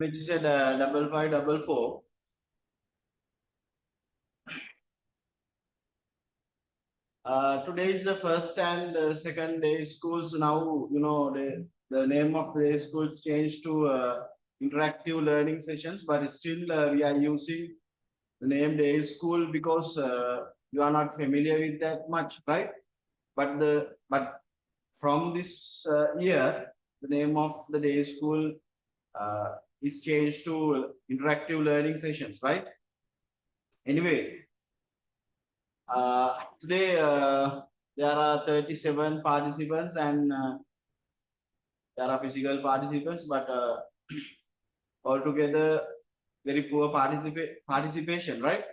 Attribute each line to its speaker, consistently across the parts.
Speaker 1: MHZ5554. Today is the first and second day schools. Now, you know, the name of the schools changed to interactive learning sessions, but still we are using the name day school because you are not familiar with that much, right? But from this year, the name of the day school is changed to interactive learning sessions, right? Anyway, today there are 37 participants and there are physical participants, but altogether very poor participation, right?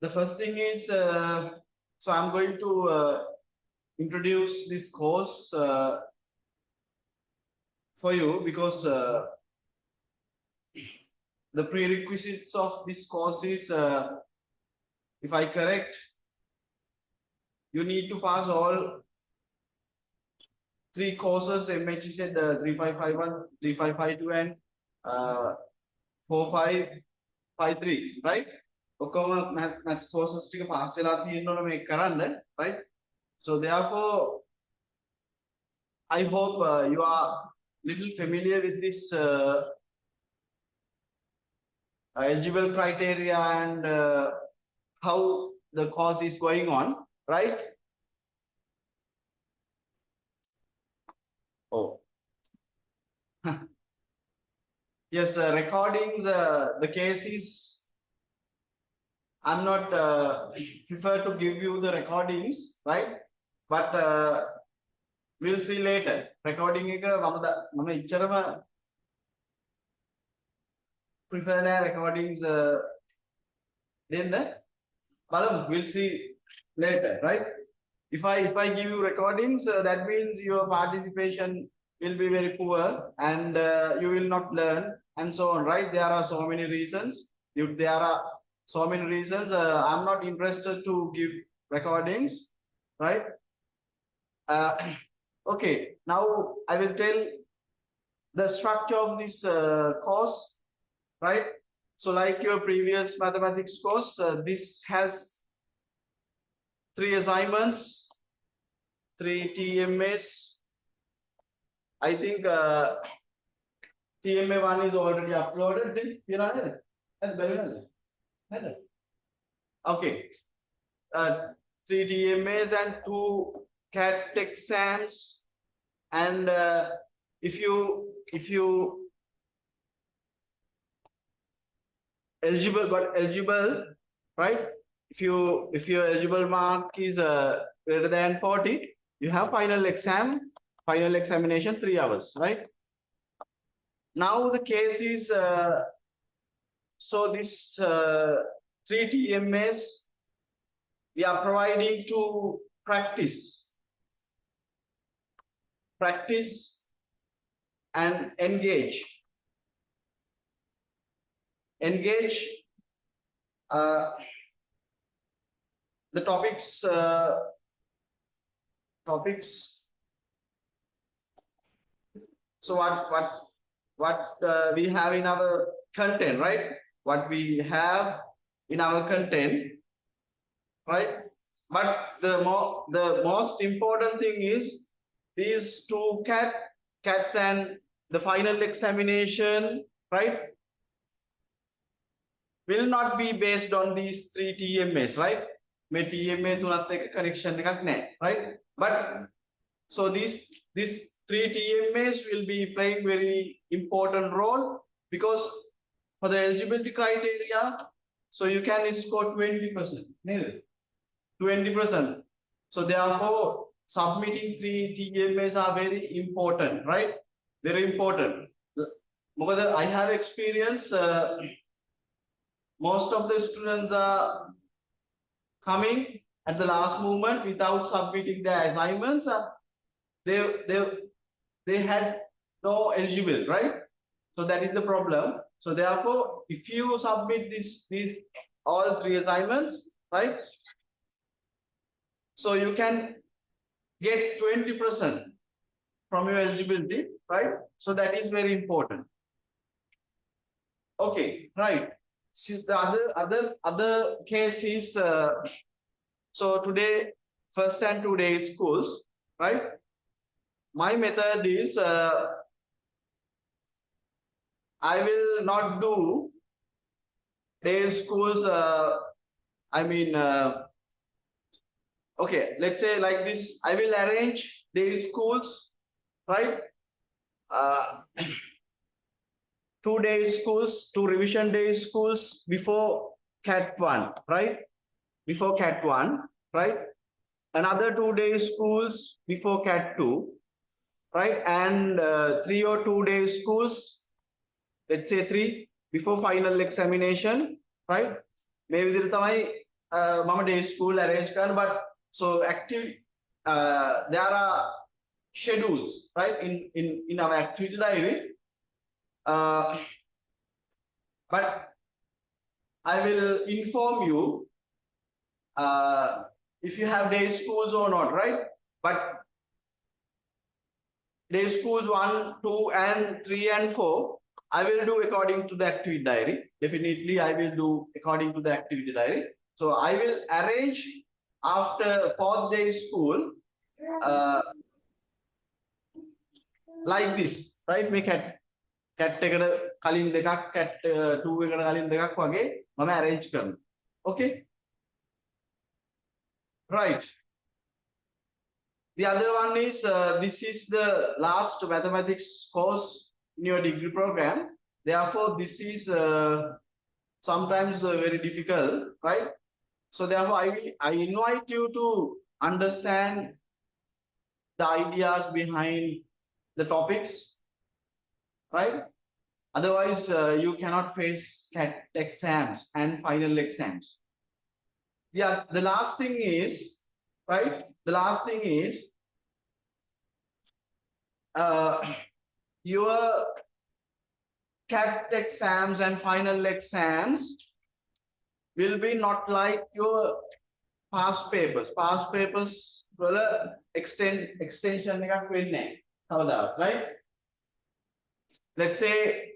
Speaker 1: The first thing is, so I'm going to introduce this course for you because the prerequisites of this course is, if I correct, you need to pass all three courses, MHZ 3551, 3552 and 4553, right? ඔක්කොම maths courses ටික pass වෙලා තියෙන්න මේක කරන්න, right? So therefore, I hope you are little familiar with this eligible criteria and how the course is going on, right? Oh. Yes, recordings, the case is, I'm not prefer to give you the recordings, right? But we'll see later. Recording එක මම ඉච්චරම prefer නෑ recordings දෙන්න. බලමු, we'll see later, right? If I give you recordings, that means your participation will be very poor and you will not learn and so on, right? There are so many reasons. There are so many reasons. I'm not interested to give recordings, right? Okay, now I will tell the structure of this course, right? So like your previous mathematics course, this has 3 assignments, 3 TMAs. I think TMA 1 is already uploaded. Okay. 3 TMAs and 2 CAT exams. And if you eligible, right? If your eligible mark is greater than 40, you have final examination 3 hours, right? Now the case is, so this 3 TMAs we are providing to practice and engage the topics so what we have in our content, right? What we have in our content, right? But the most important thing is these 2 CATs and the final examination, right, will not be based on these 3 TMAs, right? May TMA තුනත් එක්ක connection එකක් නැහැ, right? But so these 3 TMAs will be playing very important role because for the eligibility criteria, so you can score 20%, 20%. So therefore, submitting 3 TMAs are very important, right? Very important. I have experience. Most of the students are coming at the last moment without submitting their assignments. They had no eligible, right? So that is the problem. So therefore, if you submit these all 3 assignments, right? So you can get 20% from your eligibility, right? So that is very important. Okay, right. See, the other case is so today first and 2 days schools, right? My method is I will not do day schools. I mean, okay, let's say like this. I will arrange day schools, right? Uh, 2 day schools, 2 revision day schools before Cat 1, right? Before Cat 1, right? Another 2 day schools before Cat 2, right? And 3 or 2 day schools, let's say 3 before final examination, right? Maybe Mama day school arrange but so active there are schedules, right? In our activity diary. Uh, but I will inform you if you have day schools or not, right? But day schools 1, 2, and 3 and 4, I will do according to the activity diary. Definitely, I will do according to the activity diary. So I will arrange after 4th day school like this, right? Make cat එකට කලින් දෙකක් cat 2 එකට කලින් දෙකක් වගේ මම arrange කරනවා. Okay? Right. The other one is this is the last mathematics course in your degree program. Therefore, this is sometimes very difficult, right? So therefore, I invite you to understand the ideas behind the topics, right? Otherwise, you cannot face CAT exams and final exams. Yeah, the last thing is, right? The last thing is your CAT exams and final exams will be not like your past papers. Past papers will extension right? Let's say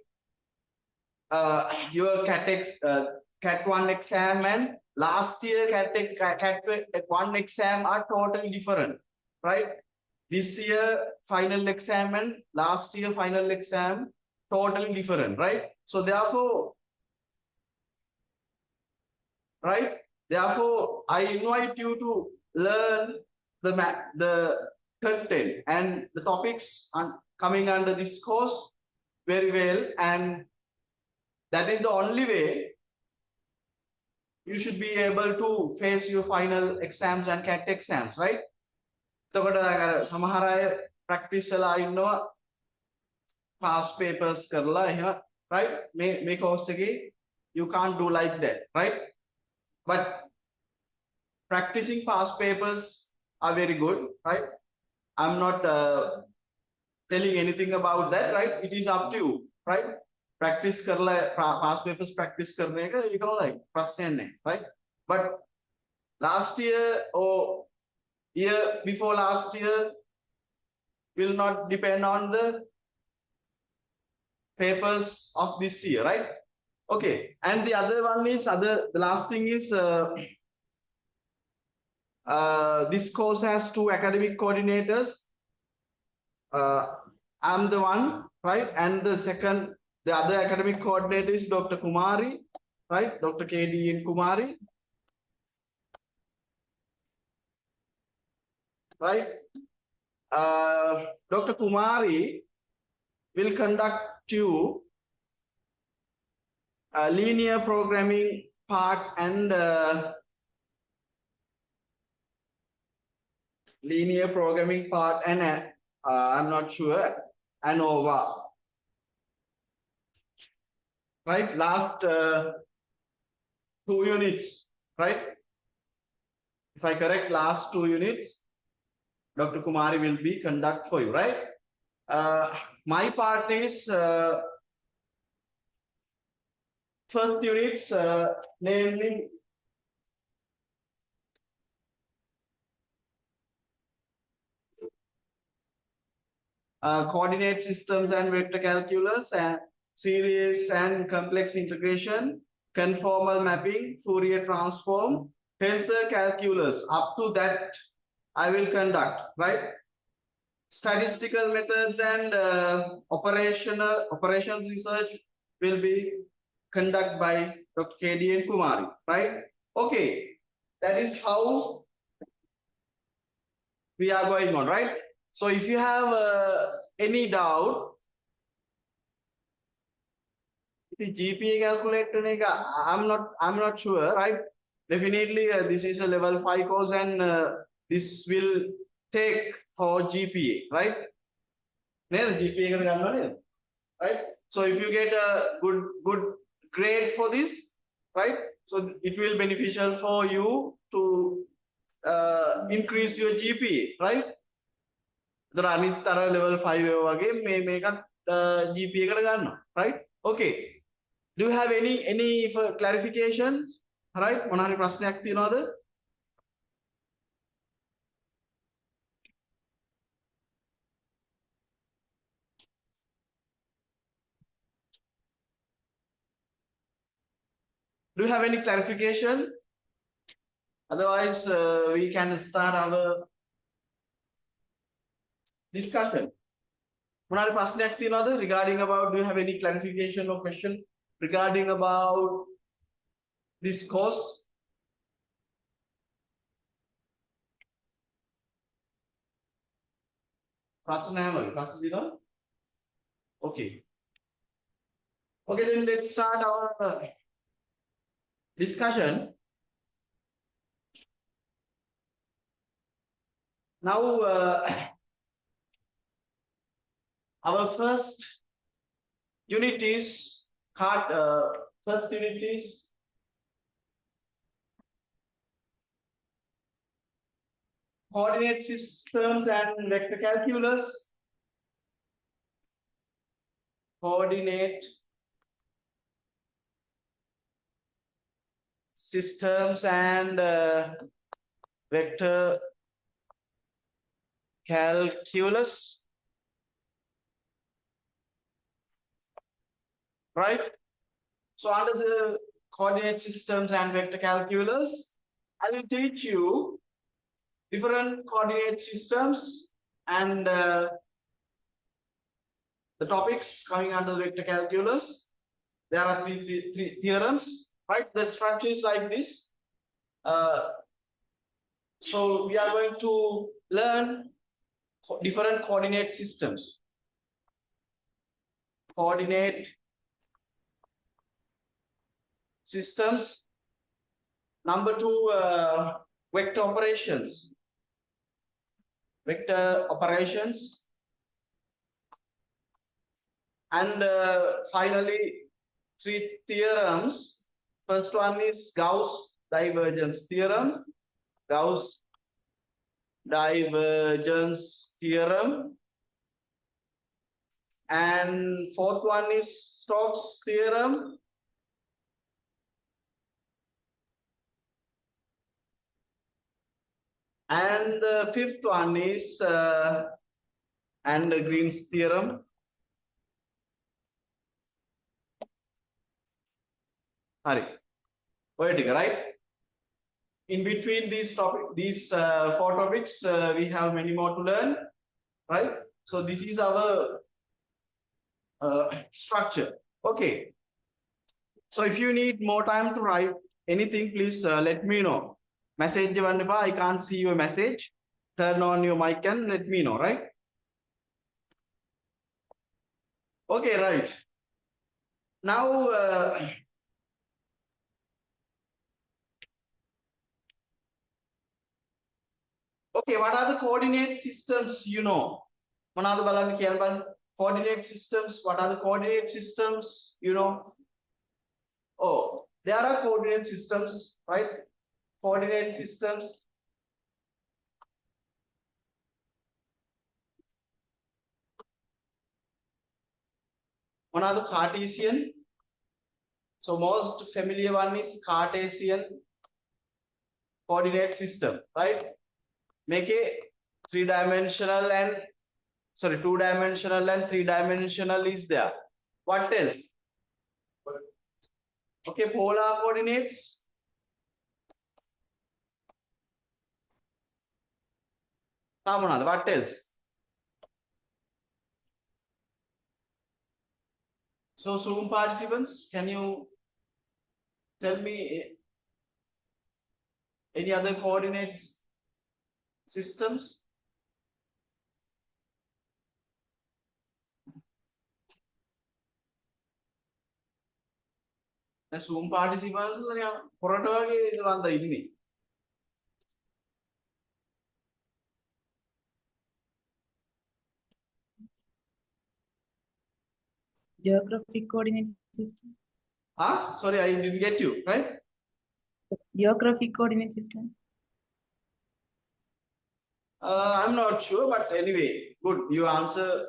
Speaker 1: your CAT 1 exam and last year CAT 1 exam are totally different, right? This year final exam and last year final exam totally different, right? So therefore, right? Therefore, I invite you to learn the content and the topics coming under this course very well, and that is the only way you should be able to face your final exams and CAT exams, right? සමහර අය practice වෙලා ඉන්නවා past papers කරලා එහෙම, right? මේ course එකේ you can't do like that, right? But practicing past papers are very good, right? I'm not telling anything about that, right? It is up to you, right? Practice karla past papers practice karne ka you know like प्रश्न नहीं, right? But last year or year before last year will not depend on the papers of this year, right? Okay, and the other one is the last thing is this course has 2 academic coordinators. I'm the one, right? And the other academic coordinator is Dr. Kumari, right? Dr. KD and Kumari, right? Dr. Kumari will conduct you linear programming part and I'm not sure, ANOVA, right? Last 2 units, right? If I correct, last 2 units, Dr. Kumari will be conduct for you, right? My part is first units, namely coordinate systems and vector calculus, and series and complex integration, conformal mapping, Fourier transform, tensor calculus. Up to that, I will conduct, right? Statistical methods and operations research will be conducted by Dr. KD and Kumari, right? Okay, that is how we are going on, right? So if you have any doubt, the GPA calculator, I'm not sure, right? Definitely, this is a level 5 course, and this will take for GPA, right? GPA, right? So if you get a good grade for this, right? So it will beneficial for you to increase your GPA, right? The level 5 GPA, right? Okay. Do you have any clarifications? Right? Monari prasnayak tiyinawada? Do you have any clarification? Otherwise, we can start our discussion. Monari prasnayak tiyinawada regarding about, do you have any clarification or question regarding about this course? Okay. Okay, then let's start our discussion. Now, our first unit is coordinate systems and vector calculus. Coordinate systems and vector calculus, right? So under the coordinate systems and vector calculus, I will teach you different coordinate systems and the topics coming under the vector calculus. There are three theorems, right? The structure is like this. So we are going to learn different coordinate systems. Coordinate systems. Number 2, vector operations. Vector operations. And finally, 3 theorems. First one is Gauss divergence theorem. Gauss divergence theorem. And fourth one is Stokes theorem. And the fifth one is Green's theorem. Poetic, right? In between these 4 topics, we have many more to learn, right? So this is our structure. Okay. So if you need more time to write anything, please let me know. Message, I can't see your message. Turn on your mic and let me know, right? Okay, right. Now, okay, what are the coordinate systems you know? Coordinate systems, what are the coordinate systems you know? Oh, there are coordinate systems, right? Coordinate systems. One are the Cartesian. So most familiar one is Cartesian coordinate system, right? Make a 2-dimensional and 3-dimensional is there. What else? Okay, polar coordinates. What else? So Zoom participants, can you tell me any other coordinates systems? The Zoom participants
Speaker 2: Geographic coordinate system.
Speaker 1: Sorry, I didn't get you, right?
Speaker 2: Geographic coordinate system.
Speaker 1: I'm not sure, but anyway, good. Your answering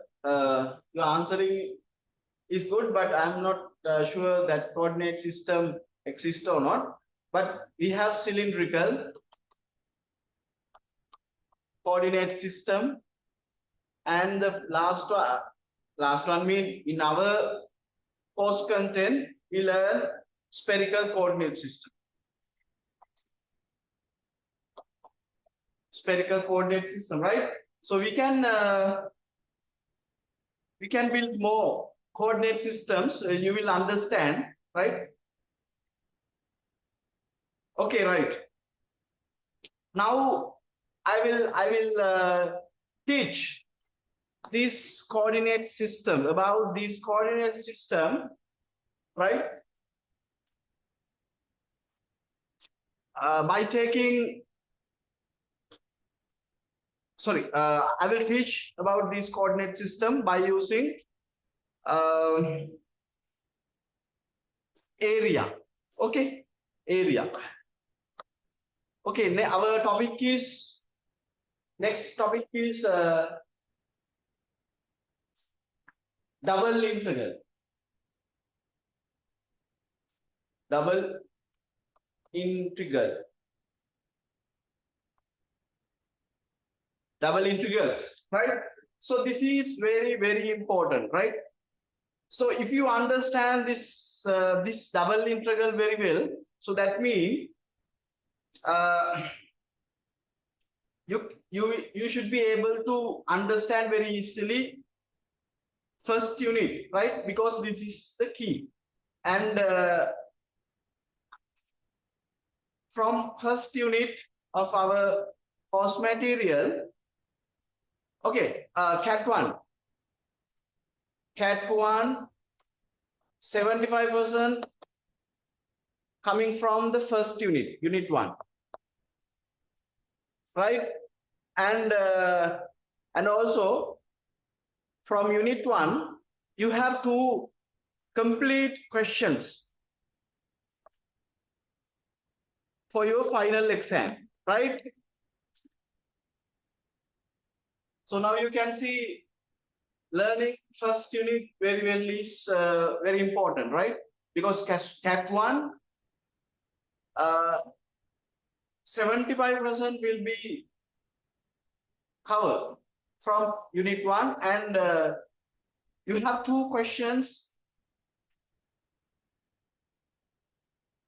Speaker 1: is good, but I'm not sure that coordinate system exists or not. But we have cylindrical coordinate system, and the last one mean in our course content we learn spherical coordinate system. Spherical coordinate system, right? So we can build more coordinate systems. You will understand, right? Okay, right. Now I will teach this coordinate system, about this coordinate system, right? By taking, sorry, I will teach about this coordinate system by using area. Okay, area. Okay, our topic is, next topic is double integral. Double integral. Double integrals, right? So this is very, very important, right? So if you understand this this double integral very well, so that means you should be able to understand very easily first unit, right? Because this is the key. And from first unit of our course material, okay, cat 1, 75% coming from the first unit, unit 1, right? And also from unit 1 you have to complete questions for your final exam, right? So now you can see learning first unit very well is very important, right? Because cat 1 75% will be covered from unit 1, and you have 2 questions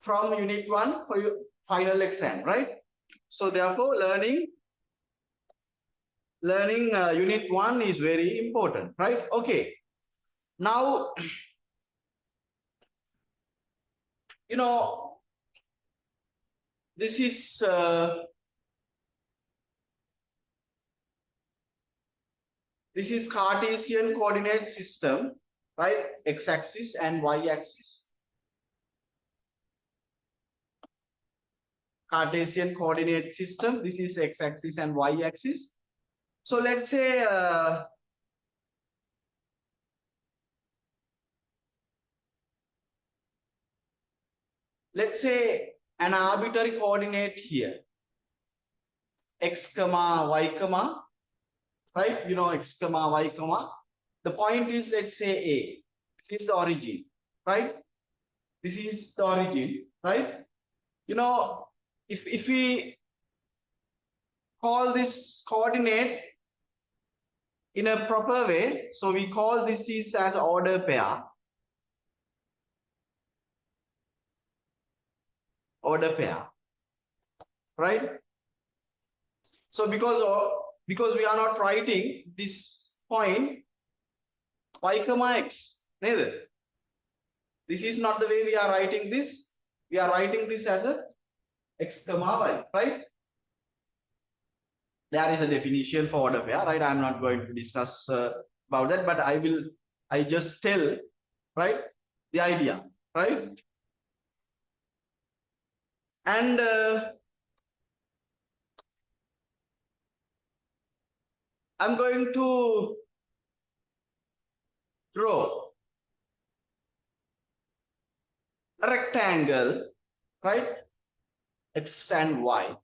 Speaker 1: from unit 1 for your final exam, right? So therefore learning unit 1 is very important, right? Okay, now you know this is Cartesian coordinate system, right? X-axis and y-axis. Cartesian coordinate system. This is x-axis and y-axis. So let's say an arbitrary coordinate here, x comma y comma, right? You know, x comma y comma. The point is, let's say A. This is the origin, right? This is the origin, right? You know, if we call this coordinate in a proper way, so we call this is as order pair, order pair, right? So because we are not writing this point y comma x, neither. This is not the way we are writing this. We are writing this as a x comma y, right? There is a definition for order pair, right? I'm not going to discuss about that, but I just tell, right, the idea, right? And I'm going to draw a rectangle, right? X and Y,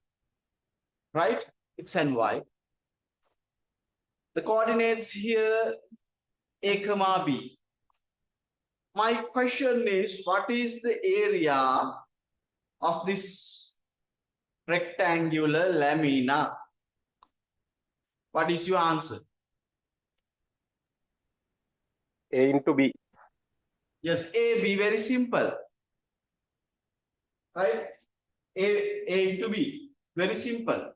Speaker 1: right? X and Y. The coordinates here, A comma B. My question is, what is the area of this rectangular lamina? What is your answer?
Speaker 3: A into B.
Speaker 1: Yes, AB, very simple. Right? A into B, very simple.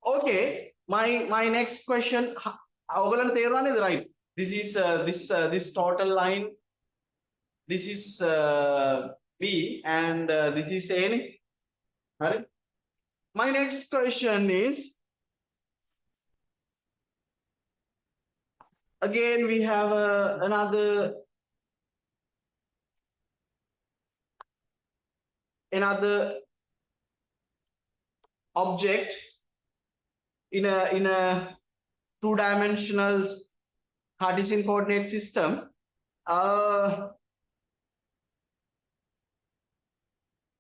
Speaker 1: Okay, my next question, right? This is this total line. This is B and this is A. Right? My next question is, again we have another object in a two-dimensional Cartesian coordinate system.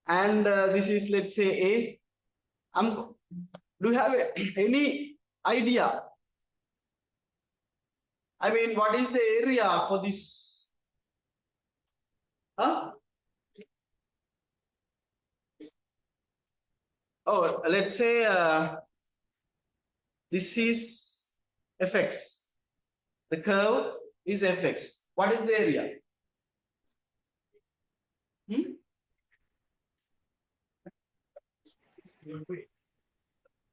Speaker 1: And this is, let's say, A. Do you have any idea? I mean, what is the area for this? Huh? Oh, let's say this is fx. The curve is fx. What is the area?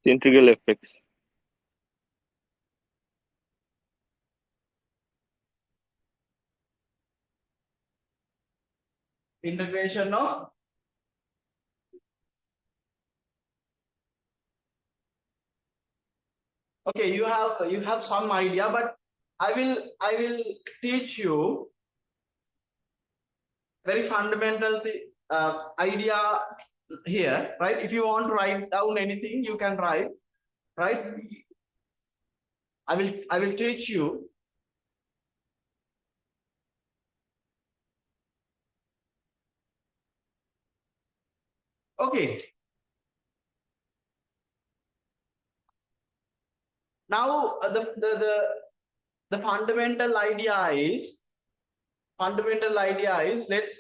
Speaker 3: Integral fx.
Speaker 1: Integration of okay, you have some idea, but I will teach you very fundamental idea here, right? If you want to write down anything, you can write, right? I will teach you. Okay. Now the fundamental idea is let's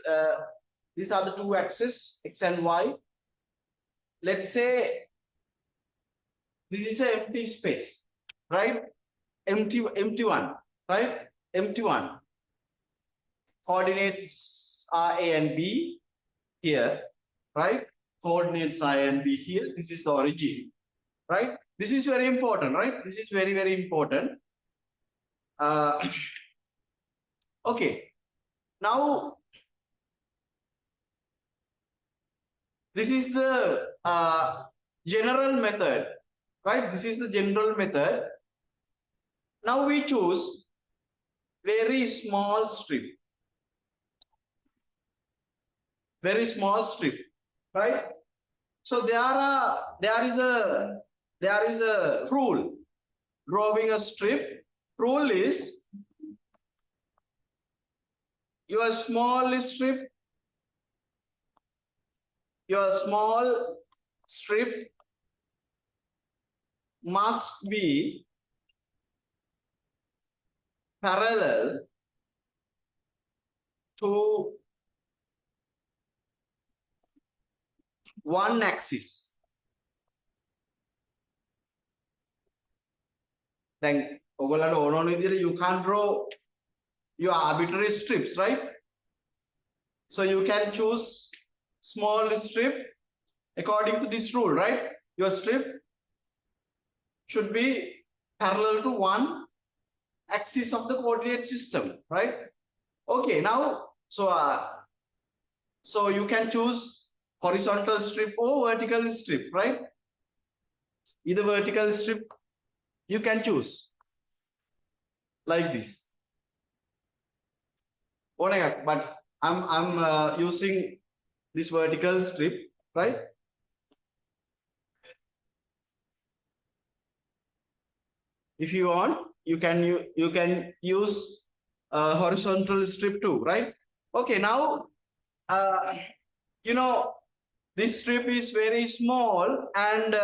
Speaker 1: these are the two axes, x and y. Let's say this is an empty space, right? Empty one, right? Empty one. Coordinates are A and B here, right? Coordinates are A and B here. This is the origin, right? This is very important, right? This is very, very important. Okay. Now, this is the general method, right? This is the general method. Now we choose very small strip. Very small strip, right? So there is a rule. Drawing a strip. Rule is your small strip must be parallel to one axis. Then you can't draw your arbitrary strips, right? So you can choose small strip according to this rule, right? Your strip should be parallel to one axis of the coordinate system, right? Okay, now, so you can choose horizontal strip or vertical strip, right? Either vertical strip you can choose like this. But I'm using this vertical strip, right? If you want, you can use horizontal strip too, right? Okay, now you know this strip is very small, and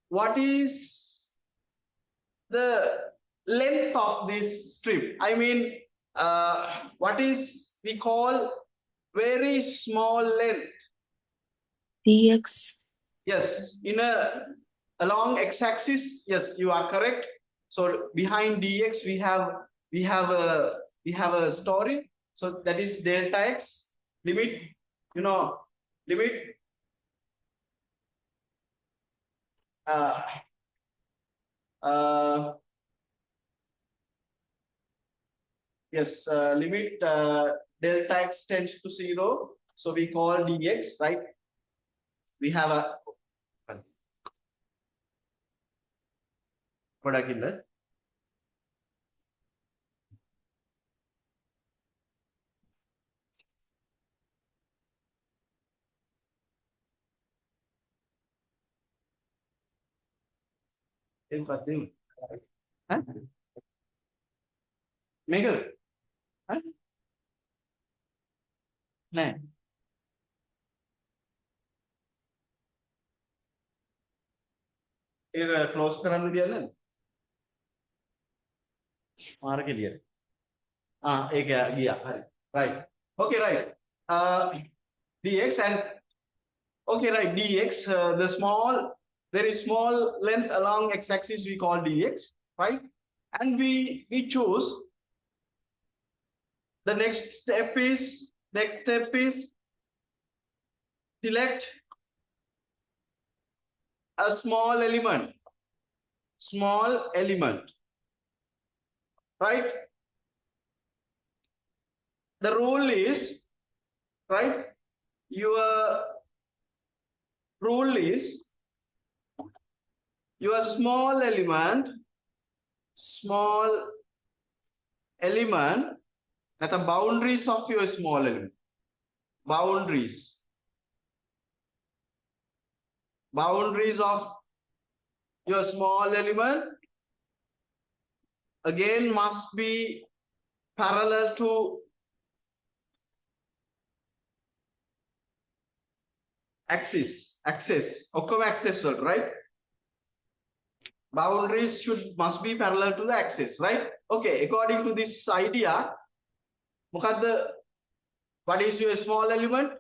Speaker 1: what is the length of this strip? I mean, what is we call very small length?
Speaker 2: dx.
Speaker 1: Yes, along x-axis. Yes, you are correct. So behind dx we have a story. So that is delta x limit. Limit. Yes, limit delta x tends to 0. So we call dx, right? We have a product in there. Huh? Megal? Huh? No. Close කරන්න දෙයක් නැද්ද? මාර්ග එළියට. ඒක ගියා. හරි. Right. Okay, right. dx and okay, right, dx, the very small length along x-axis we call dx, right? And we choose the next step is select a small element, right? The rule is, right, your rule is your small element at the boundaries of your small element, boundaries of your small element again must be parallel to axis, occur axis, right? Boundaries must be parallel to the axis, right? Okay, according to this idea, what is your small element?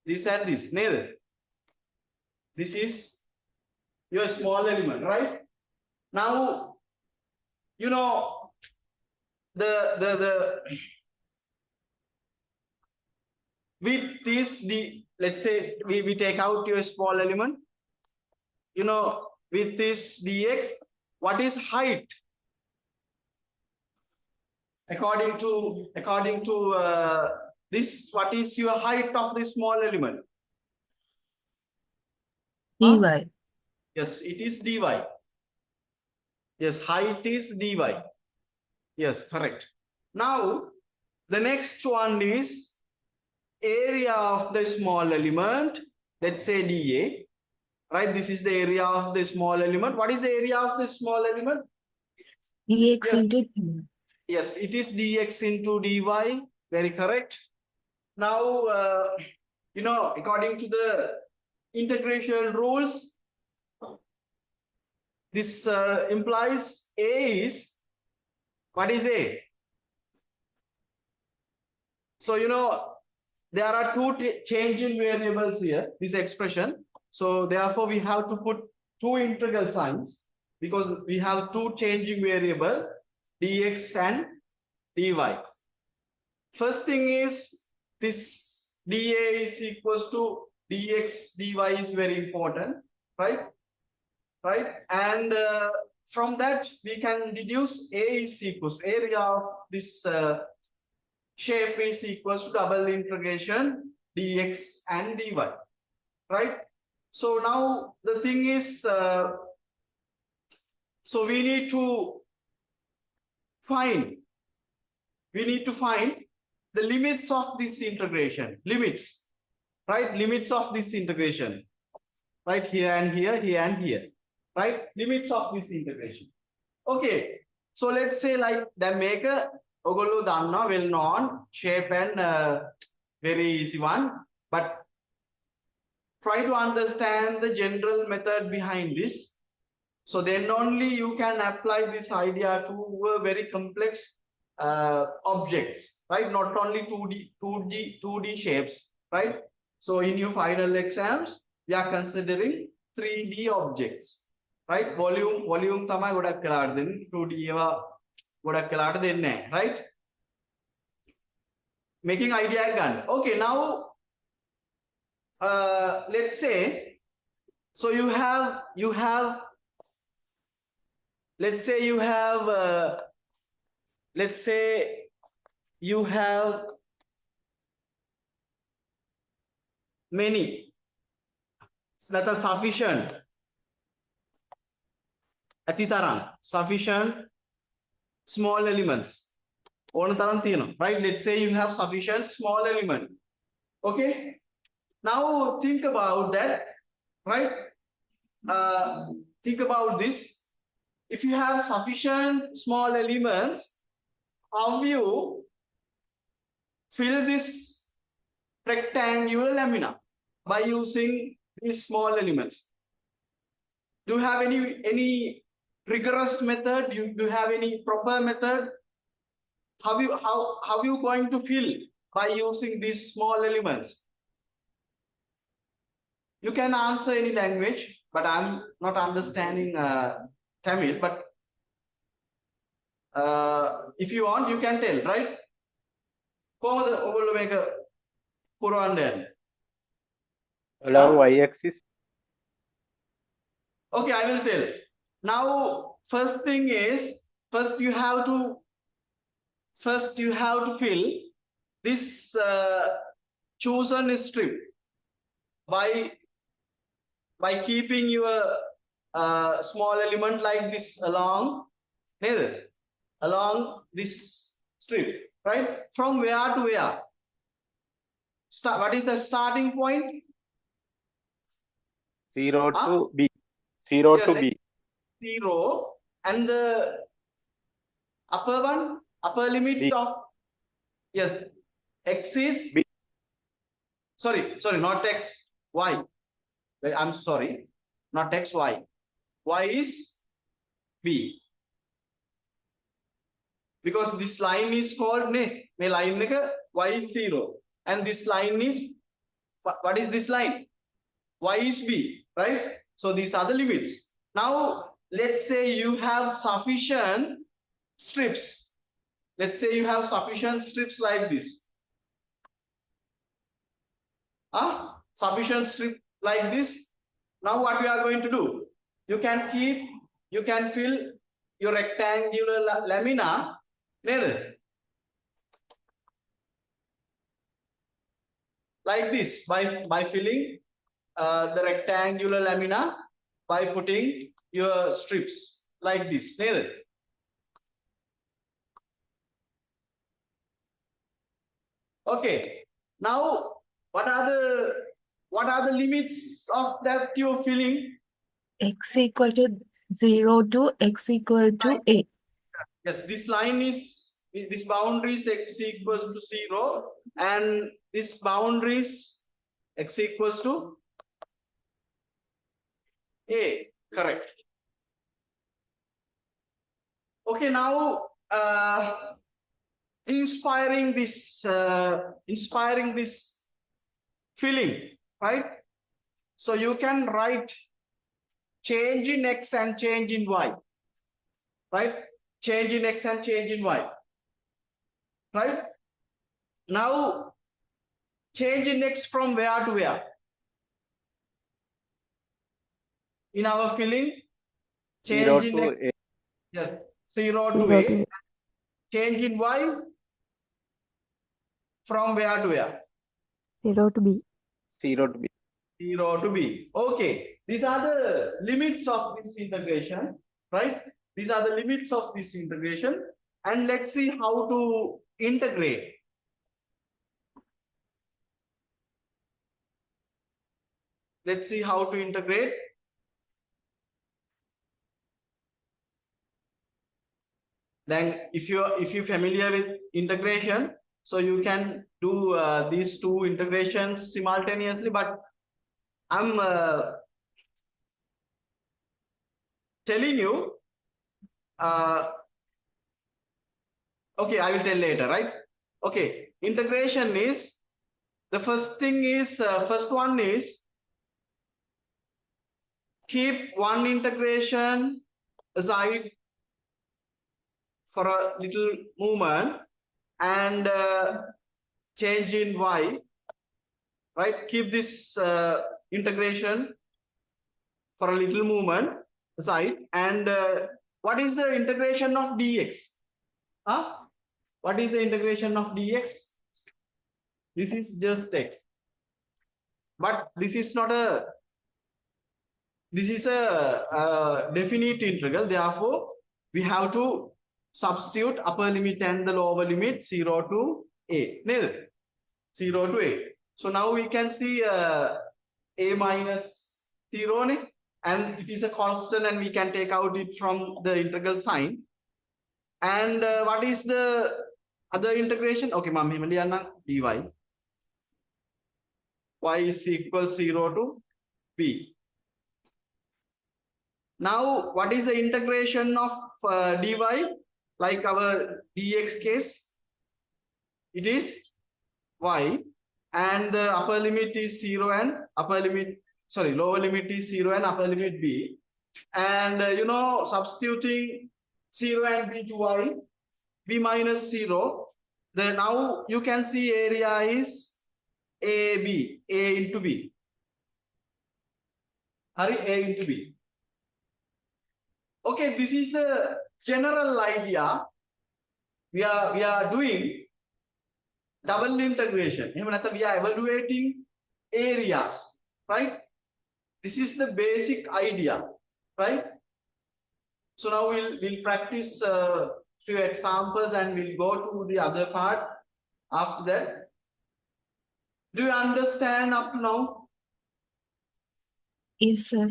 Speaker 1: This and this, neither. This is your small element, right? Now, the with this, let's say we take out your small element, with this dx, what is height? According to this, what is your height of the small element?
Speaker 2: dy.
Speaker 1: Yes, it is dy. Yes, height is dy. Yes, correct. Now, the next one is area of the small element. Let's say dA, right? This is the area of the small element. What is the area of the small element?
Speaker 2: dx
Speaker 1: Yes.
Speaker 2: into
Speaker 1: Yes, it is dx into dy. Very correct. Now, according to the integration rules, this implies A is, what is A? So, there are two changing variables here, this expression. So therefore we have to put two integral signs because we have two changing variable, dx and dy. First thing is this dA is equals to dx dy is very important, right? Right, and from that we can deduce A is equals to area of this shape is equals to double integration dx and dy, right? So now the thing is, so we need to find the limits of this integration, limits, right? Limits of this integration, right? Here and here, here and here, right? Limits of this integration. Okay, so let's say like the maker ogollo danna well known shape and very easy one, but try to understand the general method behind this. So then only you can apply this idea to very complex objects, right? Not only 2D shapes, right? So in your final exams, we are considering 3D objects, right? Volume තමයි ගොඩක් වෙලාවට දෙන්නේ 2D ඒවා ගොඩක් වෙලාවට දෙන්නේ නැහැ, right? Making idea ගන්න. Okay, now let's say, so you have let's say you have many, that are sufficient අතිතරම් sufficient small elements ඕන තරම් තියෙනවා, right? Let's say you have sufficient small element. Okay, now think about that, right? Think about this. If you have sufficient small elements, how you fill this rectangular lamina by using these small elements? Do you have any rigorous method? Do you have any proper method? How you going to fill by using these small elements? You can answer any language, but I'm not understanding Tamil. But if you want, you can tell, right? කොහොමද ඔයගොල්ලෝ මේක පුරවන්න යන්නේ?
Speaker 3: Along y-axis.
Speaker 1: Okay, I will tell. Now, first thing is, first you have to fill this chosen strip by keeping your small element like this along this strip, right? From where to where? What is the starting point?
Speaker 3: 0 to B. 0
Speaker 1: Yes,
Speaker 3: to B.
Speaker 1: 0, and the upper limit
Speaker 3: B.
Speaker 1: of, yes, x is
Speaker 3: B.
Speaker 1: sorry, not x, y. I'm sorry, not x, y. Y is B, because this line is called may line y is 0, and this line is, what is this line? Y is B, right? So these are the limits. Now let's say you have sufficient strips. Let's say you have sufficient strips like this. Sufficient strip like this. Now what we are going to do? You can fill your rectangular lamina like this by filling the rectangular lamina by putting your strips like this. Okay, now what are the limits of that you're filling?
Speaker 2: X equal to 0 to x equal to a.
Speaker 1: Yes, this line is, this boundary is x equals to 0, and this boundary is x equals to a, correct? Okay, now inspiring this filling, right? So you can write change in x and change in y, right? Change in x and change in y, right? Now change in x from where to where? In our filling,
Speaker 3: 0
Speaker 1: change in
Speaker 3: to
Speaker 1: x,
Speaker 3: A.
Speaker 1: yes, 0 to
Speaker 4: 0
Speaker 1: a.
Speaker 4: to A.
Speaker 1: Change in y from where to where?
Speaker 4: 0 to B.
Speaker 3: 0 to B.
Speaker 1: 0 to b. Okay, these are the limits of this integration, right? These are the limits of this integration, and let's see how to integrate. Let's see how to integrate. Then if you're familiar with integration, so you can do these two integrations simultaneously, but I'm telling you, okay, I will tell later, right? Okay, integration is, the first thing is, first one is keep one integration aside for a little movement and change in y, right? Keep this integration for a little movement aside, and what is the integration of dx? Huh? What is the integration of dx? This is just x, but this is not a, this is a definite integral, therefore we have to substitute upper limit and the lower limit 0 to a, 0 to a. So now we can see a minus 0, and it is a constant, and we can take out it from the integral sign. And what is the other integration? Okay, ma'am, dy. Y is equal 0 to b. Now, what is the integration of dy? Like our dx case, it is y, and the upper limit is 0 and upper limit, sorry, lower limit is 0 and upper limit b. And substituting 0 and b to y, b minus 0, then now you can see area is a into b. Hurry, a into b. Okay, this is the general idea. We are doing double integration. We are evaluating areas, right? This is the basic idea, right? So now we'll practice a few examples, and we'll go to the other part after that. Do you understand up to now?
Speaker 2: Yes, sir.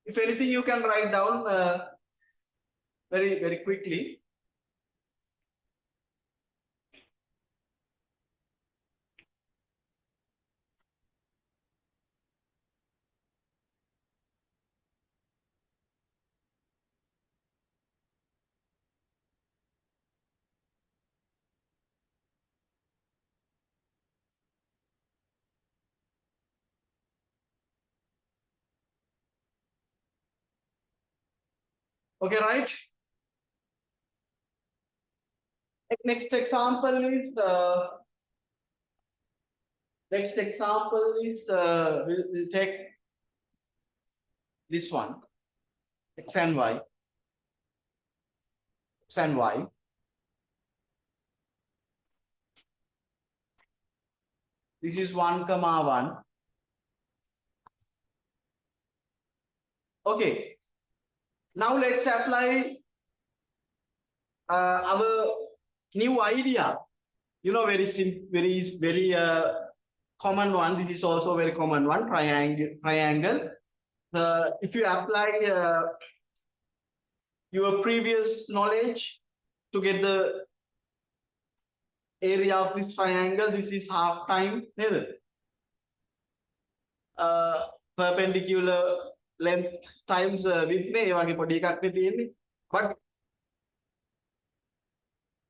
Speaker 1: If anything, you can write down very quickly. Okay, right? Next example is we'll take this one, x and y. X and y. This is 1, 1. Okay. Now let's apply our new idea. Very common one. This is also very common one. Triangle. If you apply your previous knowledge to get the area of this triangle, this is half time. Perpendicular length times width but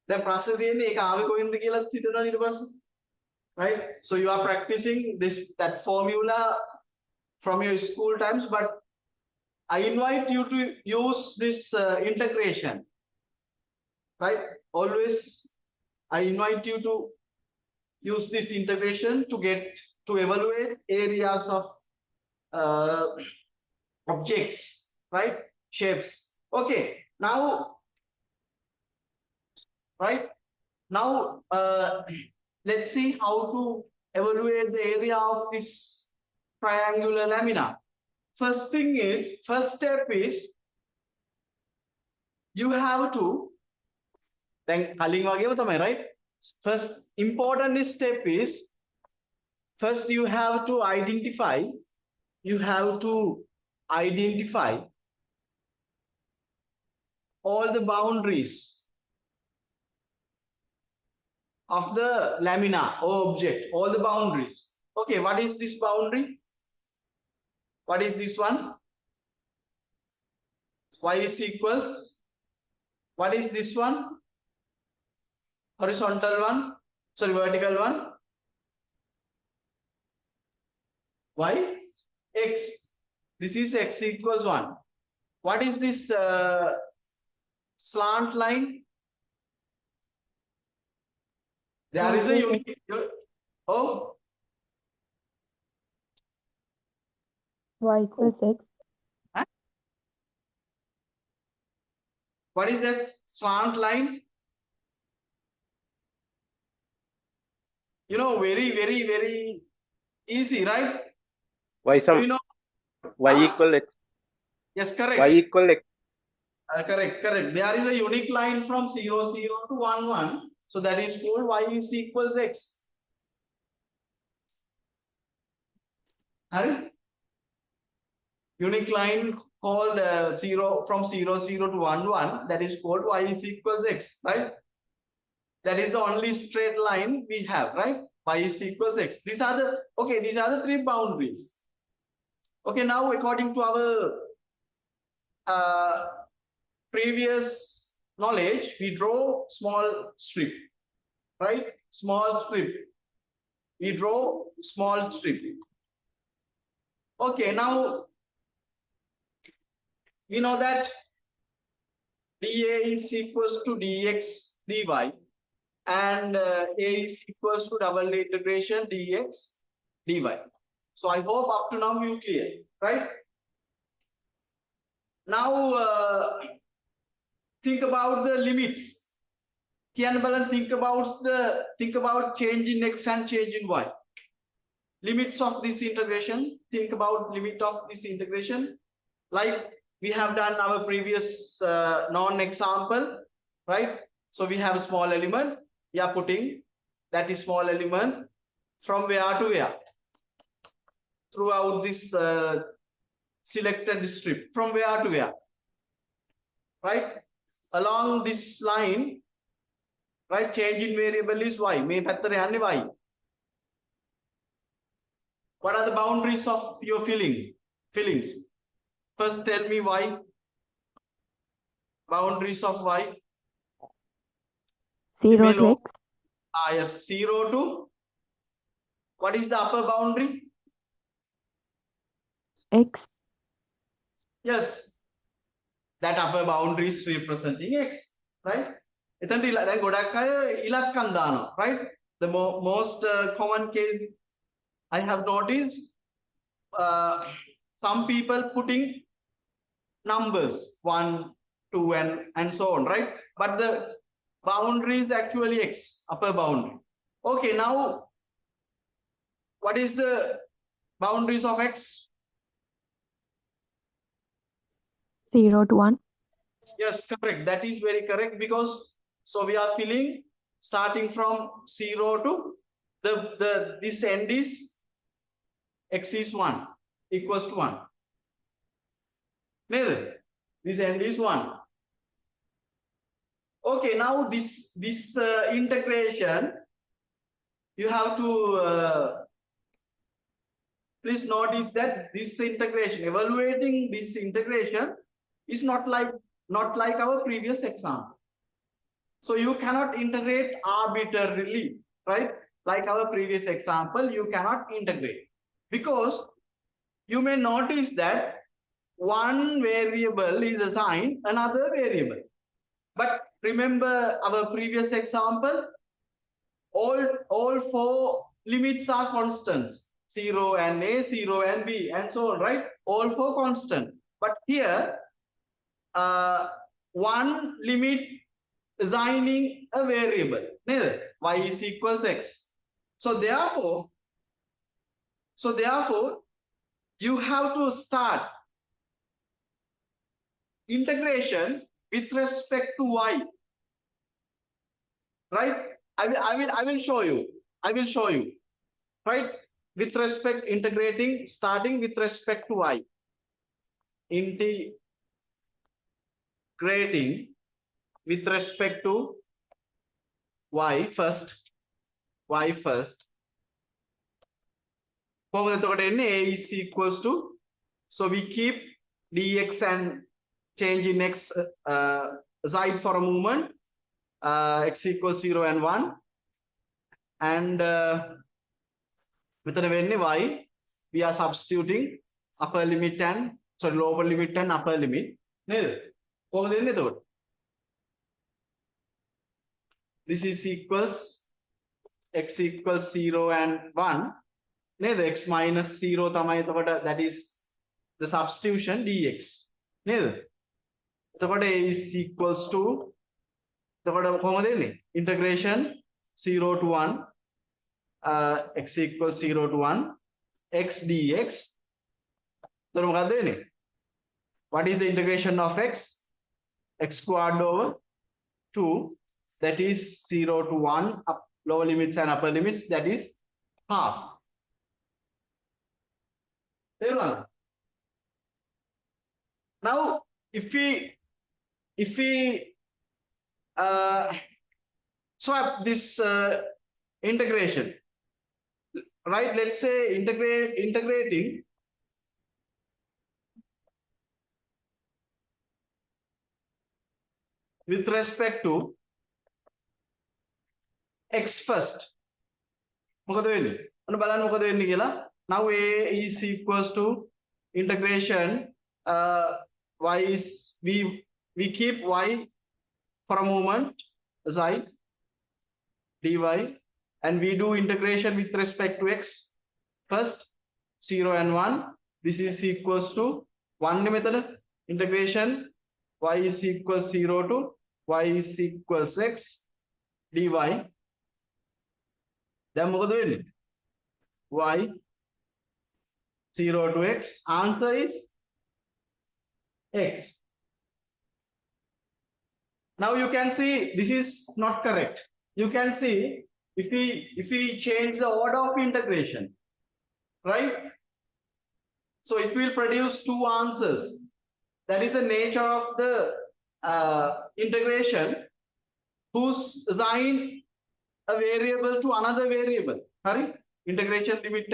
Speaker 1: the process right? So you are practicing that formula from your school times, but I invite you to use this integration, right? Always I invite you to use this integration to evaluate areas of objects, right? Shapes. Okay, now, right? Now, let's see how to evaluate the area of this triangular lamina. First step is, you have to, then right? First important step is, first you have to identify all the boundaries of the lamina or object, all the boundaries. Okay, what is this boundary? What is this one? Y is equals. What is this one? Horizontal one, sorry, vertical one. Y, x. This is x equals 1. What is this slant line? There is a unit. Oh,
Speaker 4: Y equals X.
Speaker 1: what is that slant line? You know, very, very, very easy, right?
Speaker 3: Y
Speaker 1: Do you know?
Speaker 3: Y equal X.
Speaker 1: Yes, correct.
Speaker 3: Y equal X.
Speaker 1: Correct. There is a unique line from 0, 0 to 1, 1. So that is called y is equals x. Right? Unique line called 0 from 0, 0 to 1, 1. That is called y is equals x. Right? That is the only straight line we have. Right? Y is equals x. These are the three boundaries. Okay, now according to our previous knowledge, we draw small strip, right? Small strip. We draw small strip. Okay, now we know that dA is equals to dx dy, and A is equals to double integration dx dy. So I hope up to now you clear, right? Now think about the limits. Kian Balan, think about change in x and change in y. Limits of this integration. Think about limit of this integration. Like we have done our previous non-example, right? So we have a small element. We are putting that is small element from where to where? Throughout this selected strip. From where to where? Right? Along this line, right? Change in variable is y. May pattern and y. What are the boundaries of your fillings? First, tell me y. Boundaries of y.
Speaker 4: 0 to X.
Speaker 1: Yes, 0 to. What is the upper boundary?
Speaker 4: X.
Speaker 1: Yes, that upper boundary is representing x, right? Right? The most common case I have noticed, some people putting numbers 1, 2, and so on, right? But the boundary is actually x, upper boundary. Okay, now what is the boundaries of x?
Speaker 4: 0 to 1.
Speaker 1: Yes, correct. That is very correct, because so we are filling starting from 0 to this end is x is 1 equals to 1. Neither. This end is 1. Okay, now this integration, you have to please notice that this integration, evaluating this integration is not like our previous example. So you cannot integrate arbitrarily, right? Like our previous example, you cannot integrate, because you may notice that one variable is assigned another variable. But remember our previous example, all four limits are constants. 0 and A, 0 and B, and so on, right? All four constant. But here, one limit assigning a variable, y is equals x. So therefore, you have to start integration with respect to y, right? I will show you. Right? With respect, integrating, starting with respect to y. Integrating with respect to y first. A is equals to, so we keep dx and change in x aside for a moment, x equals 0 and 1, and with y we are substituting upper limit and lower limit and upper limit. This is equals x equals 0 and 1. X minus 0 that is the substitution dx. A is equals to integration 0 to 1, x equals 0 to 1, x dx. What is the integration of x? X squared over 2, that is 0 to 1, lower limits and upper limits, that is half. Now, if we swap this integration, right? Let's say integrating with respect to x first. Now A is equals to integration y is, we keep y for a moment aside, dy, and we do integration with respect to x first, 0 and 1. This is equals to 1 method integration, y is equals 0 to y is equals x dy. Then y 0 to x, answer is x. Now you can see this is not correct. You can see if we change the order of integration, right? So it will produce two answers. That is the nature of the integration, whose assign a variable to another variable. Right? Integration limit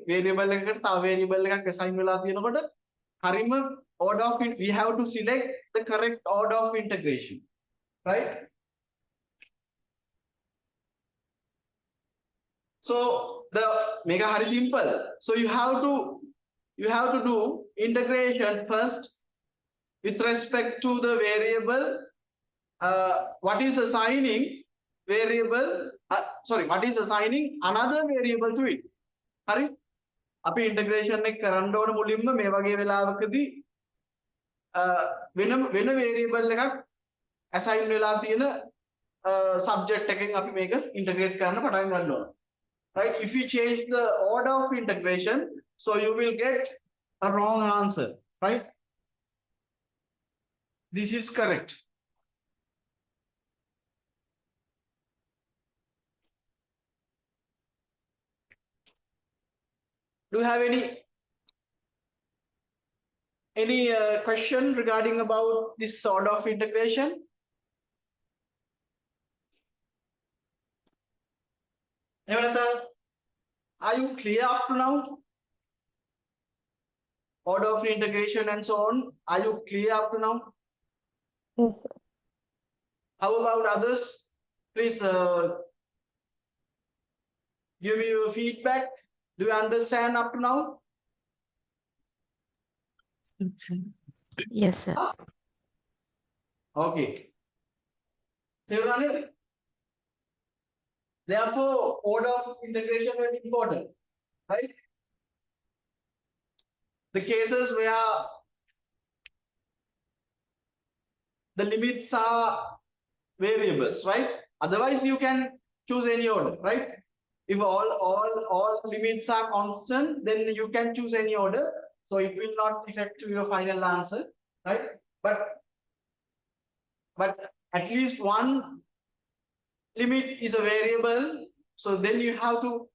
Speaker 1: variable variable assign order of it, we have to select the correct order of integration, right? So the mega very simple. So you have to do integration first with respect to the variable. What is assigning variable? What is assigning another variable to it? Hari? Api integration එක කරන්න ඕන මුලින්ම මේ වගේ වෙලාවකදී වෙන variable එකක් assign වෙලා තියෙන subject එකෙන් අපි මේක integrate කරන්න පටන් ගන්න ඕන. Right? If you change the order of integration, so you will get a wrong answer, right? This is correct. Do you have any question regarding about this sort of integration? Are you clear up to now? Order of integration and so on. Are you clear up to now?
Speaker 4: Yes, sir.
Speaker 1: How about others? Please give me your feedback. Do you understand up to now?
Speaker 2: Yes, sir.
Speaker 1: Okay. Therefore, order of integration will be important, right? The cases where the limits are variables, right? Otherwise, you can choose any order, right? If all limits are constant, then you can choose any order. So it will not affect to your final answer, right? But at least one limit is a variable. So then you have to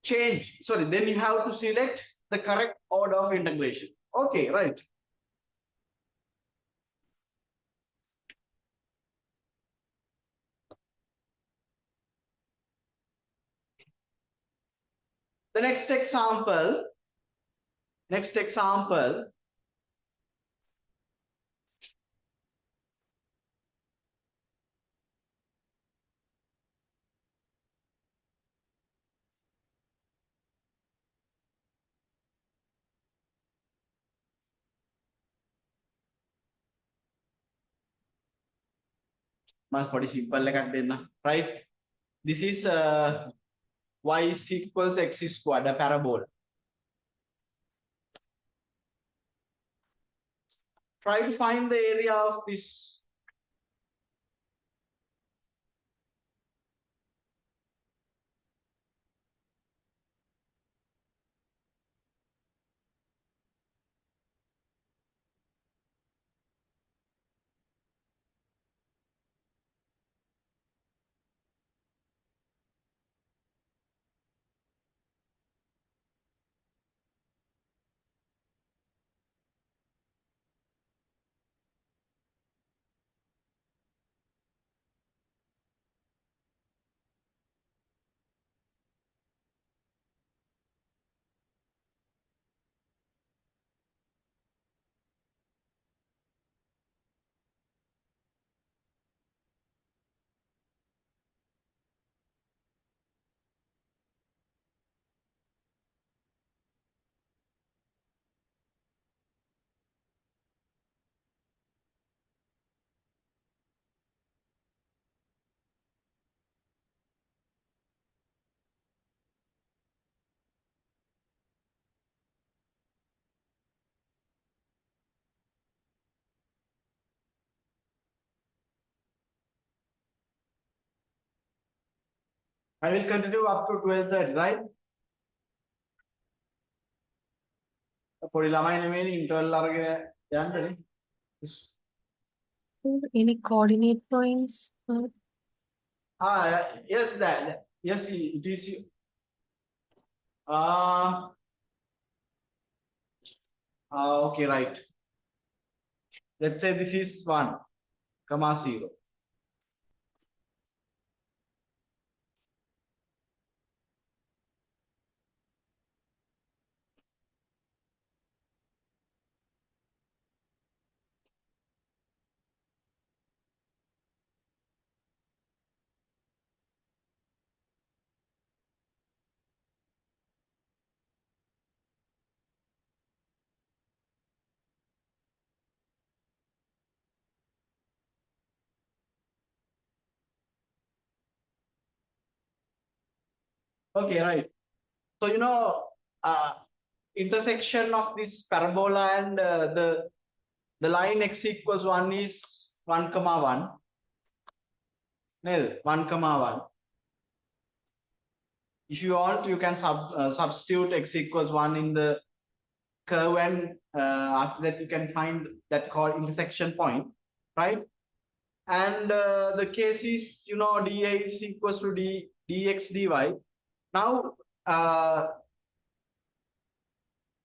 Speaker 1: then you have to select the correct order of integration. Okay, right. The next example. Simple, right? This is y is equals x squared, a parabola. Try to find the area of this. I will continue up to 12:30, right? interval
Speaker 2: Any coordinate points?
Speaker 1: yes, yes, it is. Uh, okay, right. Let's say this is 1, 0. Okay, right. So, intersection of this parabola and the line x equals 1 is 1, 1. No, 1, 1. If you want, you can substitute x equals 1 in the curve, and after that you can find that called intersection point, right? And the case is, dA is equals to dx dy. Now,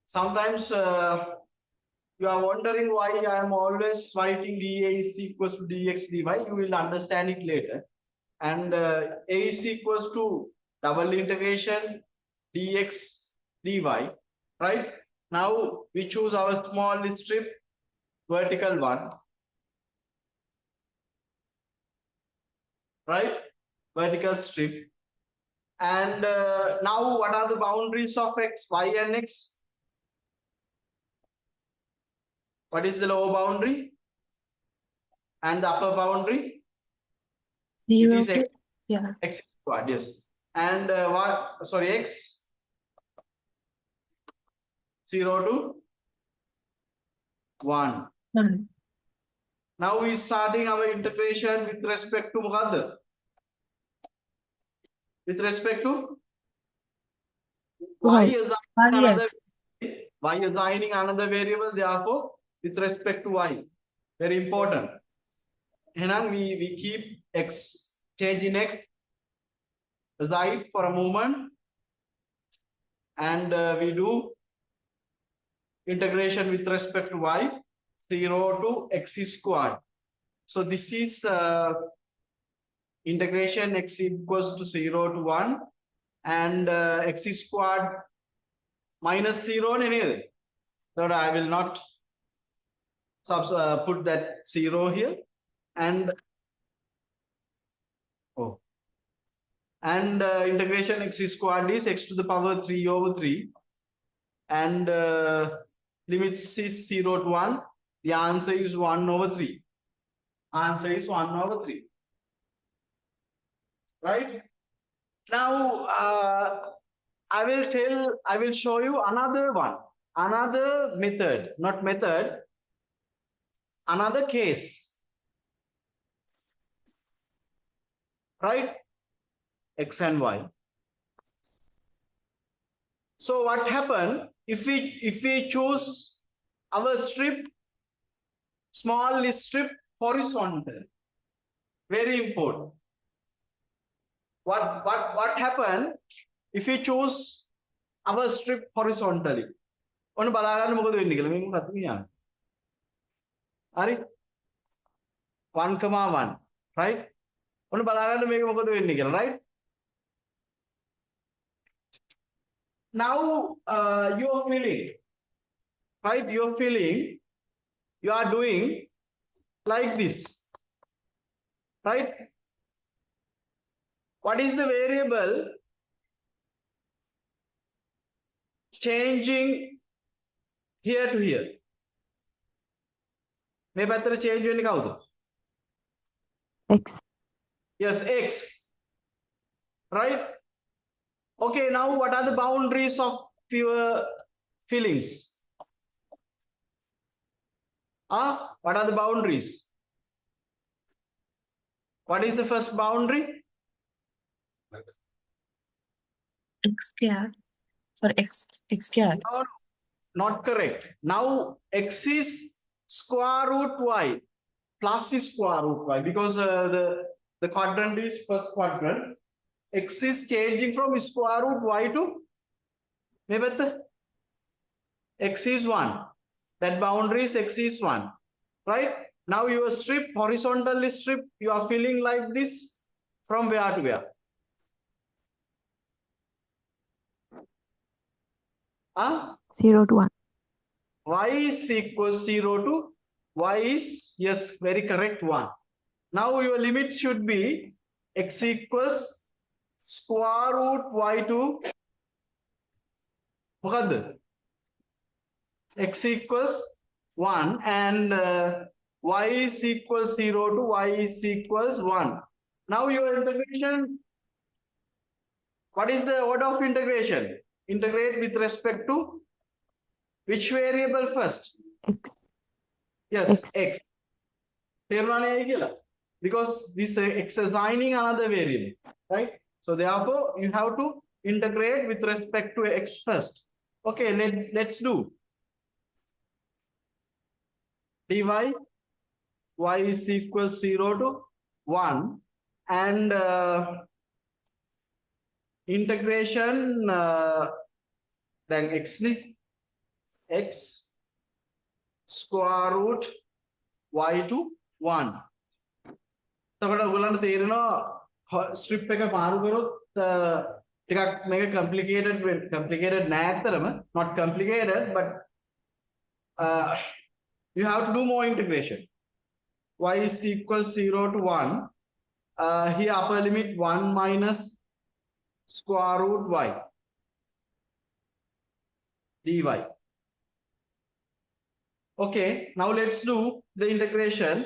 Speaker 1: sometimes you are wondering why I am always writing dA is equals to dx dy. You will understand it later. And a is equals to double integration dx dy, right? Now we choose our small strip, vertical one, right? Vertical strip. And now what are the boundaries of x, y, and x? What is the lower boundary and the upper boundary?
Speaker 2: 0
Speaker 1: It is
Speaker 2: to,
Speaker 1: x,
Speaker 2: yeah.
Speaker 1: x squared, yes. And what, sorry, x 0 to 1.
Speaker 2: 1.
Speaker 1: Now we starting our integration with respect to what? With respect to y
Speaker 2: Y.
Speaker 1: assigning
Speaker 2: Y,
Speaker 1: another
Speaker 2: yes.
Speaker 1: y assigning another variable, therefore with respect to y. Very important. And we keep x changing x aside for a moment, and we do integration with respect to y 0 to x squared. So this is integration x equals to 0 to 1 and x squared minus 0 and anything. So I will not put that 0 here, and integration x squared is x to the power 3 over 3, and limits is 0 to 1. The answer is 1 over 3. Answer is 1 over 3. Right? Now, I will show you another one, another method, not method, another case. Right? X and Y. So what happened if we choose our strip, small strip horizontal? Very important. What happened if we choose our strip horizontally? ඔන්න බලාගන්න මොකද වෙන්නේ කියලා. මේක මොකක්ද කියන්නේ? හරි? 1,1, right? ඔන්න බලාගන්න මේක මොකද වෙන්නේ කියලා, right? Now you are feeling, right? You are feeling, you are doing like this, right? What is the variable changing here to here? මේ පැත්තට change වෙන්නේ කවුද?
Speaker 4: X.
Speaker 1: Yes, x. Right? Okay, now what are the boundaries of your feelings? What are the boundaries? What is the first boundary?
Speaker 2: X squared. Sorry, X squared.
Speaker 1: No, not correct. Now x is square root y plus square root y, because the quadrant is first quadrant. X is changing from square root y to maybe x is 1. That boundary is x is 1. Right? Now your strip, horizontal strip, you are filling like this from where to where? Huh?
Speaker 4: 0 to 1.
Speaker 1: Y is equals 0 to y is, yes, very correct, 1. Now your limit should be x equals square root y to x equals 1, and y is equals 0 to y is equals 1. Now your integration, what is the order of integration? Integrate with respect to which variable first?
Speaker 4: X.
Speaker 1: Yes,
Speaker 4: X.
Speaker 1: x. Because this x is assigning another variable, right? So therefore you have to integrate with respect to x first. Okay, let's do dy y is equals 0 to 1, and integration then x square root y to 1. එතකොට ඔයගොල්ලන්ට තේරෙනවා strip එක මාරු කරොත් ටිකක් මේක complicated නෑ ඇත්තටම, not complicated, but you have to do more integration. Y is equals 0 to 1. Here upper limit 1 minus square root y dy. Okay, now let's do the integration.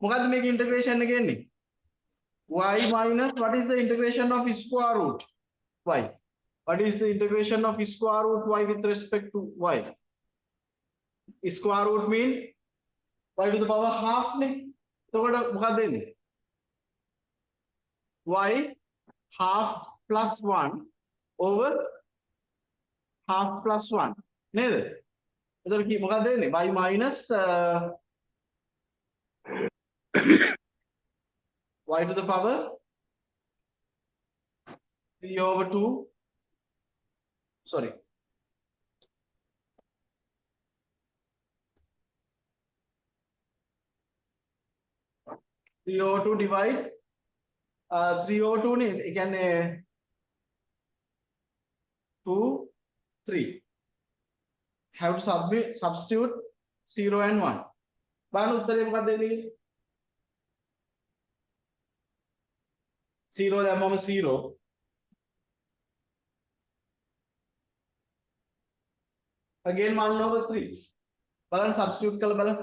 Speaker 1: මොකද්ද මේක integration එක කියන්නේ? y minus, what is the integration of square root y? What is the integration of square root y with respect to y? Square root mean y to the power half ne. So what is y half plus 1 over half plus 1 නේද? එතකොට මොකක්ද වෙන්නේ? y minus y to the power 3 over 2, sorry, 3 over 2 divide 3 over 2 නේ, ඒ කියන්නේ 2 3 have to substitute 0 and 1. බලන්න උත්තරේ මොකක්ද වෙන්නේ? 0 දැම්මම 0. Again 1 over 3. බලන්න substitute කරලා බලන්න.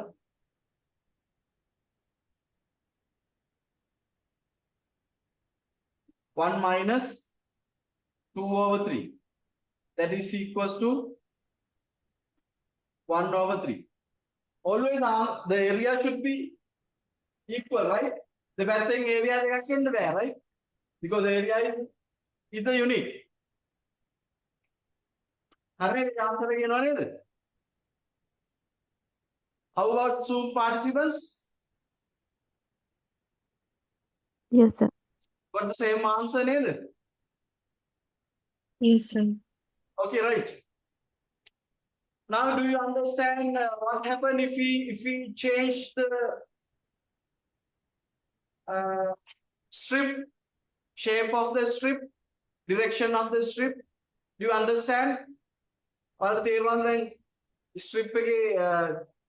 Speaker 1: 1 minus 2 over 3. That is equals to 1 over 3. Always the area should be equal, right? The bad thing area දෙකක් එන්න බෑ, right? Because the area is the unit. හරියට answer එක කියනවා නේද? How about Zoom participants?
Speaker 4: Yes, sir.
Speaker 1: Got the same answer nේද?
Speaker 2: Yes, sir.
Speaker 1: Okay, right. Now, do you understand what happened if we change the strip, shape of the strip, direction of the strip? Do you understand? ඔයාලට තේරුණාද දැන් strip එකේ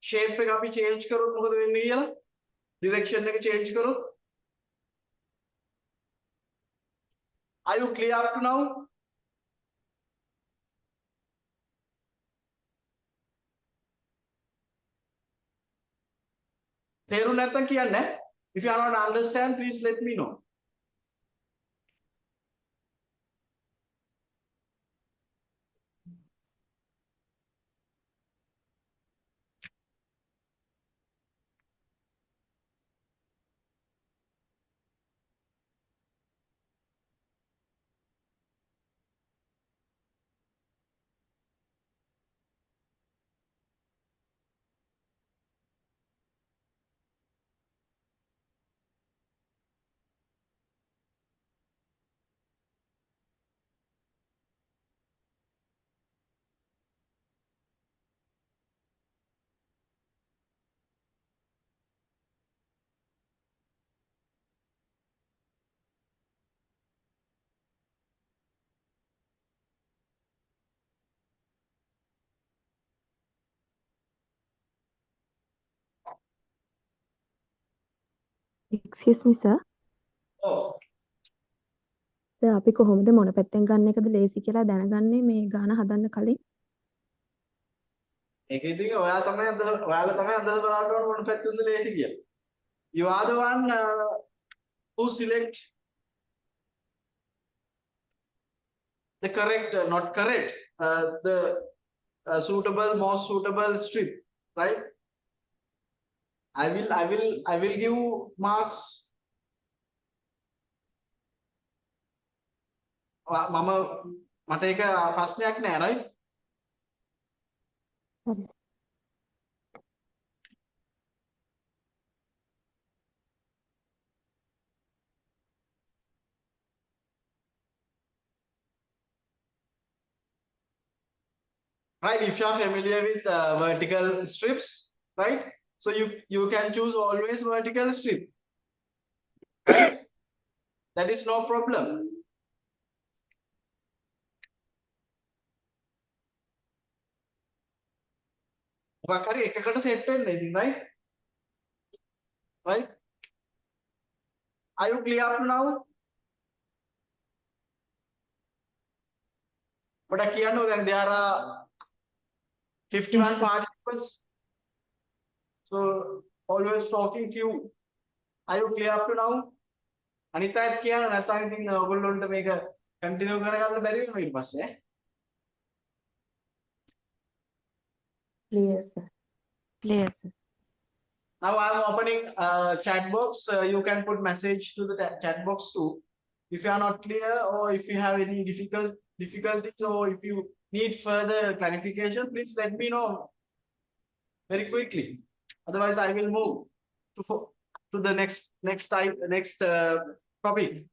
Speaker 1: shape එක අපි change කරොත් මොකද වෙන්නේ කියලා? Direction එක change කරොත්? Are you clear up to now? තේරුණ නැත්නම් කියන්න. If you are not understand, please let me know.
Speaker 4: Excuse me, sir.
Speaker 1: Oh,
Speaker 4: sir අපි කොහොමද මොන පැත්තෙන් ගන්න එකද ලේසි කියලා දැනගන්නේ මේ ගාන හදන්න කලින්?
Speaker 1: ඒක ඉතින් ඔයාලා තමයි අඳලා බලන්න ඕන මොන පැත්තෙන්ද ලේසි කියලා. You are the one who select the correct, not correct, the suitable, most suitable strip, right? I will give marks. මට ඒක ප්‍රශ්නයක් නෑ, right?
Speaker 4: හරි.
Speaker 1: Right, if you are familiar with vertical strips, right? So you can choose always vertical strip, right? That is no problem. මොකක් හරි එකකට set වෙන්න ඉතින්, right? Right? Are you clear up now? But කියන්න දැන් there are 51
Speaker 2: Yes, sir.
Speaker 1: participants. So always talking few. Are you clear up to now? අනිත් අයත් කියන්න නැත්නම් ඉතින් ඔයගොල්ලොන්ට මේක කන්ටිනියු කරගන්න බැරි වෙනවා ඊට පස්සේ.
Speaker 4: clear sir.
Speaker 2: Clear, sir.
Speaker 1: Now I'm opening chat box. You can put message to the chat box too. If you are not clear or if you have any difficulties or if you need further clarification, please let me know very quickly. Otherwise, I will move to the next topic.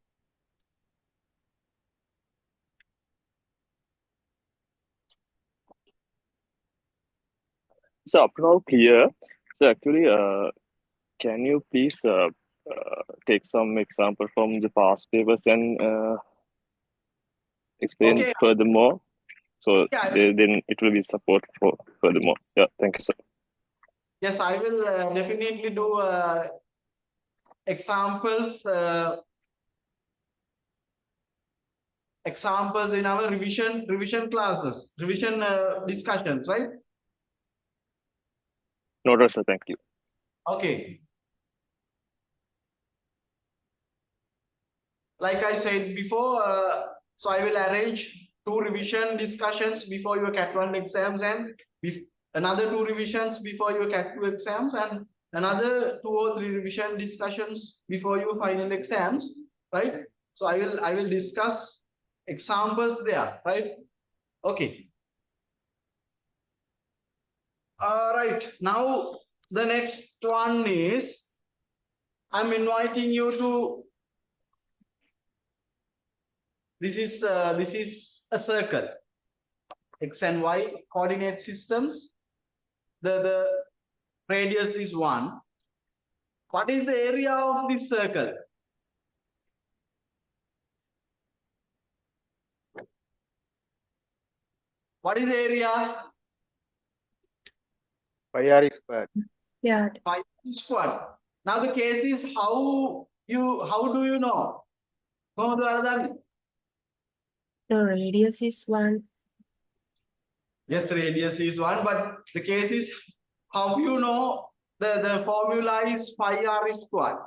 Speaker 3: So up now clear. So actually, can you please take some example from the past papers and explain
Speaker 1: Okay.
Speaker 3: furthermore? So
Speaker 1: Yeah.
Speaker 3: then it will be support for furthermore. Yeah, thank you, sir.
Speaker 1: Yes, I will definitely do examples in our revision classes, revision discussions, right?
Speaker 3: Noted, sir. Thank you.
Speaker 1: Okay. Like I said before, so I will arrange 2 revision discussions before your Cat 1 exams and another 2 revisions before your Cat 2 exams and another 2 or 3 revision discussions before your final exams, right? So I will discuss examples there, right? Okay. All right. Now the next one is I'm inviting you to. This is a circle. X and Y coordinate systems. The radius is 1. What is the area of this circle? What is the area?
Speaker 3: Pi r squared.
Speaker 2: Yeah,
Speaker 1: 5 squared. Now the case is how do you know?
Speaker 2: the radius is 1.
Speaker 1: Yes, radius is 1, but the case is how you know the formula is pi r squared.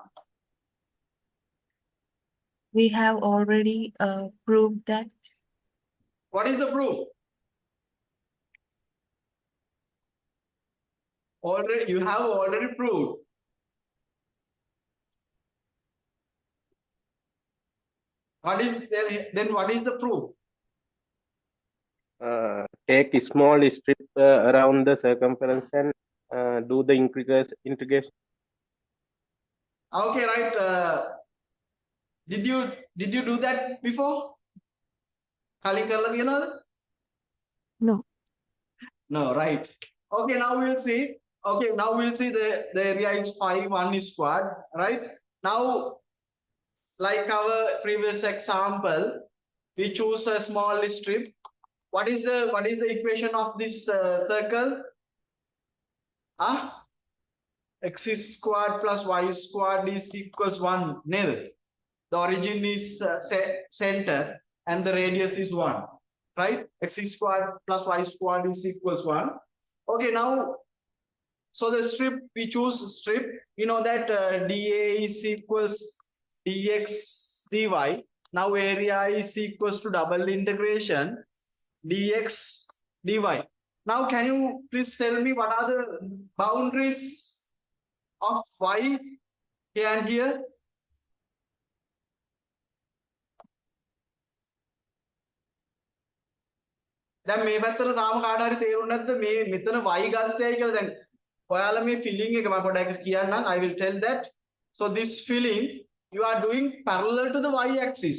Speaker 2: We have already proved that.
Speaker 1: What is the proof? You have already proved. What is then what is the proof?
Speaker 3: Take a small strip around the circumference and do the integration.
Speaker 1: Okay, right. Did you do that before? Kali karla tiyana?
Speaker 4: No.
Speaker 1: No, right. Okay, now we'll see. Okay, now we'll see the area is 1 squared, right? Now, like our previous example, we choose a small strip. What is the equation of this circle? X squared plus y squared is equals 1 nil. The origin is center and the radius is 1, right? X squared plus y squared is equals 1. Okay, now, so the strip, we choose strip, you know that dA is equals dx dy. Now area is equals to double integration dx dy. Now can you please tell me what are the boundaries of y here and here? දැන් මේ පැත්තට තාම කාට හරි තේරුන්නේ නැද්ද මේ මෙතන y ගත්තයි කියලා දැන් ඔයාලා මේ filling එක මම පොඩ්ඩක් කියන්නම්. I will tell that. So this filling you are doing parallel to the y axis,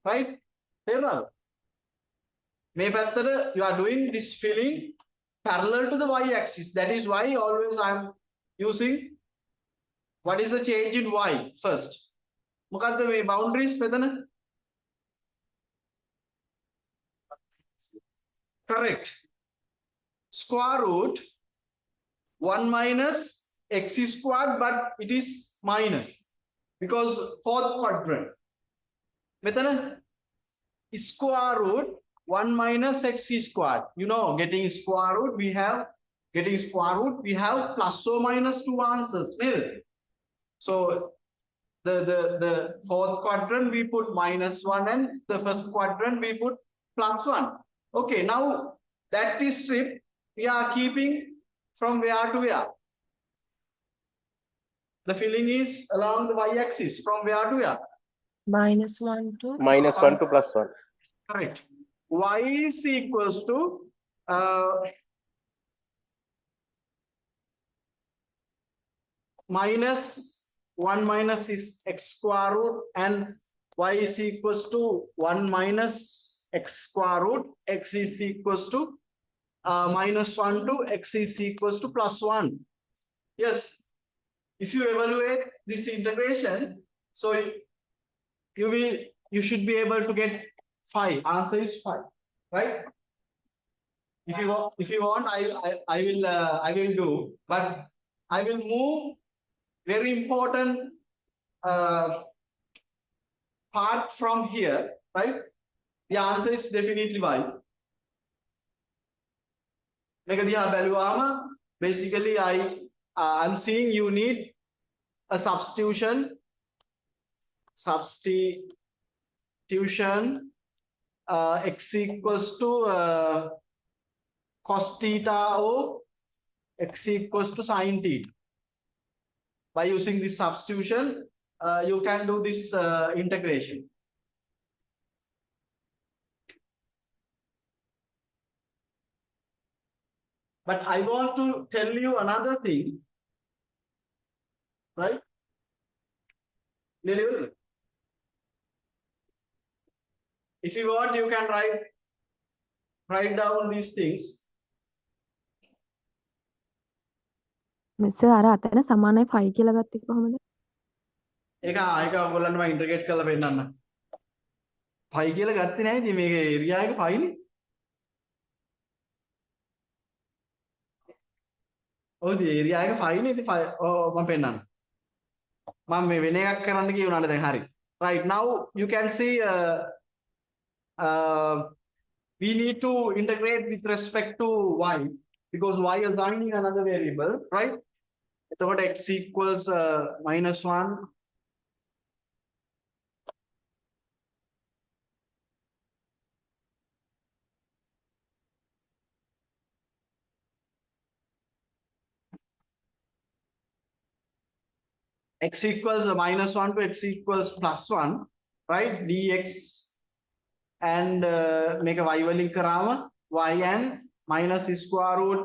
Speaker 1: right? තේරුණාද? මේ පැත්තට you are doing this filling parallel to the y axis. That is why always I am using what is the change in y first. මොකද්ද මේ boundaries මෙතන? Correct. Square root 1 minus x squared, but it is minus because fourth quadrant. Metana square root 1 minus x squared. You know, getting square root, we have plus or minus 2 answers. So the fourth quadrant we put -1 and the first quadrant we put +1. Okay, now that is stripped. We are keeping from where to where? The filling is along the y-axis from where to where?
Speaker 2: -1 to
Speaker 5: -1 to +1.
Speaker 1: Correct. Y is equals to -1 minus is x square root and y is equals to 1 minus x square root, x is equals to -1 to x is equals to +1. Yes, if you evaluate this integration, so you should be able to get 5. Answer is 5, right? If you want, I will do, but I will move very important part from here, right? The answer is definitely Y. Basically, I'm seeing you need a substitution x equals to cos theta or x equals to sin theta. By using this substitution, you can do this integration. But I want to tell you another thing, right? If you want, you can write down these things.
Speaker 4: Miss අර අතන සමානයි 5 කියලා ගත්තේ කොහොමද?
Speaker 1: ඒක ඔයගොල්ලන්ට මම ඉන්ටර්ග්‍රේට් කරලා පෙන්නන්න. 5 කියලා ගත්තේ නැහැ ඉතින් මේක ඒරියා එක 5 නේ. ඔව් ඉතින් ඒරියා එක 5 නේ ඉතින් 5 මම පෙන්නන්න. මම මේ වෙන එකක් කරන්න කියුණාට දැන් හරි. Right now you can see we need to integrate with respect to y because y is assigning another variable, right? එතකොට x equals -1 x equals -1 to x equals +1, right? dx and make a y වලින් කරාම y and minus square root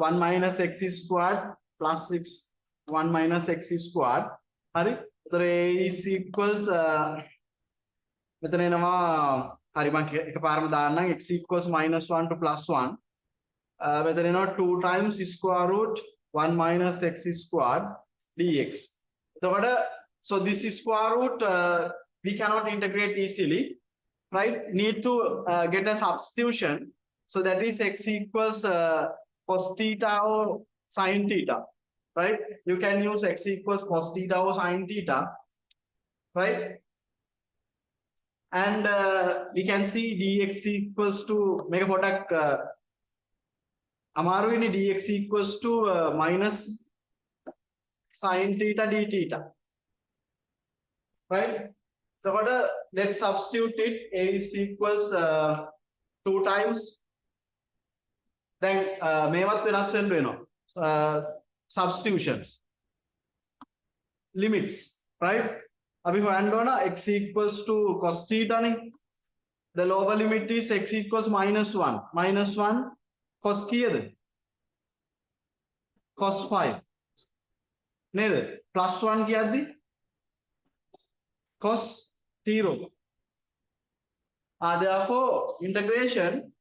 Speaker 1: 1 minus x squared plus 6 1 minus x squared. හරි. එතකොට a is equals මෙතන එනවා හරි මම එකපාරම දාන්නම් x equals -1 to +1. මෙතන එනවා 2 times square root 1 minus x squared dx. So this is square root we cannot integrate easily, right? Need to get a substitution. So that is x equals cos theta or sin theta, right? You can use x equals cos theta or sin theta, right? And we can see dx equals to make a product amaruini dx equals to minus sin theta d theta, right? So let's substitute it. A is equals 2 times. Then මේවත් වෙනස් වෙන්න වෙනවා. Substitutions, limits, right? අපි හොයන්න ඕන x equals to cos theta නේ. The lower limit is x equals -1. -1 cos කීයද? cos 5 නේද? +1 කියද්දි cos 0. Therefore integration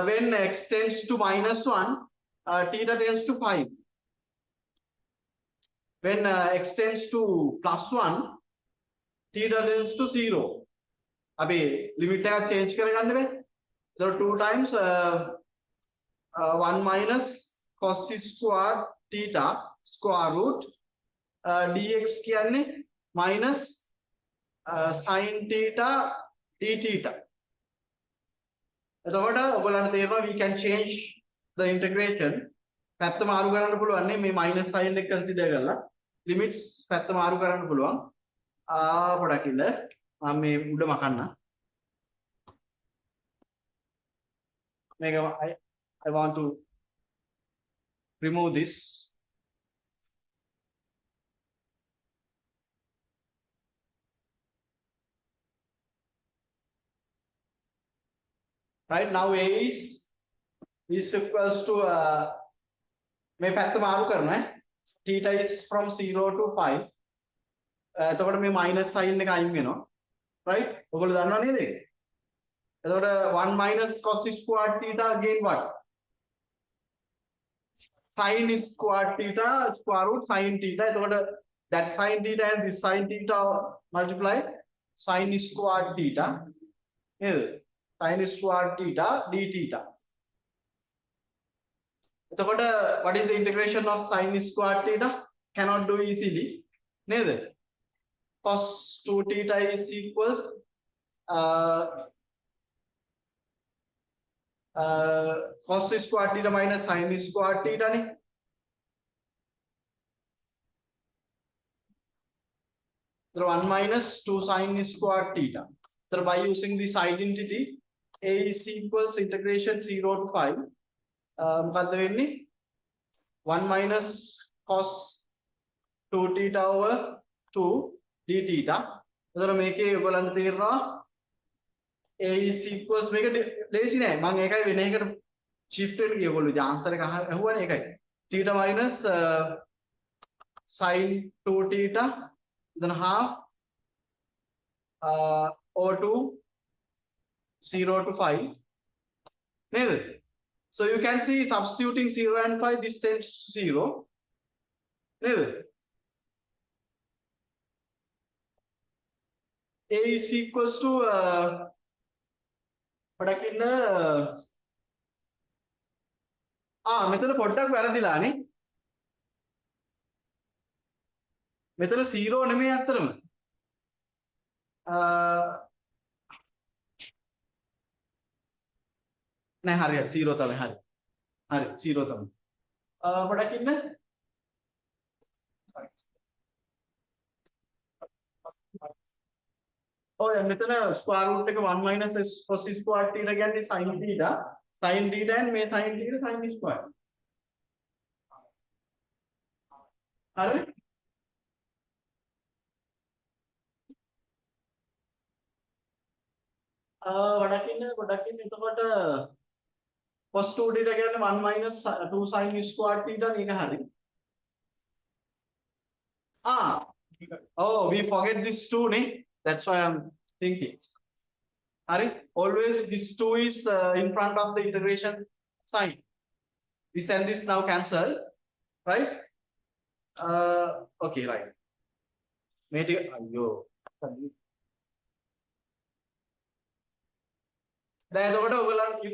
Speaker 1: when x tends to -1 theta tends to 5. When x tends to +1 theta tends to 0. අපි limit එක change කරගන්න බෑ. So 2 times 1 minus cos squared theta square root dx කියන්නේ minus sin theta d theta. එතකොට ඔයගොල්ලන්ට තේරෙනවා we can change the integration. පැත්ත මාරු කරන්න පුළුවන් නේ මේ minus sign එක consider කරලා. limits පැත්ත මාරු කරන්න පුළුවන්. පොඩක් ඉන්න. මම මේ උඩ මකන්න. මේක I want to remove this. Right now A is equals to මේ පැත්ත මාරු කරනවා. Theta is from 0 to 5. එතකොට මේ minus sign එක අයින් වෙනවා. Right? ඔයගොල්ලෝ දන්නව නේද ඒක? එතකොට 1 minus cos squared theta again what? Sin squared theta square root sin theta. එතකොට that sin theta and this sin theta multiply sin squared theta. නේද? Sin squared theta d theta. එතකොට what is the integration of sin squared theta? Cannot do easily. නේද? Cos 2 theta is equals cos squared theta minus sin squared theta නේ. So 1 minus 2 sin squared theta. So by using this identity, A is equals integration 0 to 5. මොකද්ද වෙන්නේ? 1 minus cos 2 theta over 2 d theta. එතකොට මේකේ ඔයගොල්ලන්ට තේරෙනවා A is equals මේක ලේසි නෑ. මම ඒකයි වෙන එකට shift වෙන්න ගියේ ඔයගොල්ලෝ. ආන්සර් එක අහුවනේ ඒකයි. theta minus sin 2 theta then half over 2 0 to 5 නේද? So you can see substituting 0 and 5 this tends to 0 නේද? A is equals to පොඩක් ඉන්න මෙතන පොඩ්ඩක් වැරදිලානේ. මෙතන 0 නෙමෙයි අත්‍තරම. නෑ හරියට 0 තමයි හරි. හරි 0 තමයි. පොඩක් ඉන්න. මෙතන square root එක 1 minus cos squared theta කියන්නේ sin theta and මේ sin theta sin squared. හරි? පොඩක් ඉන්න එතකොට cos 2 theta කියන්නේ 1 minus 2 sin squared theta මේක හරි. We forget this 2 නේ. That's why I'm thinking. Hari, always this 2 is in front of the integration sign. This and this now cancel, right? Okay, right. You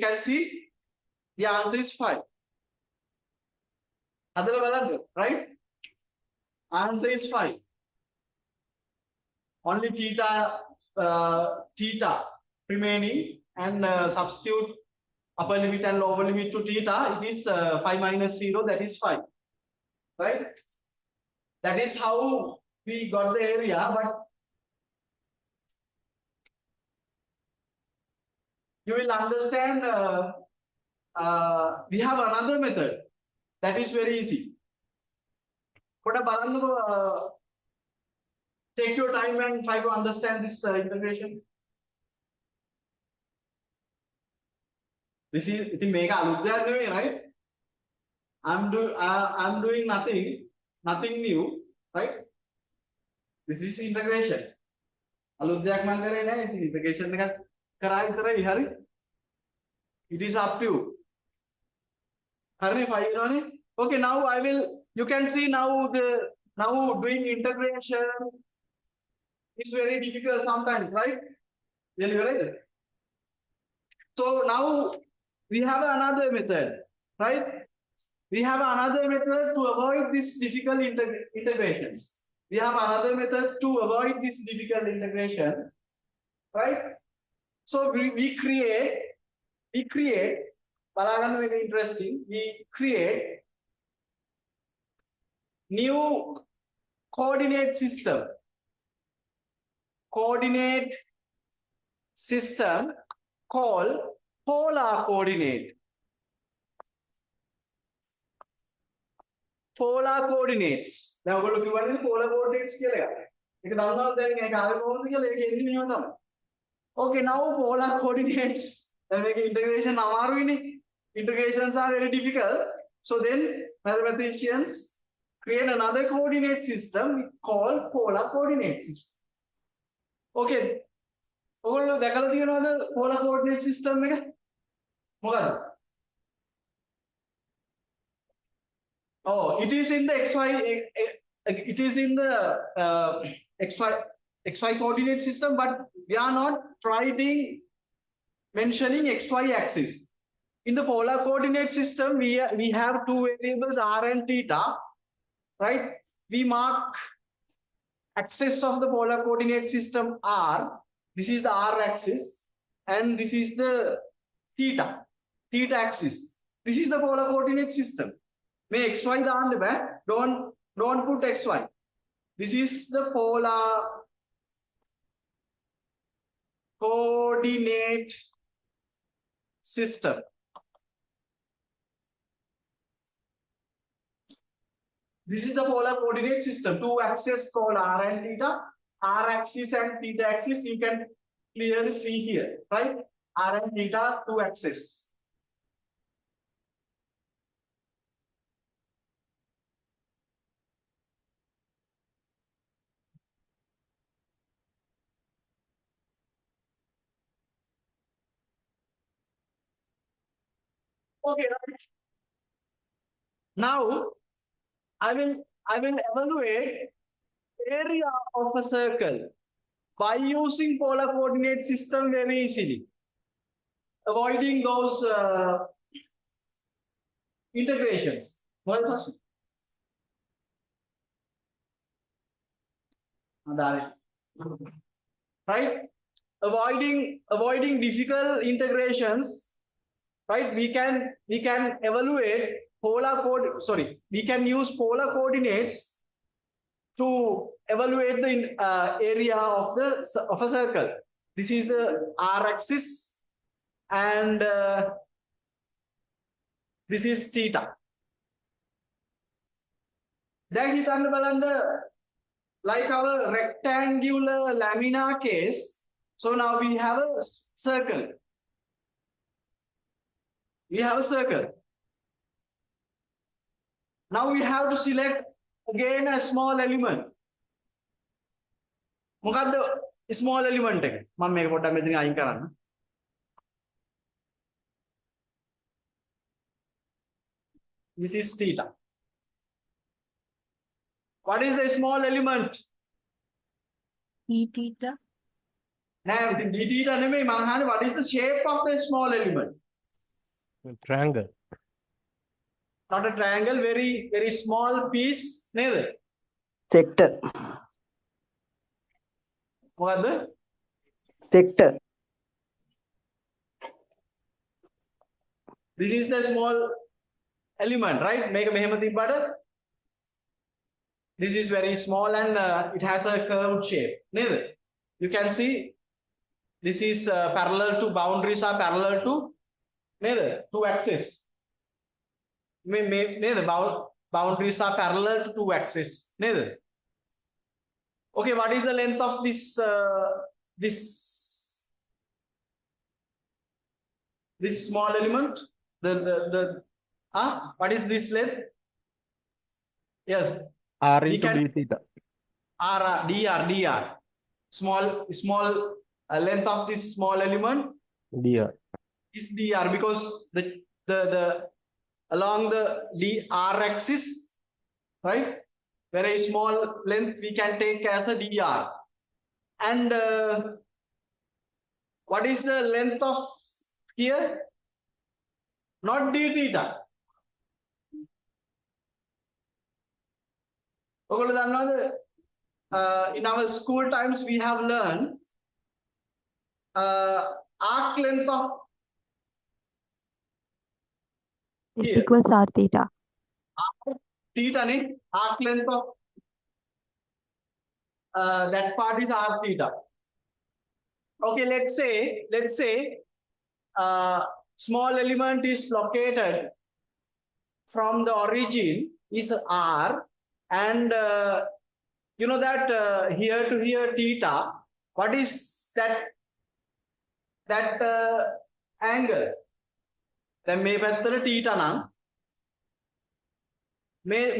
Speaker 1: can see the answer is 5. Right? Answer is 5. Only theta remaining and substitute upper limit and lower limit to theta. It is 5 minus 0, that is 5. Right? That is how we got the area. But you will understand we have another method that is very easy. Take your time and try to understand this integration. This is mega right? I'm doing nothing new, right? This is integration. Integration it is up to you. Okay, now you can see now doing integration is very difficult sometimes, right? Really, right? So now we have another method, right? We have another method to avoid these difficult integrations. We have another method to avoid this difficult integration, right? So we create, interesting, we create new coordinate system. Coordinate system called polar coordinate. Polar coordinates. Now we're looking at the polar coordinates. Okay, now polar coordinates. Then make integration. Integrations are very difficult. So then mathematicians create another coordinate system called polar coordinate system. Okay. ඔයගොල්ලෝ දැකලා තියෙනවද polar coordinate system එක? මොකද්ද? Oh, it is in the it is in the xy coordinate system, but we are not trying mentioning xy axis. In the polar coordinate system, we have two variables r and theta, right? We mark axis of the polar coordinate system r. This is the r axis, and this is the theta axis. This is the polar coordinate system. May xy දාන්න බෑ. Don't put xy. This is the polar coordinate system. This is the polar coordinate system. Two axes called r and theta. R axis and theta axis you can clearly see here, right? R and theta, two axes. Okay, right. Now I will evaluate area of a circle by using polar coordinate system very easily, avoiding those integrations. What question? Right? Avoiding difficult integrations. Right? We can evaluate we can use polar coordinates to evaluate the area of a circle. This is the r axis, and this is theta. Then හිතන්න බලන්න, like our rectangular laminar case. So now we have a circle. Now we have to select again a small element. මොකද්ද small element එක? මම මේක පොඩ්ඩක් මෙතනින් අයින් කරන්න. This is theta. What is the small element?
Speaker 2: E theta.
Speaker 1: නෑ ඉතින් d theta නෙමෙයි මම අහන්නේ what is the shape of the small element?
Speaker 5: Triangle.
Speaker 1: Not a triangle, very small piece නේද?
Speaker 6: Sector.
Speaker 1: මොකද්ද?
Speaker 6: Sector.
Speaker 1: This is the small element, right? මේක මෙහෙම තිබ්බට this is very small and it has a curved shape නේද? You can see this is parallel to boundaries are parallel to නේද? Two axes. නේද? Boundaries are parallel to two axes නේද? Okay, what is the length of this this small element? What is this length? Yes,
Speaker 5: R
Speaker 1: we
Speaker 5: into
Speaker 1: can
Speaker 5: d theta.
Speaker 1: dr. Small length of this small element
Speaker 5: dr.
Speaker 1: is dr, because the along the dr axis, right? Very small length we can take as a dr. And what is the length of here? Not d theta. ඔයගොල්ලෝ දන්නවද in our school times we have learned arc length of
Speaker 4: S
Speaker 1: here.
Speaker 4: equals r theta.
Speaker 1: Theta ne arc length of that part is r theta. Okay, let's say small element is located from the origin is r, and you know that here to here theta. What is that angle? දැන් මේ පැත්තට theta නම්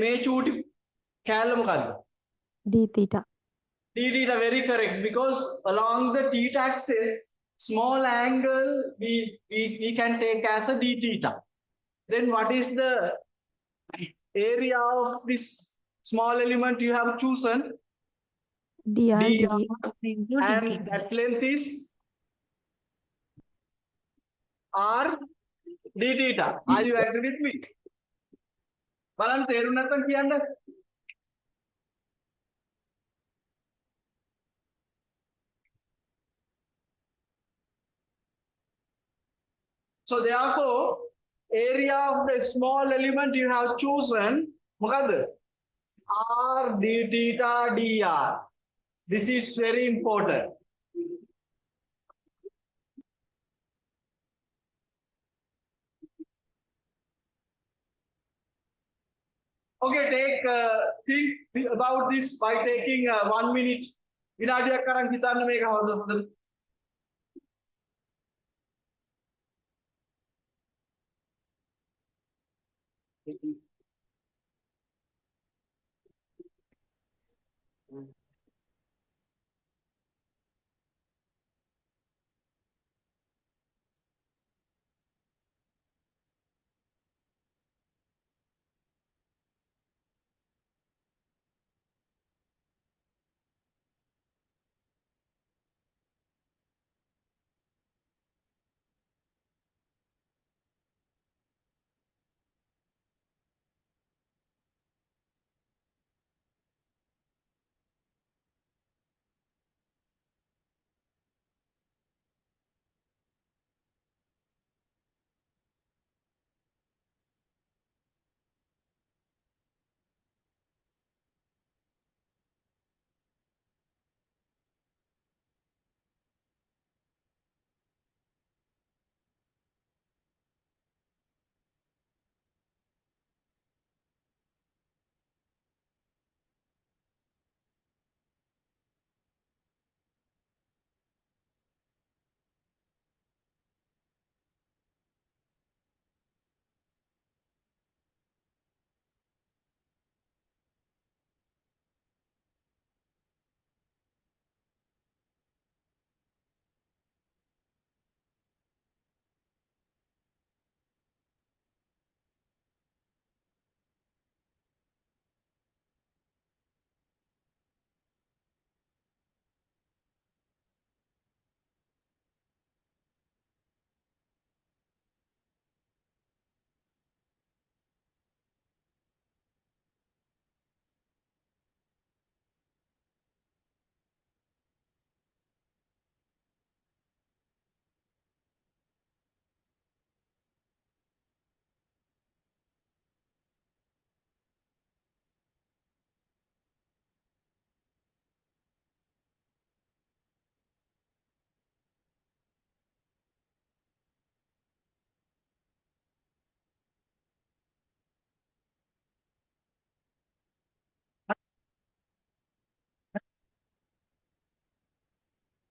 Speaker 1: මේ චූටි කෑල්ල මොකද්ද?
Speaker 4: D theta.
Speaker 1: D theta, very correct, because along the theta axis small angle we can take as a d theta. Then what is the area of this small element you have chosen?
Speaker 4: dr d.
Speaker 1: dr, and that length is r d theta. Are you agree with me? බලන්න තේරුම් නැත්නම් කියන්න. So therefore, area of the small element you have chosen, මොකද්ද? R d theta dr. This is very important. Okay, think about this by taking 1 minute. විනාඩියක් අරන් හිතන්න මේක හොඳද?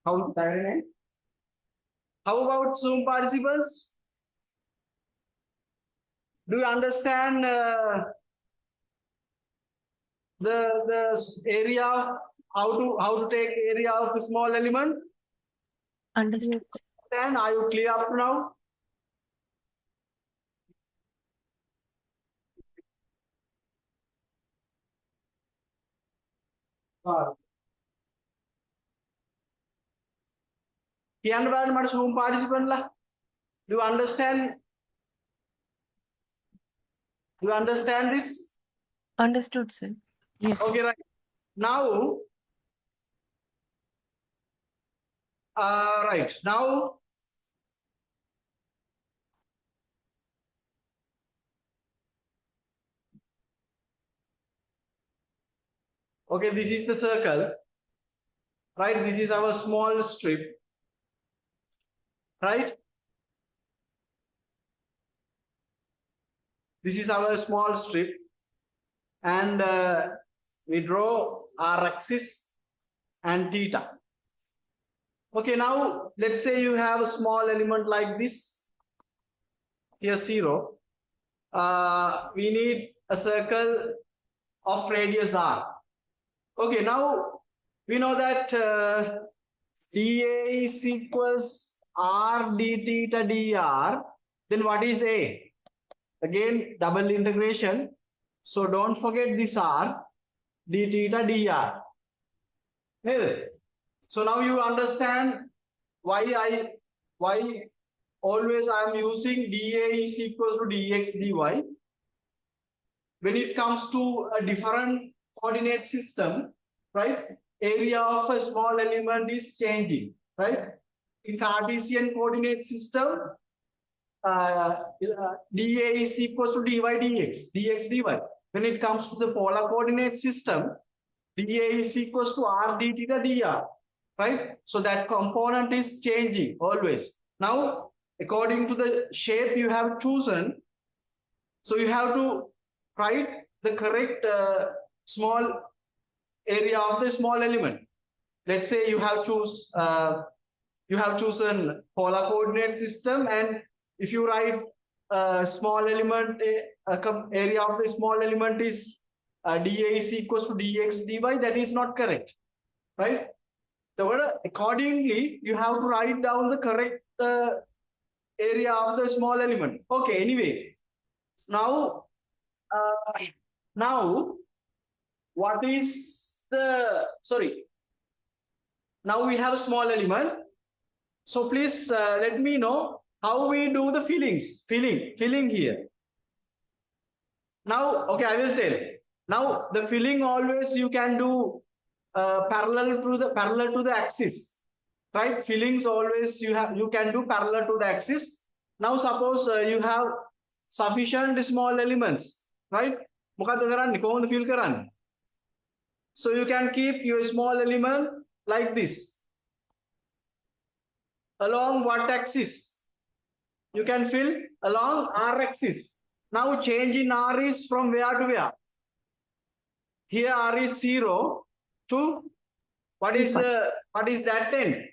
Speaker 1: How about Zoom participants? Do you understand the area of how to take area of a small element?
Speaker 2: Understood.
Speaker 1: Then are you clear up to now? කියන්න බලන්න මට Zoom participant ලා. Do you understand? Do you understand this?
Speaker 2: Understood, sir. Yes.
Speaker 1: Okay, right. Now, right. Now, okay, this is the circle. right? This is our small strip, right? This is our small strip, and we draw our axis and theta. Okay, now let's say you have a small element like this. Here 0. We need a circle of radius r. Okay, now we know that dA is equals r d theta dr. Then what is A? Again, double integration. So don't forget this r d theta dr. So now you understand why always I am using dA is equals to dx dy. When it comes to a different coordinate system, right? Area of a small element is changing, right? In Cartesian coordinate system, dA is equals to dy dx dy. When it comes to the polar coordinate system, dA is equals to r d theta dr, right? So that component is changing always. Now, according to the shape you have chosen, so you have to write the correct small area of the small element. Let's say you have chosen polar coordinate system, and if you write a small element, area of the small element is dA is equals to dx dy, that is not correct, right? So accordingly, you have to write down the correct area of the small element. Okay, anyway, now what is the, sorry, now we have a small element. So please let me know how we do the filling here. Now, okay, I will tell. Now the filling always you can do parallel to the axis, right? Fillings always you can do parallel to the axis. Now suppose you have sufficient small elements, right? So you can keep your small element like this. Along what axis? You can fill along r axis. Now change in r is from where to where? Here r is 0 to what is that end?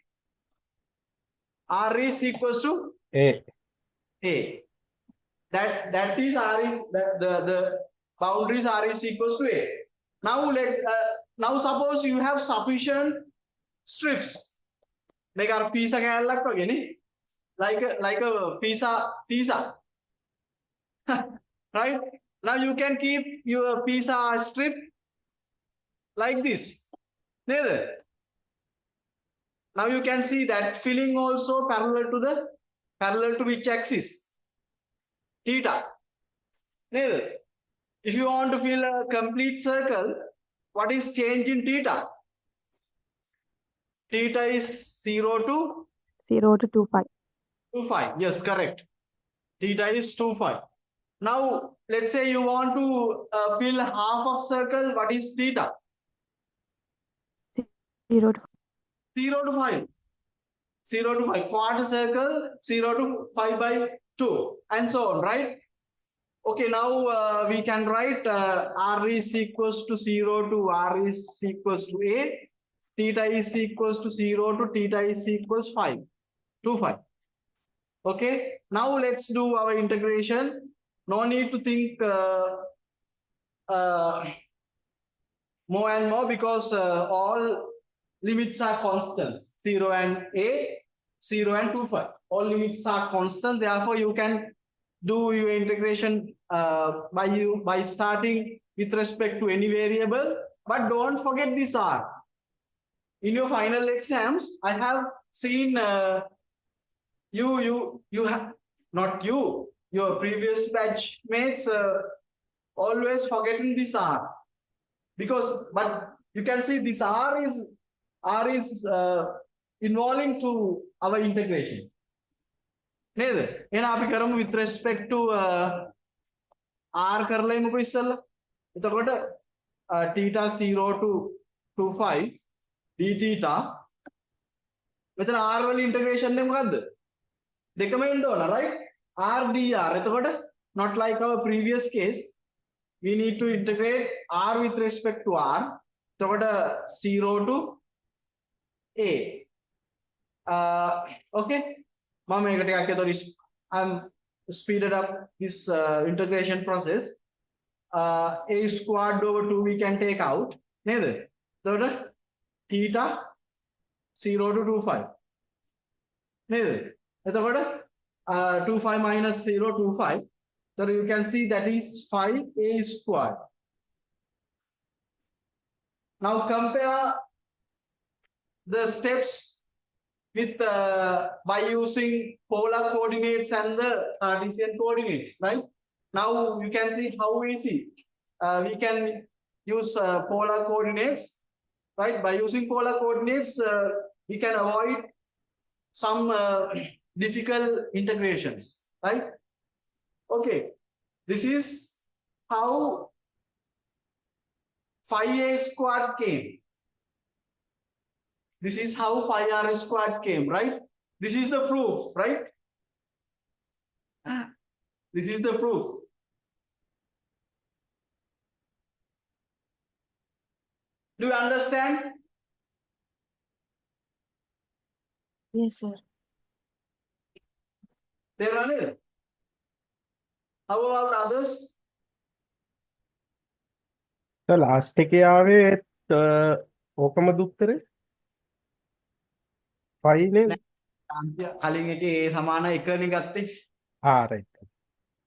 Speaker 1: R is equals to
Speaker 5: A.
Speaker 1: That is r is the boundaries r is equals to A. Now now suppose you have sufficient strips. Like our pizza like a pizza. Right? Now you can keep your pizza strip like this. Now you can see that filling also parallel to which axis? Theta. If you want to fill a complete circle, what is change in theta? Theta is 0 to
Speaker 4: 0 to 2 pi.
Speaker 1: 2 pi. Yes, correct. Theta is 2 pi. Now, let's say you want to fill half of circle. What is theta?
Speaker 4: 0 to
Speaker 1: 0 to 5. 0 to 5. Quarter circle, 0 to 5 by 2. And so on, right? Okay, now we can write r is equals to 0 to r is equals to A. Theta is equals to 0 to theta is equals 5. 2, 5. Okay, now let's do our integration. No need to think more and more because all limits are constant. 0 and A, 0 and 2, 5. All limits are constant. Therefore, you can do your integration by starting with respect to any variable. But don't forget this R. In your final exams, I have seen you have not you, your previous batch mates always forgetting this R. But you can see this R is involving to our integration. With respect to R theta 0 to 5. d theta. මෙතන r වල integration එක මොකද්ද? දෙකම එන්න ඕන, right? r dr. එතකොට not like our previous case, we need to integrate r with respect to r. එතකොට 0 to a. Okay. මම මේක ටිකක් එතකොට I'm speeded up this integration process. A squared over 2 we can take out. නේද? එතකොට theta 0 to 25. නේද? එතකොට 25 minus 0 25. So you can see that is 5a squared. Now compare the steps with by using polar coordinates and the Cartesian coordinates, right? Now you can see how easy we can use polar coordinates, right? By using polar coordinates, we can avoid some difficult integrations, right? Okay, this is how 5a squared came. This is how 5r squared came, right? This is the proof, right? This is the proof. Do you understand?
Speaker 2: Yes, sir.
Speaker 1: There are it. How about others?
Speaker 5: Last එකේ ආවේ ඕකම දුක්තරේ 5 නේද?
Speaker 1: කලින් එකේ a සමාන 1 නේ ගත්තේ.
Speaker 5: right.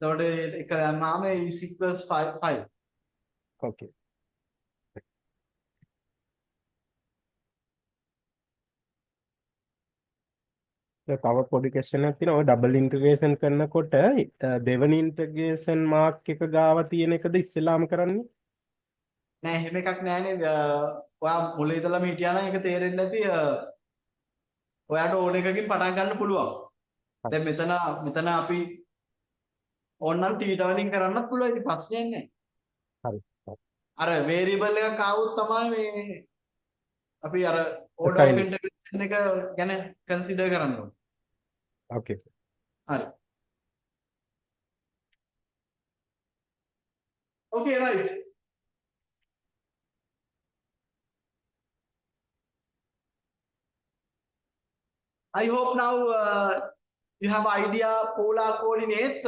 Speaker 1: එතකොට එක දැම්මාම is equals 5.
Speaker 5: Okay. තව පොඩි question එකක් තියෙනවා. ඔය ඩබල් ඉන්ටිග්‍රේෂන් කරනකොට දෙවෙනි ඉන්ටිග්‍රේෂන් මාක් එක ගාව තියෙන එකද ඉස්සෙල්ලාම කරන්නේ?
Speaker 1: නෑ එහෙම එකක් නෑනේ. ඔයා මුල ඉඳලම හිටියා නම් ඒක තේරෙන්නේ නැති. ඔයාට ඕන එකකින් පටන් ගන්න පුළුවන්. දැන් මෙතන අපි ඕනනම් θ වලින් කරන්නත් පුළුවන්. ඒක ප්‍රශ්නයක් නෑ.
Speaker 5: හරි.
Speaker 1: අර variable එකක් ආවොත් තමයි මේ අපි අර order of
Speaker 5: Assign.
Speaker 1: integration එක ගැන consider කරන්න ඕනේ.
Speaker 5: Okay.
Speaker 1: හරි. Okay, right. I hope now you have idea polar coordinates.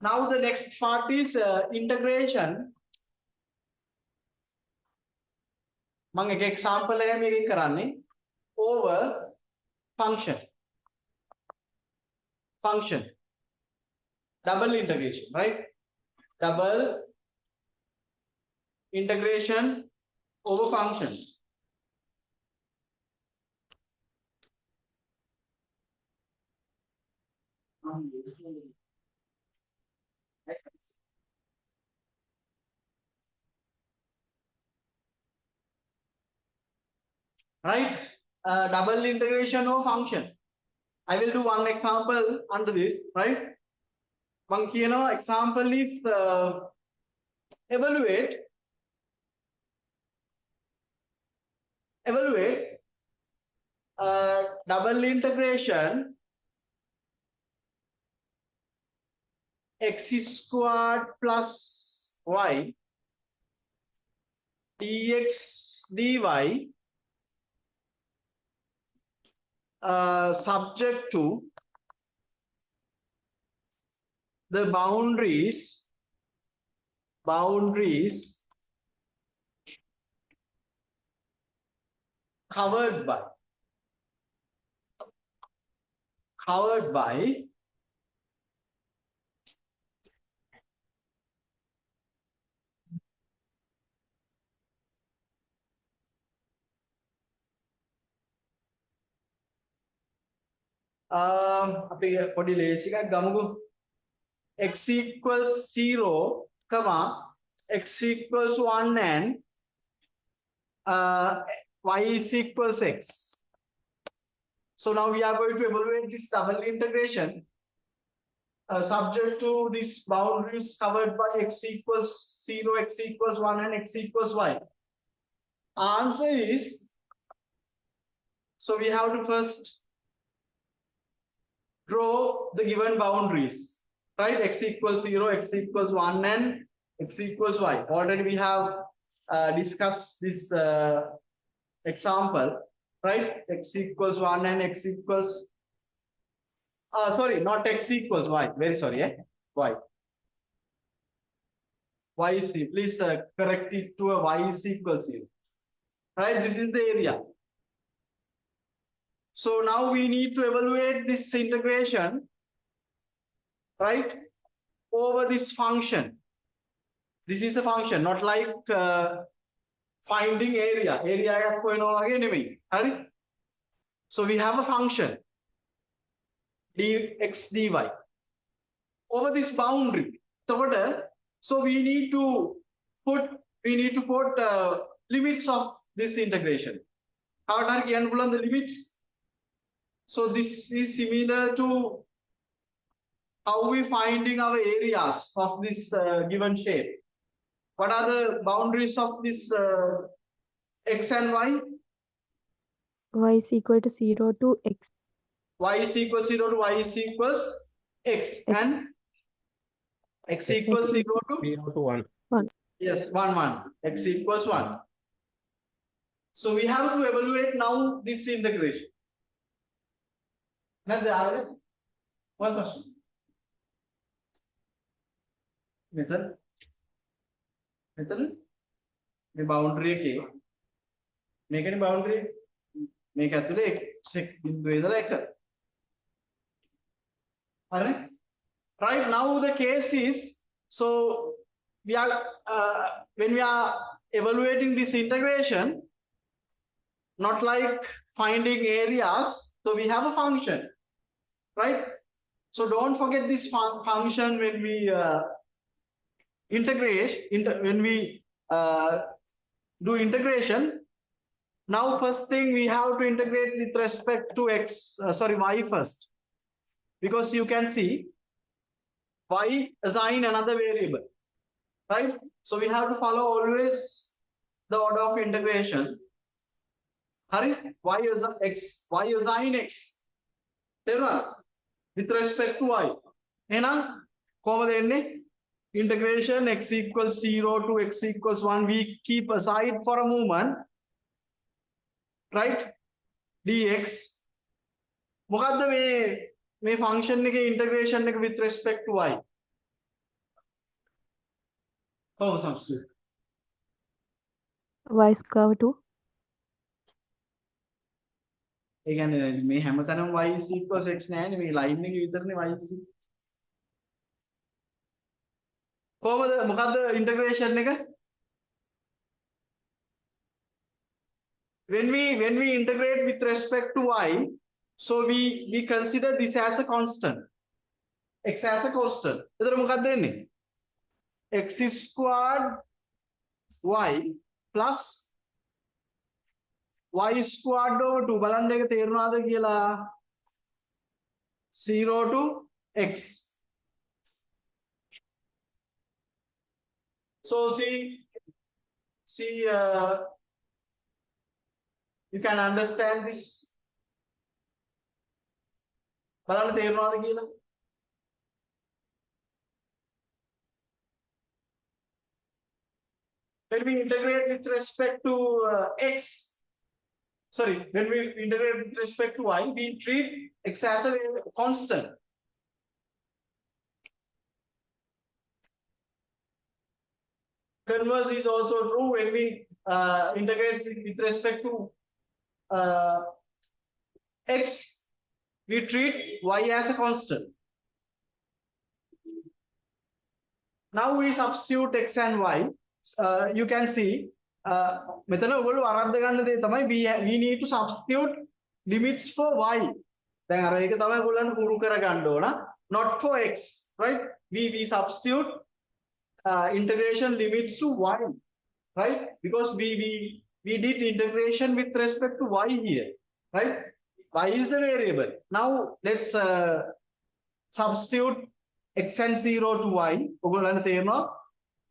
Speaker 1: Now the next part is integration. මම එක example එකක් මේකෙන් කරන්නේ over function double integration, right? Double integration over function. Right? Double integration of function. I will do one example under this, right? One example is evaluate double integration x squared plus y dx dy subject to the boundaries covered by අපි පොඩි ලේසි එකක් ගමුකෝ. X equals 0, x equals 1 and y is equals x. So now we are going to evaluate this double integration. subject to this boundaries covered by x equals 0, x equals 1, and x equals y? Answer is, so we have to first draw the given boundaries, right? X equals 0, x equals 1, and x equals y. Already we have discussed this example, right? X equals 1 and x equals, sorry, not x equals y, very sorry, y. Y is, please correct it to a y is equals 0, right? This is the area. So now we need to evaluate this integration, right, over this function. This is the function, not like finding area. Area going on again, right? So we have a function dx dy over this boundary. So we need to put limits of this integration. How are the limits? So this is similar to how we finding our areas of this given shape. What are the boundaries of this x and y?
Speaker 4: Y is equal to 0 to x.
Speaker 1: Y is equals 0 to y is equals x. And x equals 0 to
Speaker 5: 0 to 1.
Speaker 1: yes, 1. X equals 1. So we have to evaluate now this integration. Now, one question. Method. The boundary make any boundary. Make a right now the case is, so we are when we are evaluating this integration, not like finding areas, so we have a function, right? So don't forget this function when we when we do integration. Now first thing we have to integrate with respect to y first, because you can see y assign another variable, right? So we have to follow always the order of integration. Hurry, y assign x with respect to y. Integration x equals 0 to x equals 1, we keep aside for a moment, right? Dx. What may function integration with respect to y? Oh, substitute.
Speaker 4: Y square to
Speaker 1: again may hammer y is equals x and we line y is integration when we integrate with respect to y, so we consider this as a constant, x as a constant. X squared y plus y squared over 2 0 to x. So see you can understand this. When we integrate with respect to x, sorry, when we integrate with respect to y, we treat x as a constant. Converse is also true when we integrate with respect to x, we treat y as a constant. Now we substitute x and y. You can see we need to substitute limits for y. Not for x, right? We substitute integration limits to y, right? Because we did integration with respect to y here, right? Y is the variable. Now let's substitute x and 0 to y. ඔයගොල්ලන්ට තේරෙනවා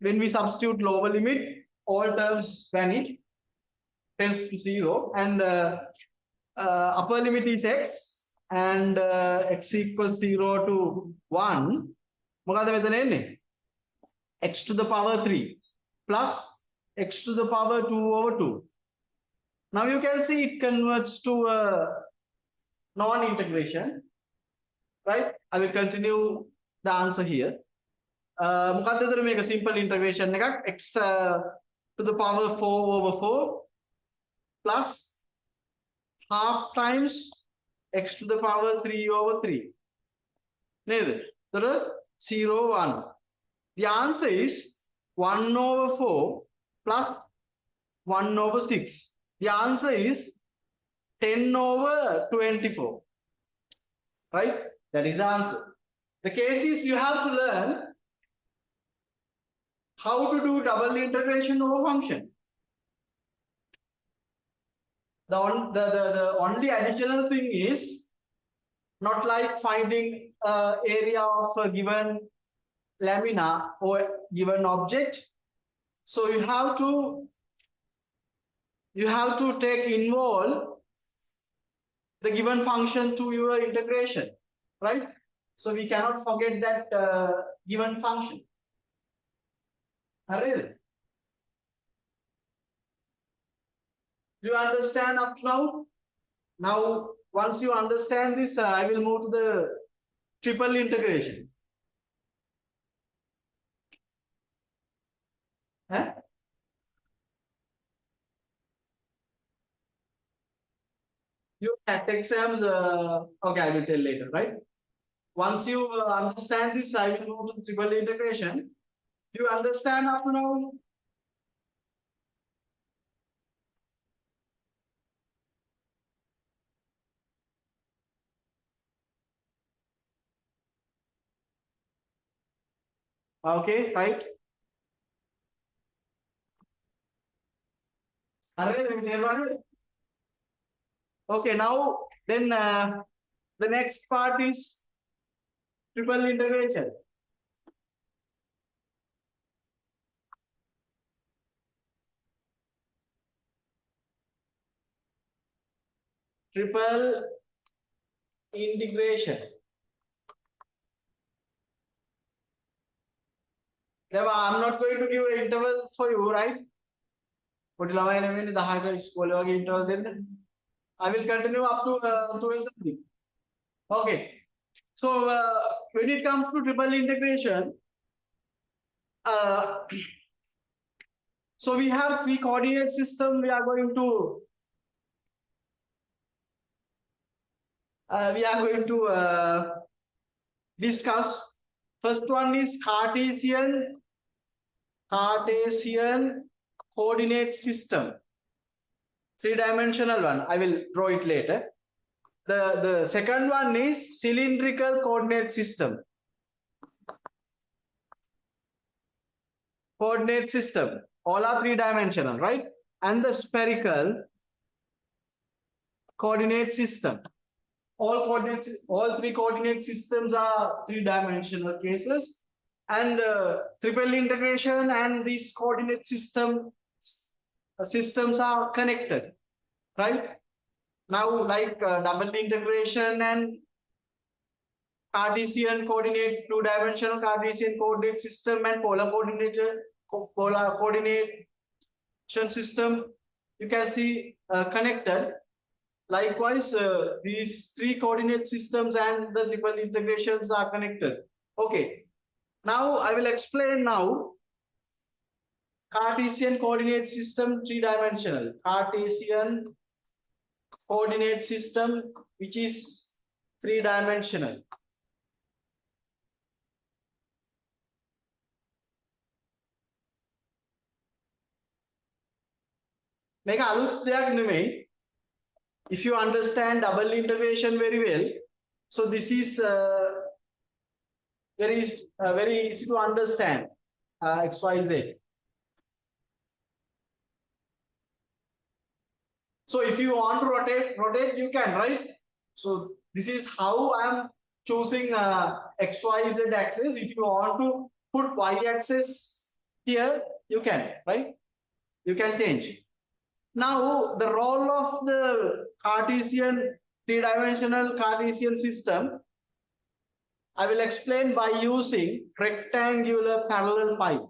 Speaker 1: when we substitute lower limit, all terms vanish, tends to 0, and upper limit is x, and x equals 0 to 1. මොකද මෙතන එන්නේ? X to the power 3 plus x to the power 2 over 2. Now you can see it converts to a non-integration, right? I will continue the answer here. මොකක්ද එතන මේක simple integration එකක්, x to the power 4 over 4 plus half times x to the power 3 over 3. නේද? එතකොට 0 1. The answer is 1 over 4 plus 1 over 6. The answer is 10 over 24. Right? That is the answer. The case is you have to learn how to do double integration of a function. The only additional thing is not like finding area of a given lamina or given object. So you have to involve the given function to your integration, right? So we cannot forget that given function. Alright. Do you understand up to now? Now, once you understand this, I will move to the triple integration. Huh? You at exams, okay, I will tell later, right? Once you understand this, I will move to triple integration. Do you understand up to now? Okay, right? Okay, now then the next part is triple integration. Triple integration. Now, I'm not going to give an interval for you, right? But interval. I will continue up to 12:30. Okay. So when it comes to triple integration, so we have three coordinate system. We are going to discuss. First one is Cartesian coordinate system. Three-dimensional one. I will draw it later. The second one is cylindrical coordinate system. Coordinate system. All are three-dimensional, right? And the spherical coordinate system. All three coordinate systems are three-dimensional cases. And triple integration and these coordinate systems are connected, right? Now, like double integration and Cartesian coordinate, two-dimensional Cartesian coordinate system and polar coordination system, you can see connected. Likewise, these three coordinate systems and the triple integrations are connected. Okay. Now I will explain now Cartesian coordinate system, three-dimensional. Cartesian coordinate system, which is three-dimensional. Make aluth deyak නෙමෙයි. If you understand double integration very well, so this is very easy to understand. X, Y, Z. So if you want to rotate, you can, right? So this is how I am choosing XYZ axis. If you want to put Y axis here, you can, right? You can change. Now, the role of the Cartesian, three-dimensional Cartesian system, I will explain by using rectangular parallel pipe.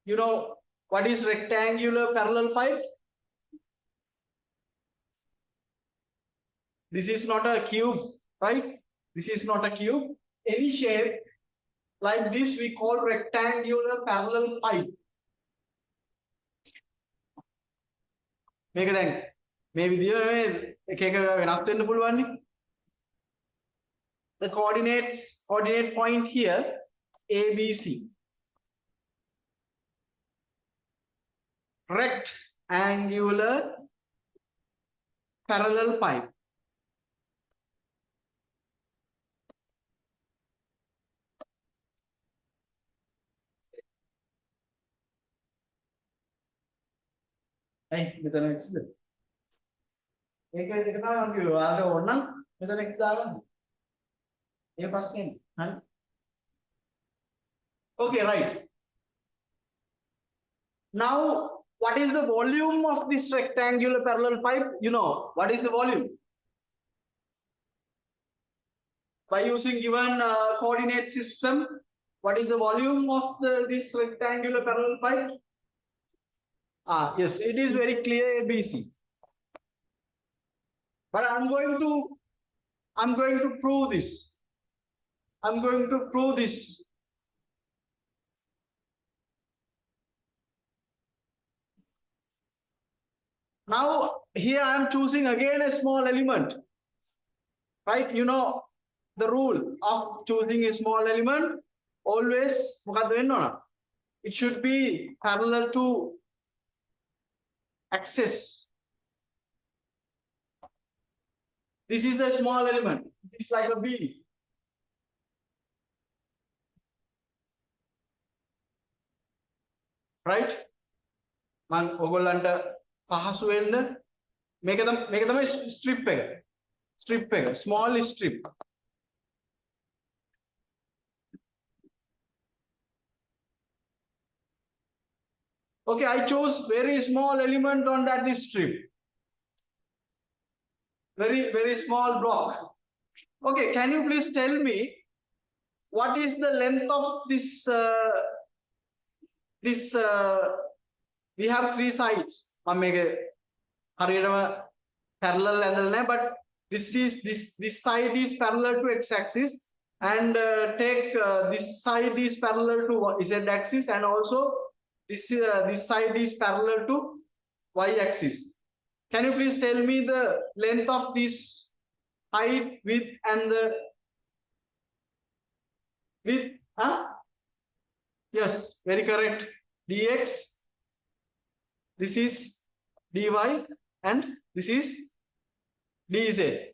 Speaker 1: You know what is rectangular parallel pipe? This is not a cube, right? This is not a cube. Any shape like this we call rectangular parallel pipe. මේක දැන් මේ විදිය එක එක වෙනස් වෙන්න පුළුවන් නේ. The coordinate point here ABC. Rectangular parallel pipe. Hey, මෙතන Xද? ඒක තමයි මම කිව්වේ. ඔයාලට ඕන නම් මෙතන X දාගන්න. ඒක ප්‍රශ්නේ නෑ. හරි. Okay, right. Now, what is the volume of this rectangular parallel pipe? You know, what is the volume? By using given coordinate system, what is the volume of this rectangular parallel pipe? Yes, it is very clear ABC. But I'm going to prove this. I'm going to prove this. Now, here I am choosing again a small element. Right? You know the rule of choosing a small element. Always, it should be parallel to axis. This is a small element. It is like a B. Right? Man, ඔයගොල්ලන්ට පහසු වෙන්න මේක තමයි strip එක. Strip එක, small strip. Okay, I chose very small element on that strip. Very small block. Okay, can you please tell me what is the length of this? We have three sides. Parallel, but this side is parallel to x-axis, and take this side is parallel to z-axis, and also this side is parallel to y-axis. Can you please tell me the length of this height, width, and the width? Yes, very correct. Dx. This is dy, and this is dz.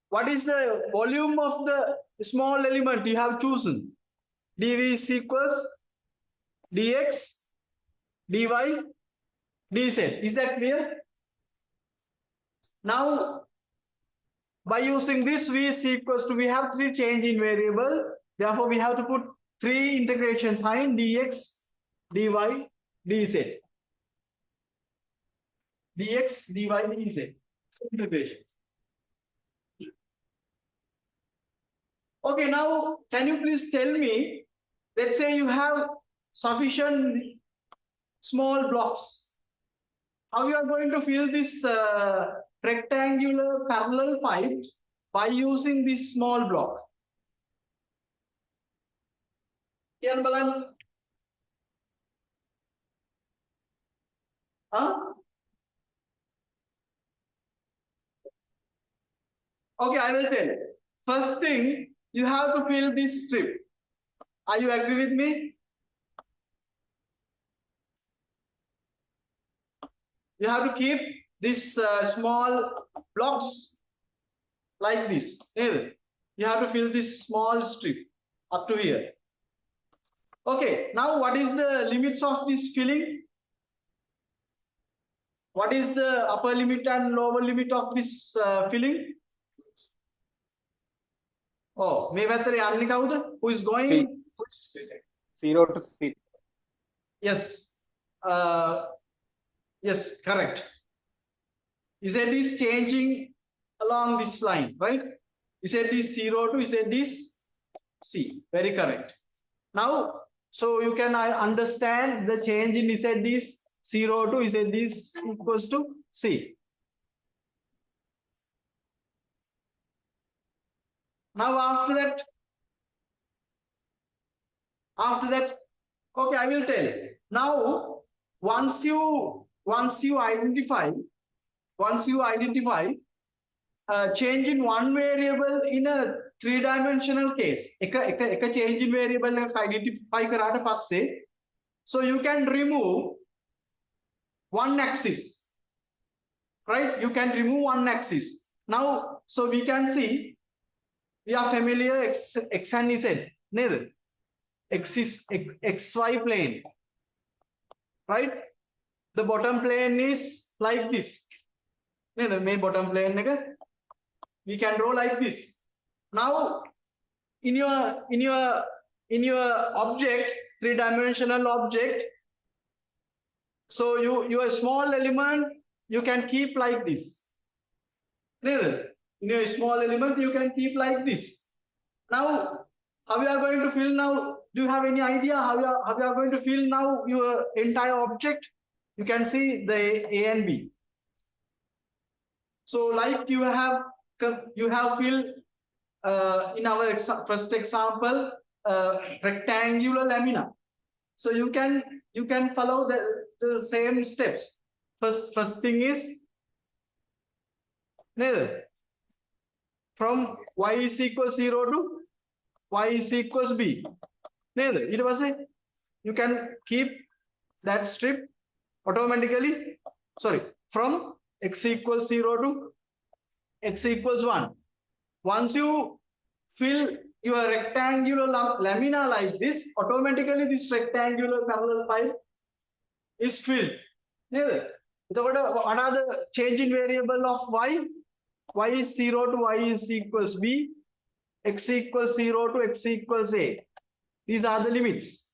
Speaker 1: What is the volume of the small element you have chosen? dv is equals dx, dy, dz. Is that clear? Now, by using this v is equals to, we have three change in variable. Therefore, we have to put three integration sign dx, dy, dz. Dx, dy, dz. So integration. Okay, now can you please tell me, let's say you have sufficient small blocks. How you are going to fill this rectangular parallel pipe by using this small block? Kian balan? Okay, I will tell you. First thing, you have to fill this strip. Are you agree with me? You have to keep this small blocks like this. You have to fill this small strip up to here. Okay, now what is the limits of this filling? What is the upper limit and lower limit of this filling? Oh, මේ පැත්තට යන්නේ කවුද? Who is going?
Speaker 7: 0 to C.
Speaker 1: Yes. Yes, correct. Z is changing along this line, right? Z is 0 to Z is C. Very correct. Now, so you can understand the change in Z is 0 to Z is equals to C. Now after that, okay, I will tell. Now, once you identify change in one variable in a three-dimensional case, එක change in variable එක identify කරාට පස්සේ, so you can remove one axis, right? You can remove one axis. Now, so we can see, we are familiar x and z, neither. X is xy plane, right? The bottom plane is like this. Neither may bottom plane we can draw like this. Now, in your object, three-dimensional object, so your small element you can keep like this. Neither in your small element you can keep like this. Now, how you are going to fill now? Do you have any idea how you are going to fill now your entire object? You can see the A and B. So, like you have filled in our first example rectangular lamina. So you can follow the same steps. First thing is from y is equals 0 to y is equals b. It was a, you can keep that strip automatically. Sorry, from x equals 0 to x equals 1. Once you fill your rectangular lamina like this, automatically this rectangular parallel pipe is filled. Another change in variable of y is 0 to y is equals b, x equals 0 to x equals a. These are the limits.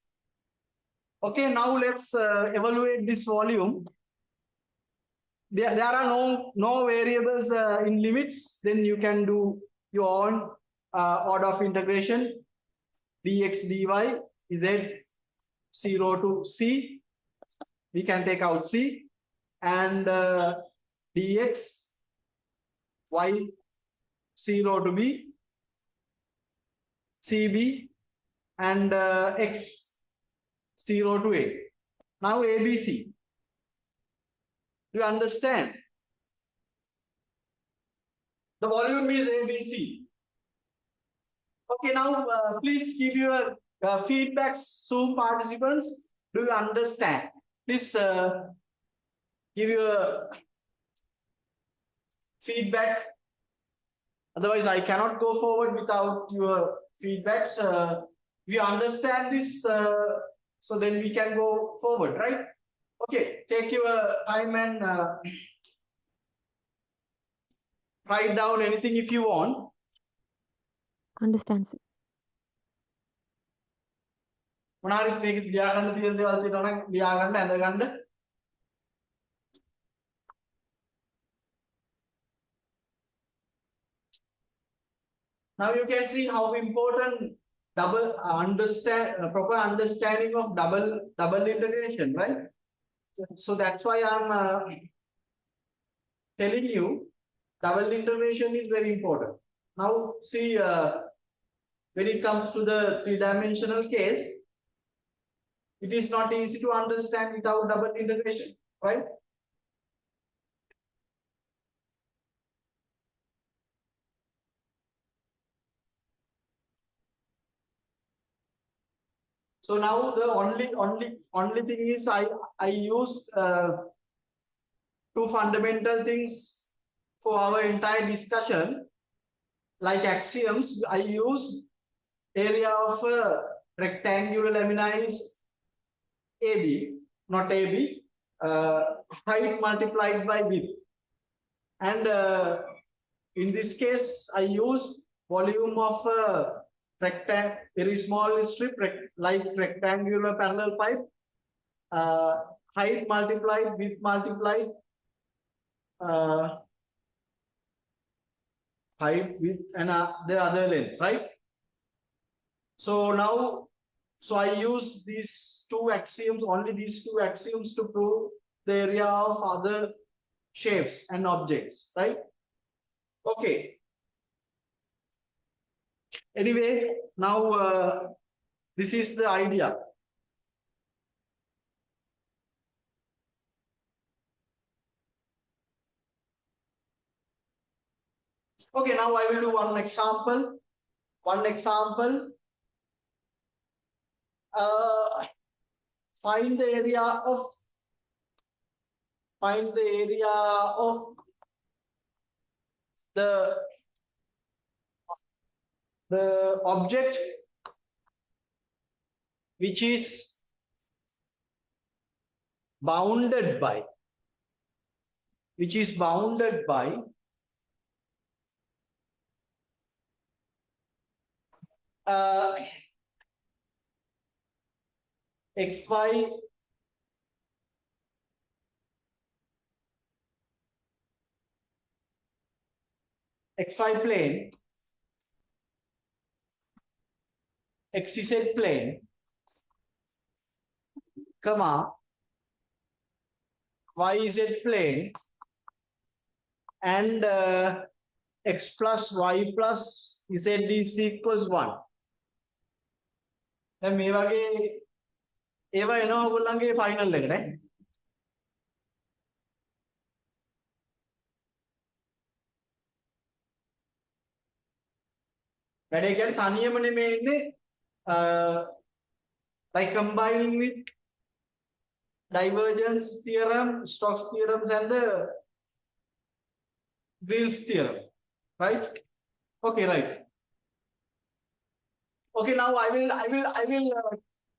Speaker 1: Okay, now let's evaluate this volume. There are no variables in limits. Then you can do your own order of integration. Dx dy z 0 to c. We can take out c, and dx y 0 to b, cb, and x 0 to a. Now ABC. Do you understand? The volume is ABC. Okay, now please give your feedback, Zoom participants. Do you understand? Please give your feedback. Otherwise, I cannot go forward without your feedbacks. If you understand this, so then we can go forward, right? Okay, take your time and write down anything if you want.
Speaker 4: Understand, sir.
Speaker 1: මොනාරි මේක ලියා ගන්න තියෙන දේවල් තියෙනවා නම් ලියා ගන්න ඇඳ ගන්න. Now you can see how important proper understanding of double integration, right? So that's why I'm telling you double integration is very important. Now see, when it comes to the three-dimensional case, it is not easy to understand without double integration, right? So now the only thing is I used two fundamental things for our entire discussion. Like axioms, I used area of a rectangular lamina is AB, not AB. height multiplied by width. And in this case, I use volume of a very small strip, like rectangular parallel pipe. Height multiplied, width multiplied, height, width, and the other length, right? So now, so I use these two axioms, only these two axioms to prove the area of other shapes and objects, right? Okay. Anyway, now this is the idea. Okay, now I will do one example. One example. Find the area of the object which is bounded by xy plane, xz plane, comma, yz plane, and x plus y plus z is equals 1. දැන් මේ වගේ ඒවා එනවා ඔයගොල්ලන්ගේ final එකට නේ. වැඩේ කියන්නේ තනියම නෙමෙයි ඉන්නේ like combining with divergence theorem, Stokes theorems, and the Green's theorem, right? Okay, right. Okay, now I will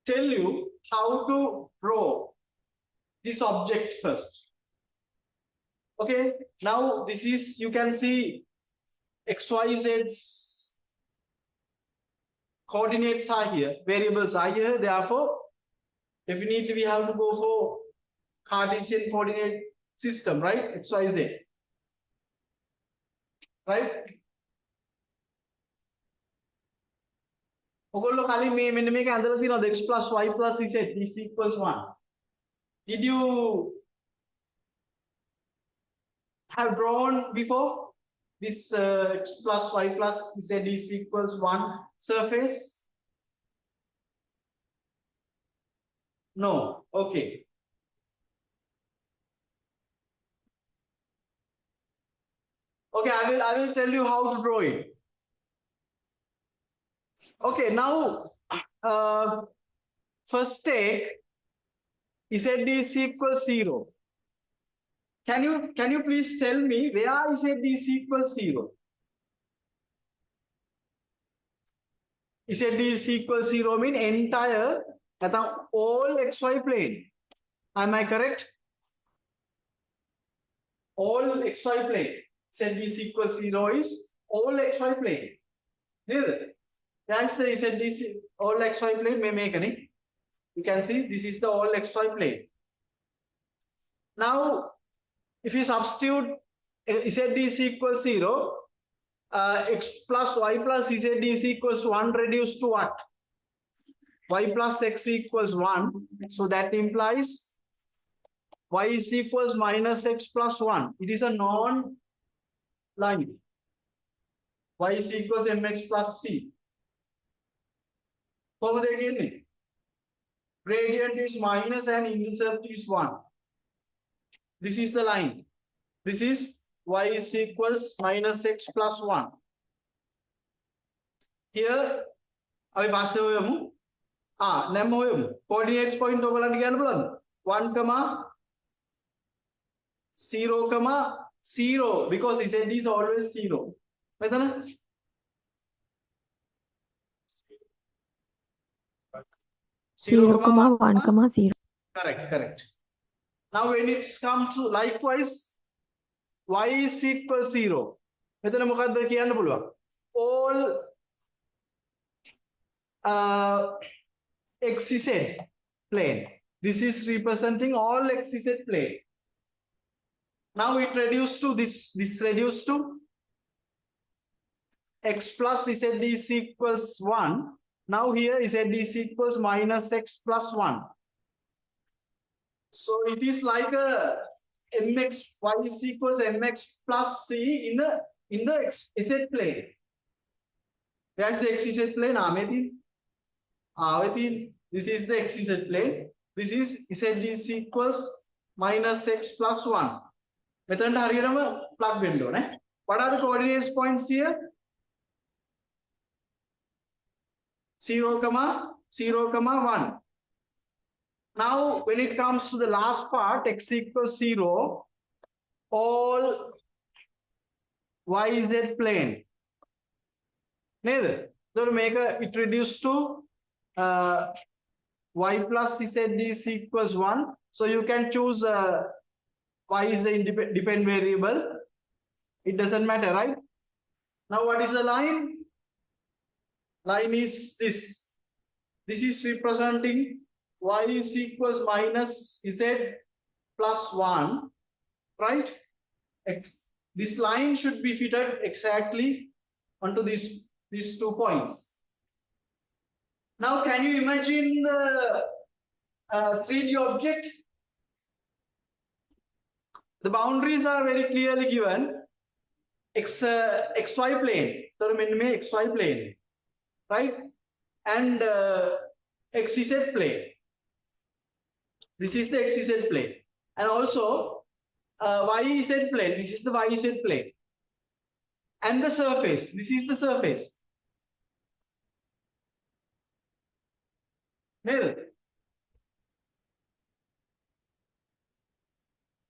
Speaker 1: tell you how to draw this object first. Okay, now this is, you can see XYZ's coordinates are here, variables are here, therefore definitely we have to go for Cartesian coordinate system, right? XYZ, right? ඔගොල්ලෝ කලින් මෙන්න මේක ඇඳලා තියෙනවද x plus y plus z is equals 1? Did you have drawn before this x plus y plus z is equals 1 surface? No. Okay. Okay, I will tell you how to draw it. Okay, now first take z is equals 0. Can you please tell me where z is equals 0? Z is equals 0 mean entire all xy plane. Am I correct? All xy plane. Z is equals 0 is all xy plane. That's the ZDC all xy plane may make any. You can see this is the all xy plane. Now, if you substitute z is equals 0, x plus y plus z is equals 1 reduced to what? Y plus x equals 1. So that implies y is equals minus x plus 1. It is a non-line. Y is equals mx plus c. Over again, gradient is minus and intercept is 1. This is the line. This is y is equals minus x plus 1. Here, I pass over. Coordinates point over and again. 1, 0, 0, because z is always 0.
Speaker 4: 0, 1, 0.
Speaker 1: Correct. Now when it's come to likewise, y is equal 0. මෙතන මොකක්ද කියන්න පුළුවන්? All xz plane. This is representing all xz plane. Now it reduced to this reduced to x plus z is equals 1. Now here z is equals minus x plus 1. So it is like a mx, y is equals mx plus c in the z plane. That's the xz plane. This is the xz plane. This is z is equals minus x plus 1. Method plug window. What are the coordinates points here? 0, 0, 1. Now, when it comes to the last part, x equals 0, all yz plane. Neither. So to make it reduced to y plus z is equals 1. So you can choose y is the dependent variable. It doesn't matter, right? Now, what is the line? Line is this. This is representing y is equals minus z plus 1, right? This line should be fitted exactly onto these 2 points. Now, can you imagine the 3D object? The boundaries are very clearly given. XY plane. So, XY plane, right? And XZ plane. This is the XZ plane. And also YZ plane. This is the YZ plane. And the surface. This is the surface.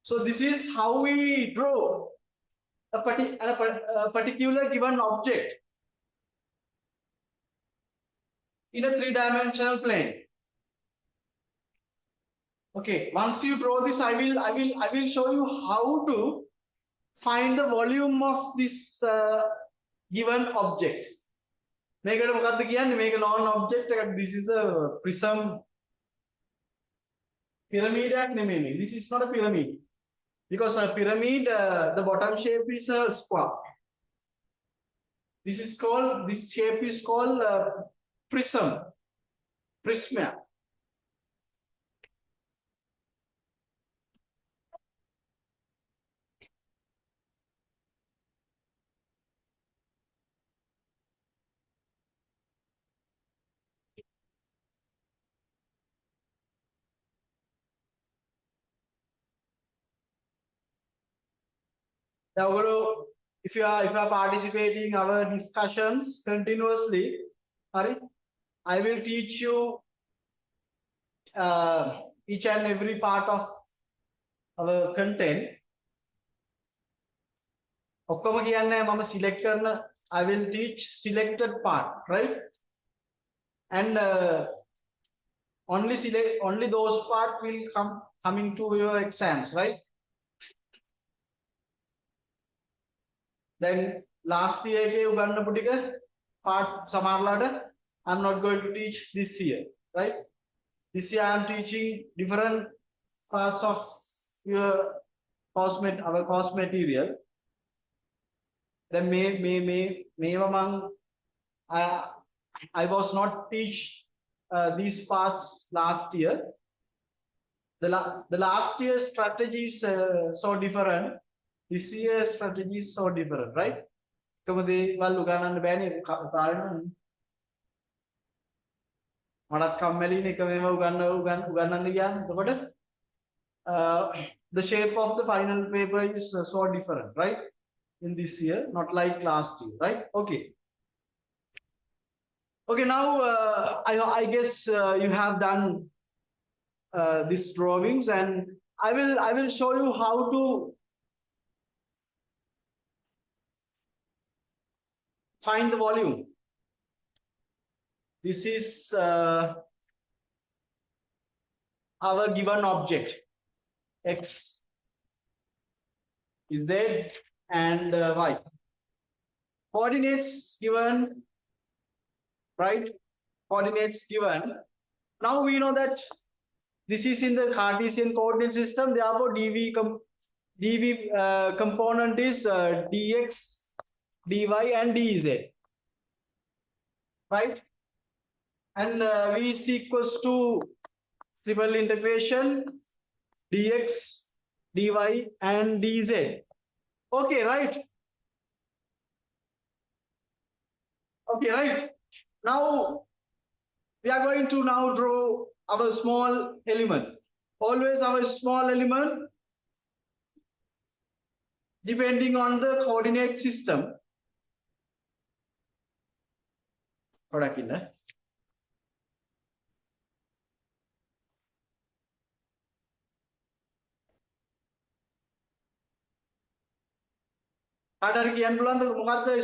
Speaker 1: So this is how we draw a particular given object in a 3-dimensional plane. Okay, once you draw this, I will show you how to find the volume of this given object. Make a known object. This is a prism pyramid. This is not a pyramid. Because a pyramid, the bottom shape is a square. This shape is called prism. Prisma. Now, if you are participating our discussions continuously, I will teach you each and every part of our content. I will teach selected part, right? And only those part will coming to your exams, right? Then last year Uganda Putika part Samarlada, I'm not going to teach this year, right? This year I'm teaching different parts of your our course material. Then I was not teach these parts last year. The last year's strategy is so different. This year's strategy is so different, right? The shape of the final paper is so different, right? In this year, not like last year, right? Okay. Okay, now I guess you have done these drawings, and I will show you how to find the volume. This is our given object. X, Z, and Y. Coordinates given, right? Coordinates given. Now we know that this is in the Cartesian coordinate system. Therefore, dv component is dx, dy, and dz, right? And v is equals to triple integration dx, dy, and dz. Okay, right? Okay, right? Now we are going to now draw our small element. Always our small element, depending on the coordinate system.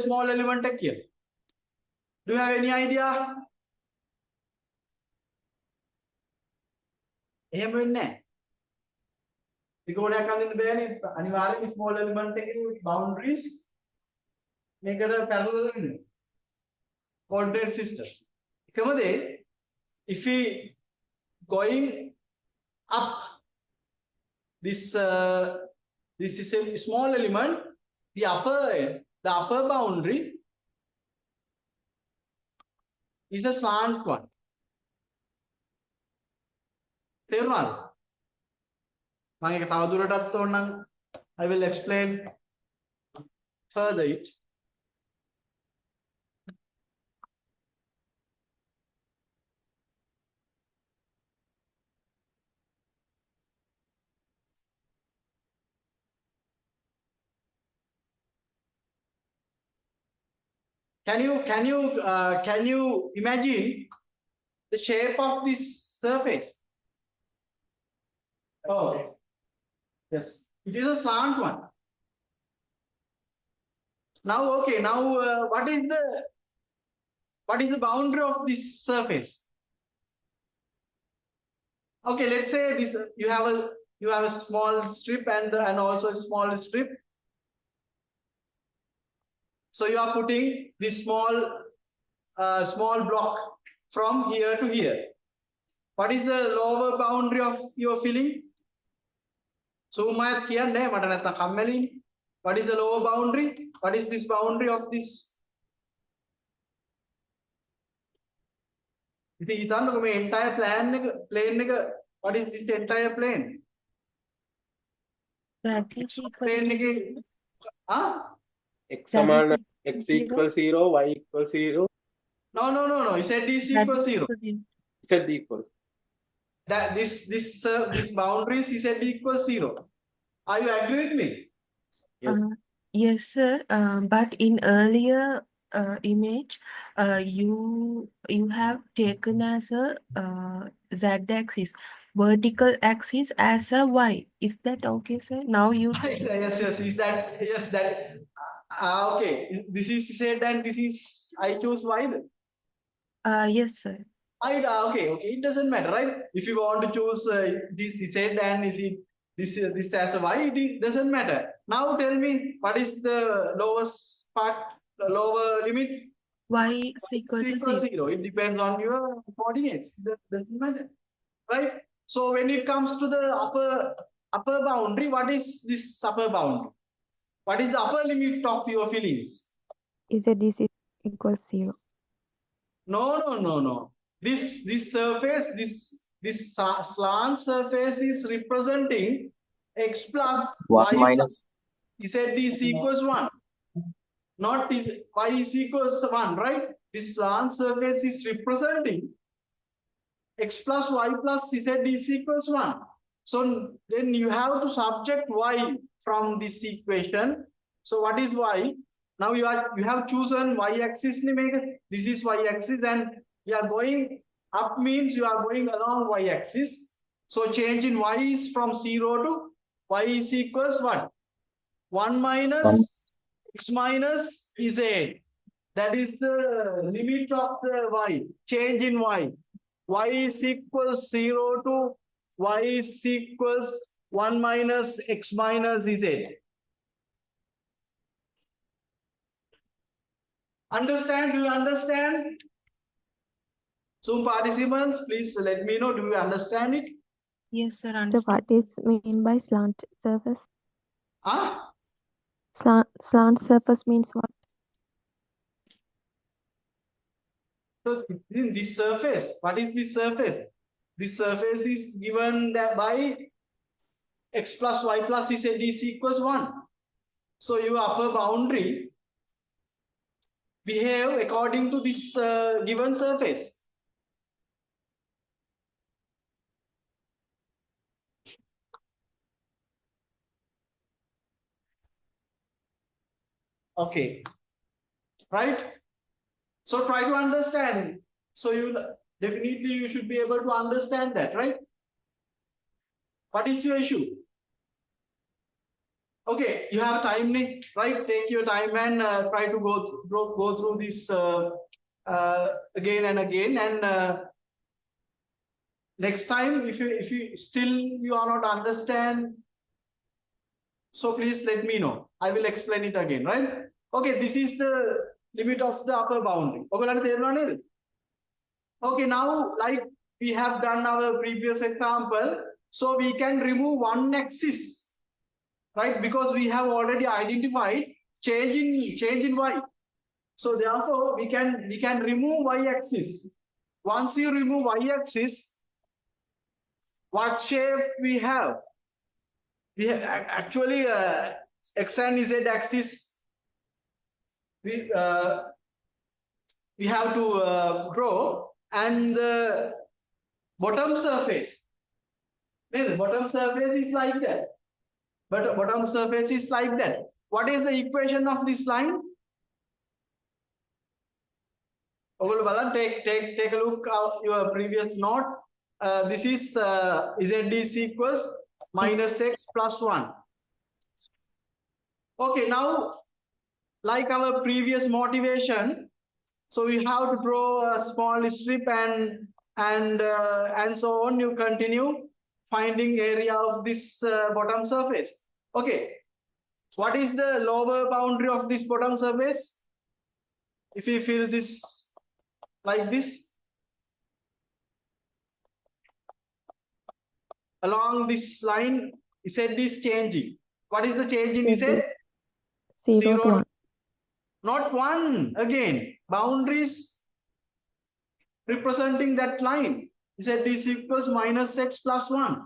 Speaker 1: Small element here. Do you have any idea? එහෙම වෙන්නේ නැහැ. ත්‍රිකෝණයක් අඳින්න බෑනේ. අනිවාර්යයෙන් small element එකේ boundaries මේකට parallel වෙනවා. Coordinate system. එකමදේ if we going up this is a small element, the upper boundary is a slant one. තේරුණාද? මම ඒක තවදුරටත් ඕනනම් I will explain further it. Can you imagine the shape of this surface? Oh, yes, it is a slant one. Now, okay, now what is the boundary of this surface? Okay, let's say this you have a small strip and also a small strip. So you are putting this small block from here to here. What is the lower boundary of your filling? So what is the lower boundary? What is this boundary of this? Entire plane. What is this entire plane?
Speaker 2: That is equal
Speaker 1: Plane
Speaker 2: to
Speaker 1: huh?
Speaker 7: X
Speaker 2: That
Speaker 7: समान
Speaker 2: is
Speaker 7: X
Speaker 2: zero.
Speaker 7: equals 0, Y equals 0,
Speaker 1: No. You said this
Speaker 2: that
Speaker 1: equals
Speaker 2: is
Speaker 1: 0.
Speaker 2: equal
Speaker 7: Z equals.
Speaker 1: That this boundaries is said equals 0. Are you agree with me?
Speaker 7: Yes.
Speaker 2: Yes, sir. But in earlier image, you have taken as a z-axis, vertical axis as a y. Is that okay, sir? Now you
Speaker 1: Yes. Is that yes? That okay. This is said and this is I choose y. Then.
Speaker 2: yes, sir.
Speaker 1: Okay. It doesn't matter, right? If you want to choose this Z and this as a y, it doesn't matter. Now tell me what is the lowest part, the lower limit?
Speaker 2: Y is equal
Speaker 1: It's
Speaker 2: to
Speaker 1: equal
Speaker 2: 0.
Speaker 1: 0. It depends on your coordinates. That doesn't matter, right? So when it comes to the upper boundary, what is this upper boundary? What is the upper limit of your fillings?
Speaker 4: is equals 0.
Speaker 1: No. This surface, this slant surface is representing x plus
Speaker 6: 1
Speaker 1: y
Speaker 6: minus
Speaker 1: z is equals 1. Not is y is equals 1, right? This slant surface is representing x plus y plus z is equals 1. So then you have to subtract y from this equation. So what is y? Now you have chosen y-axis. This is y-axis, and you are going up means you are going along y-axis. So change in y is from 0 to y is equals what? 1 minus x minus z. That is the limit of the y. Change in y. Y is equals 0 to y is equals 1 minus x minus z. Understand? Do you understand? Zoom participants, please let me know. Do you understand it?
Speaker 2: Yes, sir.
Speaker 4: So
Speaker 2: Understood.
Speaker 4: what is mean by slant surface?
Speaker 1: Huh?
Speaker 4: Slant surface means what?
Speaker 1: So in this surface, what is this surface? This surface is given that by x plus y plus z is equals 1. So your upper boundary behave according to this given surface. Okay, right? So try to understand. So you definitely you should be able to understand that, right? What is your issue? Okay, you have time, Nick, right? Take your time and try to go through this again and again. And next time, if you still you are not understand, so please let me know. I will explain it again, right? Okay, this is the limit of the upper boundary. Okay, now like we have done our previous example, so we can remove one axis, right? Because we have already identified change in y. So therefore, we can remove y-axis. Once you remove y-axis, what shape we have? We have actually x and z axis. We have to draw, and the bottom surface. The bottom surface is like that. But bottom surface is like that. What is the equation of this line? Take a look at your previous note. This is z is equals minus x plus 1. Okay, now like our previous motivation, so we have to draw a small strip and so on. You continue finding area of this bottom surface. Okay, what is the lower boundary of this bottom surface? If we fill this like this, along this line, Z is changing. What is the change in
Speaker 4: Z
Speaker 1: Z?
Speaker 4: is 0 to 1.
Speaker 1: Not 1 again. Boundaries representing that line. Z is equals minus x plus 1.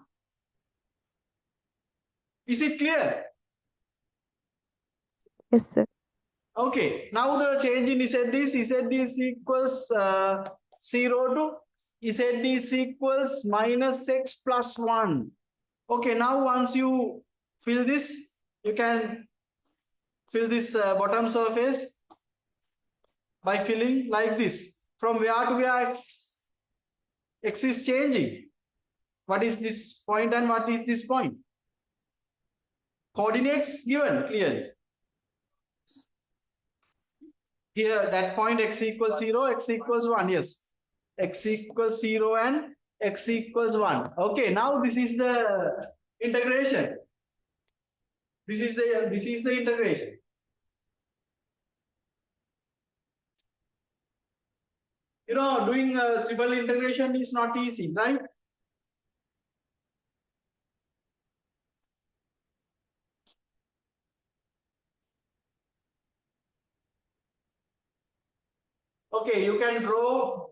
Speaker 1: Is it clear?
Speaker 4: Yes, sir.
Speaker 1: Okay. Now the change in Z is equals 0 to Z is equals minus x plus 1. Okay. Now once you fill this, you can fill this bottom surface by filling like this. From where to where x is changing. What is this point and what is this point? Coordinates given clearly. Here that point x equals 0, x equals 1. Yes. X equals 0 and x equals 1. Okay, now this is the integration. This is the integration. You know, doing triple integration is not easy, right? Okay, you can draw.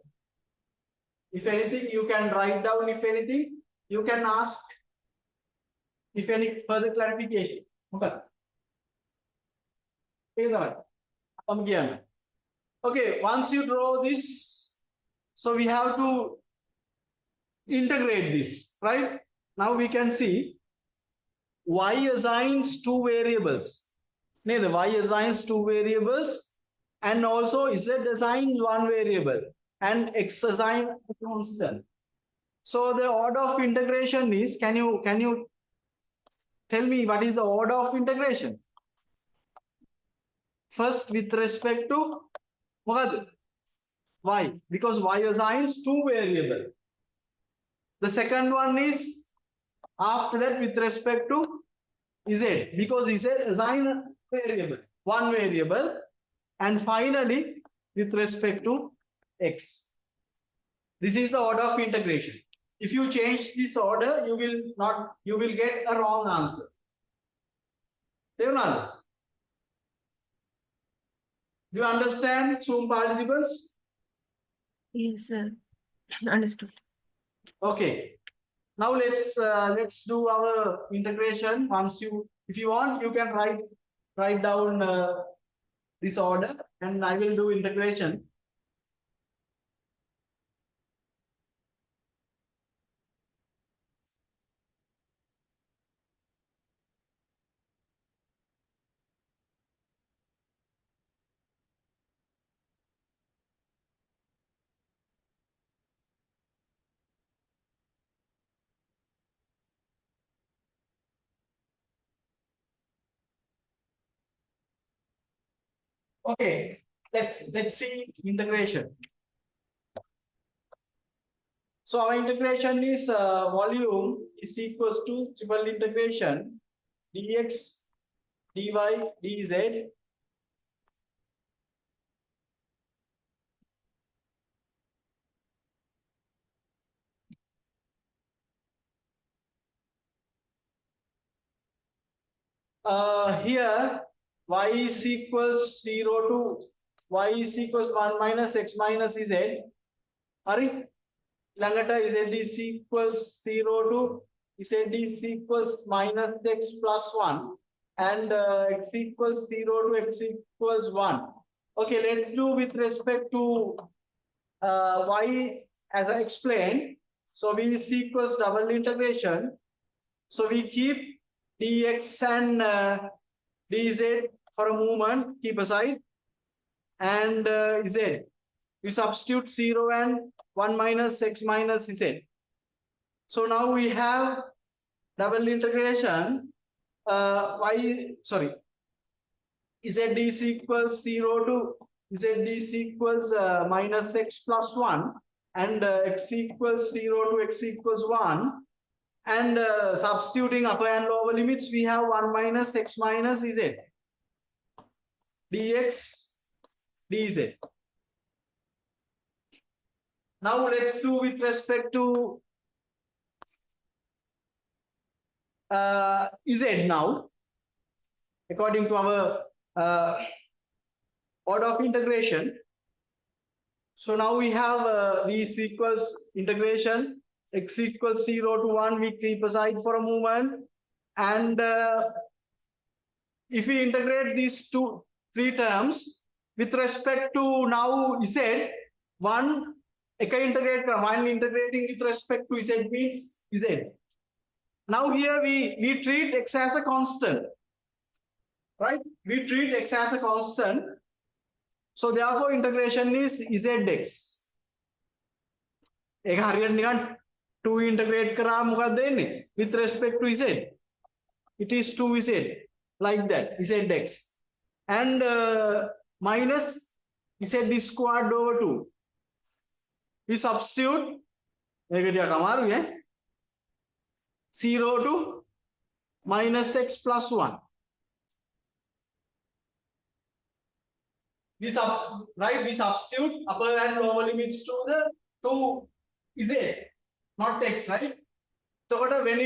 Speaker 1: If anything, you can write down. If anything, you can ask if any further clarification. Okay, once you draw this, so we have to integrate this, right? Now we can see y assigns two variables. The y assigns two variables, and also z assigns one variable, and x assigns a constant. So the order of integration is, can you tell me what is the order of integration? First, with respect to y, because y assigns two variables. The second one is After that, with respect to Z, because Z assign a variable, one variable, and finally with respect to X. This is the order of integration. If you change this order, you will get a wrong answer. Devnanda, do you understand, Zoom participants?
Speaker 2: Yes, sir. Understood.
Speaker 1: Okay. Now let's do our integration. If you want, you can write down this order, and I will do integration. Okay, let's see integration. So our integration is volume is equals to triple integration dx dy dz here y is equals 0 to y is equals 1 minus x minus z. Hari, langata z is equals 0 to z is equals minus x plus 1, and x equals 0 to x equals 1. Okay, let's do with respect to y as I explained. So v is equals double integration. So we keep dx and dz for a moment, keep aside, and z. We substitute 0 and 1 minus x minus z. So now we have double integration z is equals 0 to z is equals minus x plus 1, and x equals 0 to x equals 1, and substituting upper and lower limits, we have 1 minus x minus z dx dz. Now let's do with respect to z now, according to our order of integration. So now we have v is equals integration x equals 0 to 1, we keep aside for a moment, and if we integrate these three terms with respect to now z, one integrating with respect to z means z. Now here we treat x as a constant, right? We treat x as a constant. So therefore integration is zx. එක හරියට නිකන් 2 integrate කරා මොකක්ද වෙන්නේ with respect to z, it is 2z, like that, zx, and minus z squared over 2. We substitute මේක ටිකක් අමාරුයි 0 to minus x plus 1. We substitute upper and lower limits to the 2z, not x, right? So when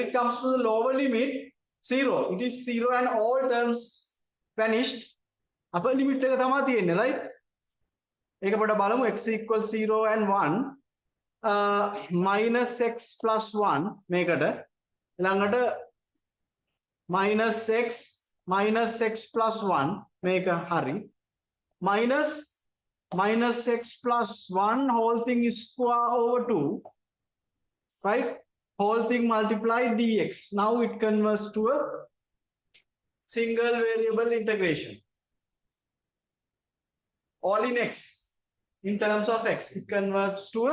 Speaker 1: it comes to the lower limit, 0, it is 0 and all terms vanished. Upper limit එක තමයි තියෙන්නේ, right? ඒක පොඩ බලමු. X equals 0 and 1, minus x plus 1 මේකට ළඟට minus x plus 1 මේක හරි, minus x plus 1 whole thing is square over 2, right? Whole thing multiplied dx. Now it converts to a single variable integration, all in x, in terms of x. It converts to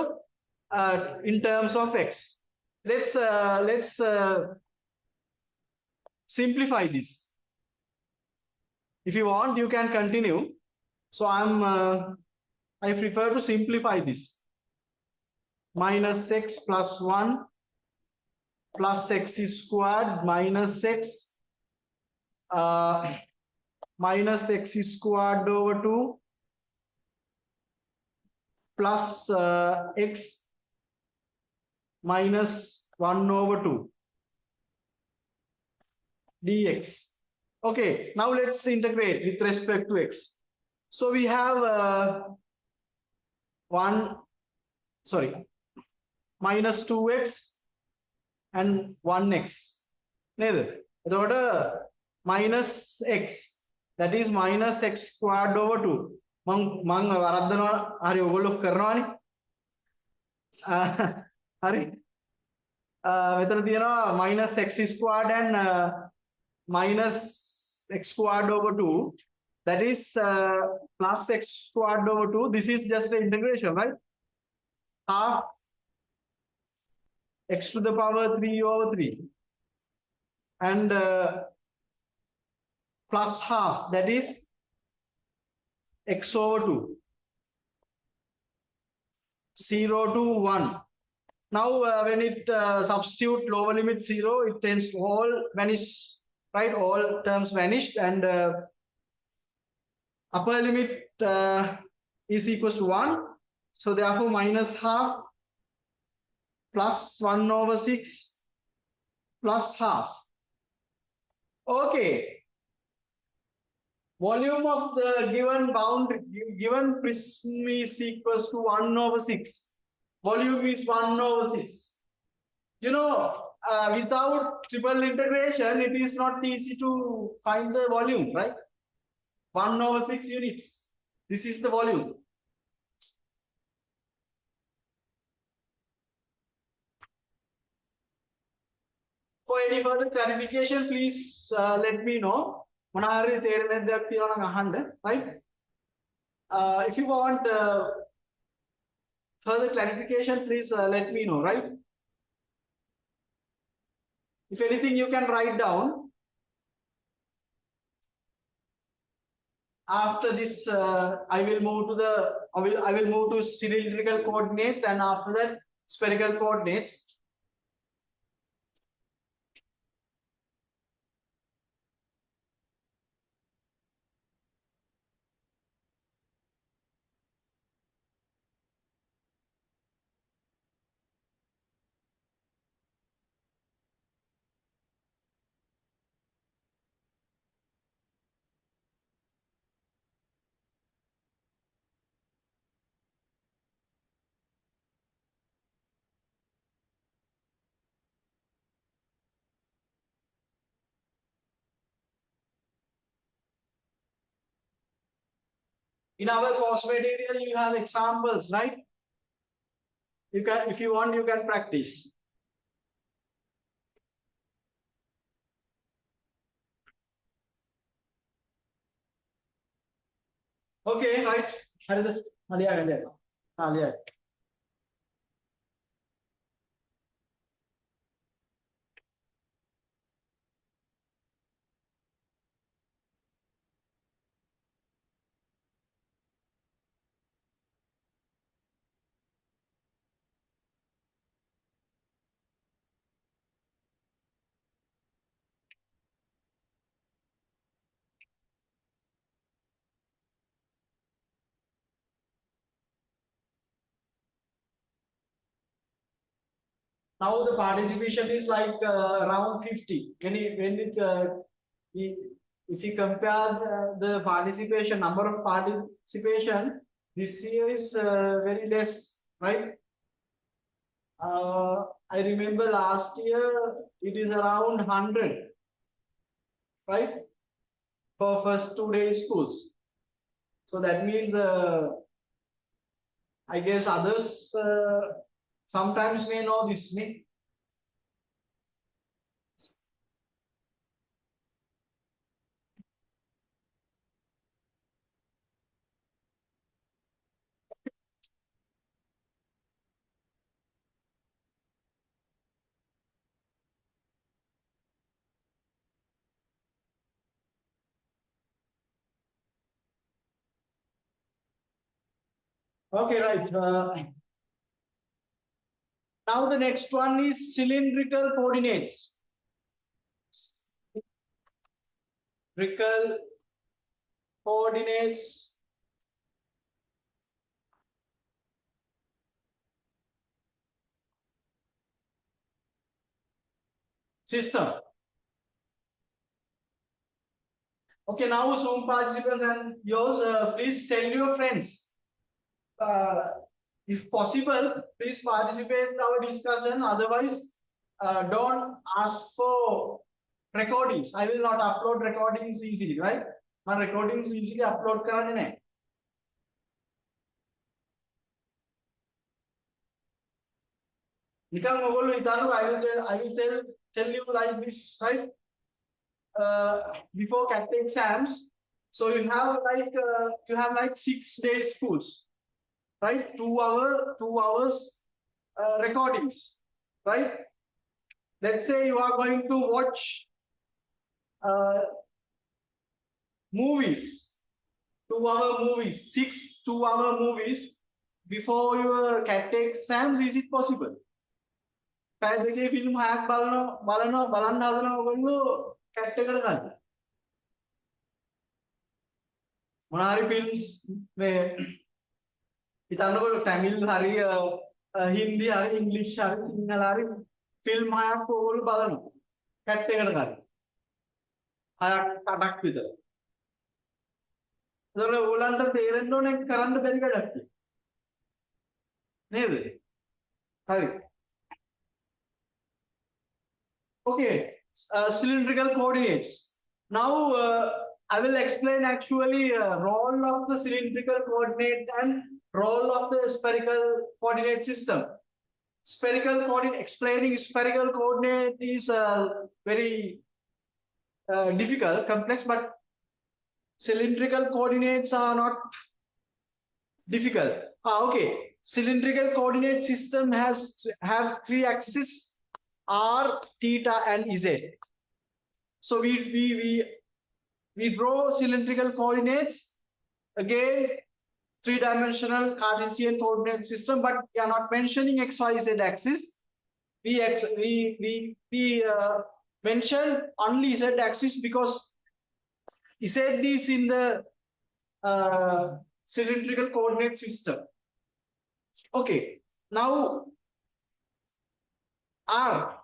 Speaker 1: a in terms of x. Let's simplify this. If you want, you can continue. So I prefer to simplify this. Minus x plus 1 plus x squared minus x minus x squared over 2 plus x minus 1 over 2 dx. Okay, now let's integrate with respect to x. So we have minus 2x and 1x. Minus x, that is minus x squared over 2. මං වරද්දනවා හරි ඔයගොල්ලෝ කරනවානේ හරි මෙතන තියෙනවා minus x squared and minus x squared over 2, that is plus x squared over 2. This is just the integration, right? Half x to the power 3 over 3 and plus half, that is x over 2, 0 to 1. Now when it substitute lower limit 0, it tends to all vanish, right? All terms vanished, and upper limit is equals to 1. So therefore minus half plus 1 over 6 plus half. Okay. Volume of the given prism is equals to 1 over 6. Volume is 1 over 6. You know, without triple integration, it is not easy to find the volume, right? 1 over 6 units. This is the volume. For any further clarification, please let me know. Right? If you want further clarification, please let me know, right? If anything, you can write down. After this, I will move to cylindrical coordinates, and after that, spherical coordinates. In our course material, you have examples, right? You can, if you want, you can practice. Okay, right. Now the participation is like around 50. If you compare the participation, number of participation, this year is very less, right? I remember last year it is around 100, right? For first 2 days schools. So that means I guess others sometimes may know this. Okay, right. Now the next one is cylindrical coordinates. Cylindrical coordinates system. Okay, now Zoom participants and yours, please tell your friends. If possible, please participate in our discussion. Otherwise, don't ask for recordings. I will not upload recordings easily, right? My recordings easily upload කරන්නේ නැහැ. නිකන් ඔයගොල්ලෝ හිතන්නකෝ I will tell you like this, right? Before CAT exams, so you have like 6 day schools, right? 2 hours recordings, right? Let's say you are going to watch movies, 2 hour movies, 6 2-hour movies before your CAT exams. Is it possible? පැය දෙකේ film හයක් බලන්න හදනවා ඔයගොල්ලෝ CAT එකට ගන්න. මොනාරි films මේ හිතන්නකො තමිල් හරි හින්දි හරි ඉංග්‍රීසි හරි සිංහල හරි ෆිල්ම් හයක් ඔයගොල්ලෝ බලනවා CAT එකට ගන්න. හයක් 8ක් විතර. ඒතකොට ඕගොල්ලන්ට තේරෙන්න ඕනේ කරන්න බැරි වැඩක් නේද? හරි. Okay, cylindrical coordinates. Now I will explain actually role of the cylindrical coordinate and role of the spherical coordinate system. Explaining spherical coordinate is very difficult, complex, but cylindrical coordinates are not difficult. Okay, cylindrical coordinate system have 3 axes: R, theta, and Z. So we draw cylindrical coordinates, again 3-dimensional Cartesian coordinate system, but we are not mentioning X, Y, Z axis. We mention only Z axis because Z is in the cylindrical coordinate system. Okay, now R.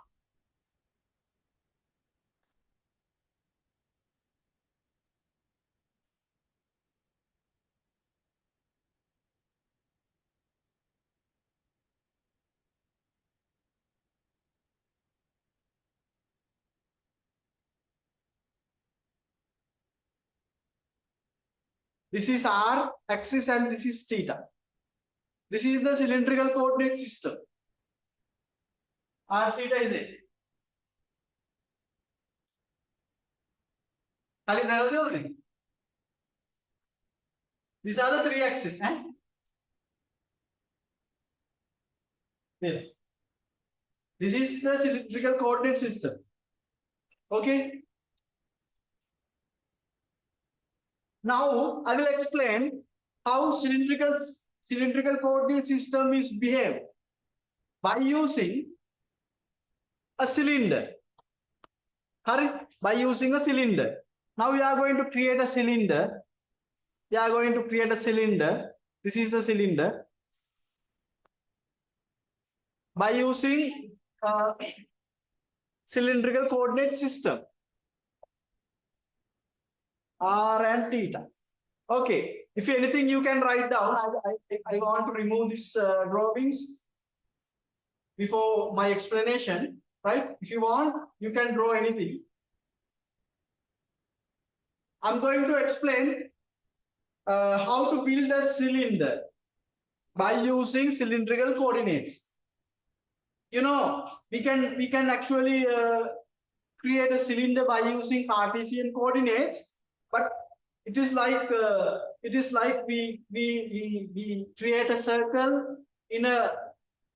Speaker 1: This is R axis and this is theta. This is the cylindrical coordinate system. R, theta is it. These are the 3 axes. Here. This is the cylindrical coordinate system. Okay. Now I will explain how cylindrical coordinate system is behaved by using a cylinder. Hurry, by using a cylinder. Now we are going to create a cylinder. This is the cylinder. By using cylindrical coordinate system. R and theta. Okay, if anything you can write down. I want to remove these drawings before my explanation, right? If you want, you can draw anything. I'm going to explain how to build a cylinder by using cylindrical coordinates. You know, we can actually create a cylinder by using Cartesian coordinates, but it is like we create a circle in a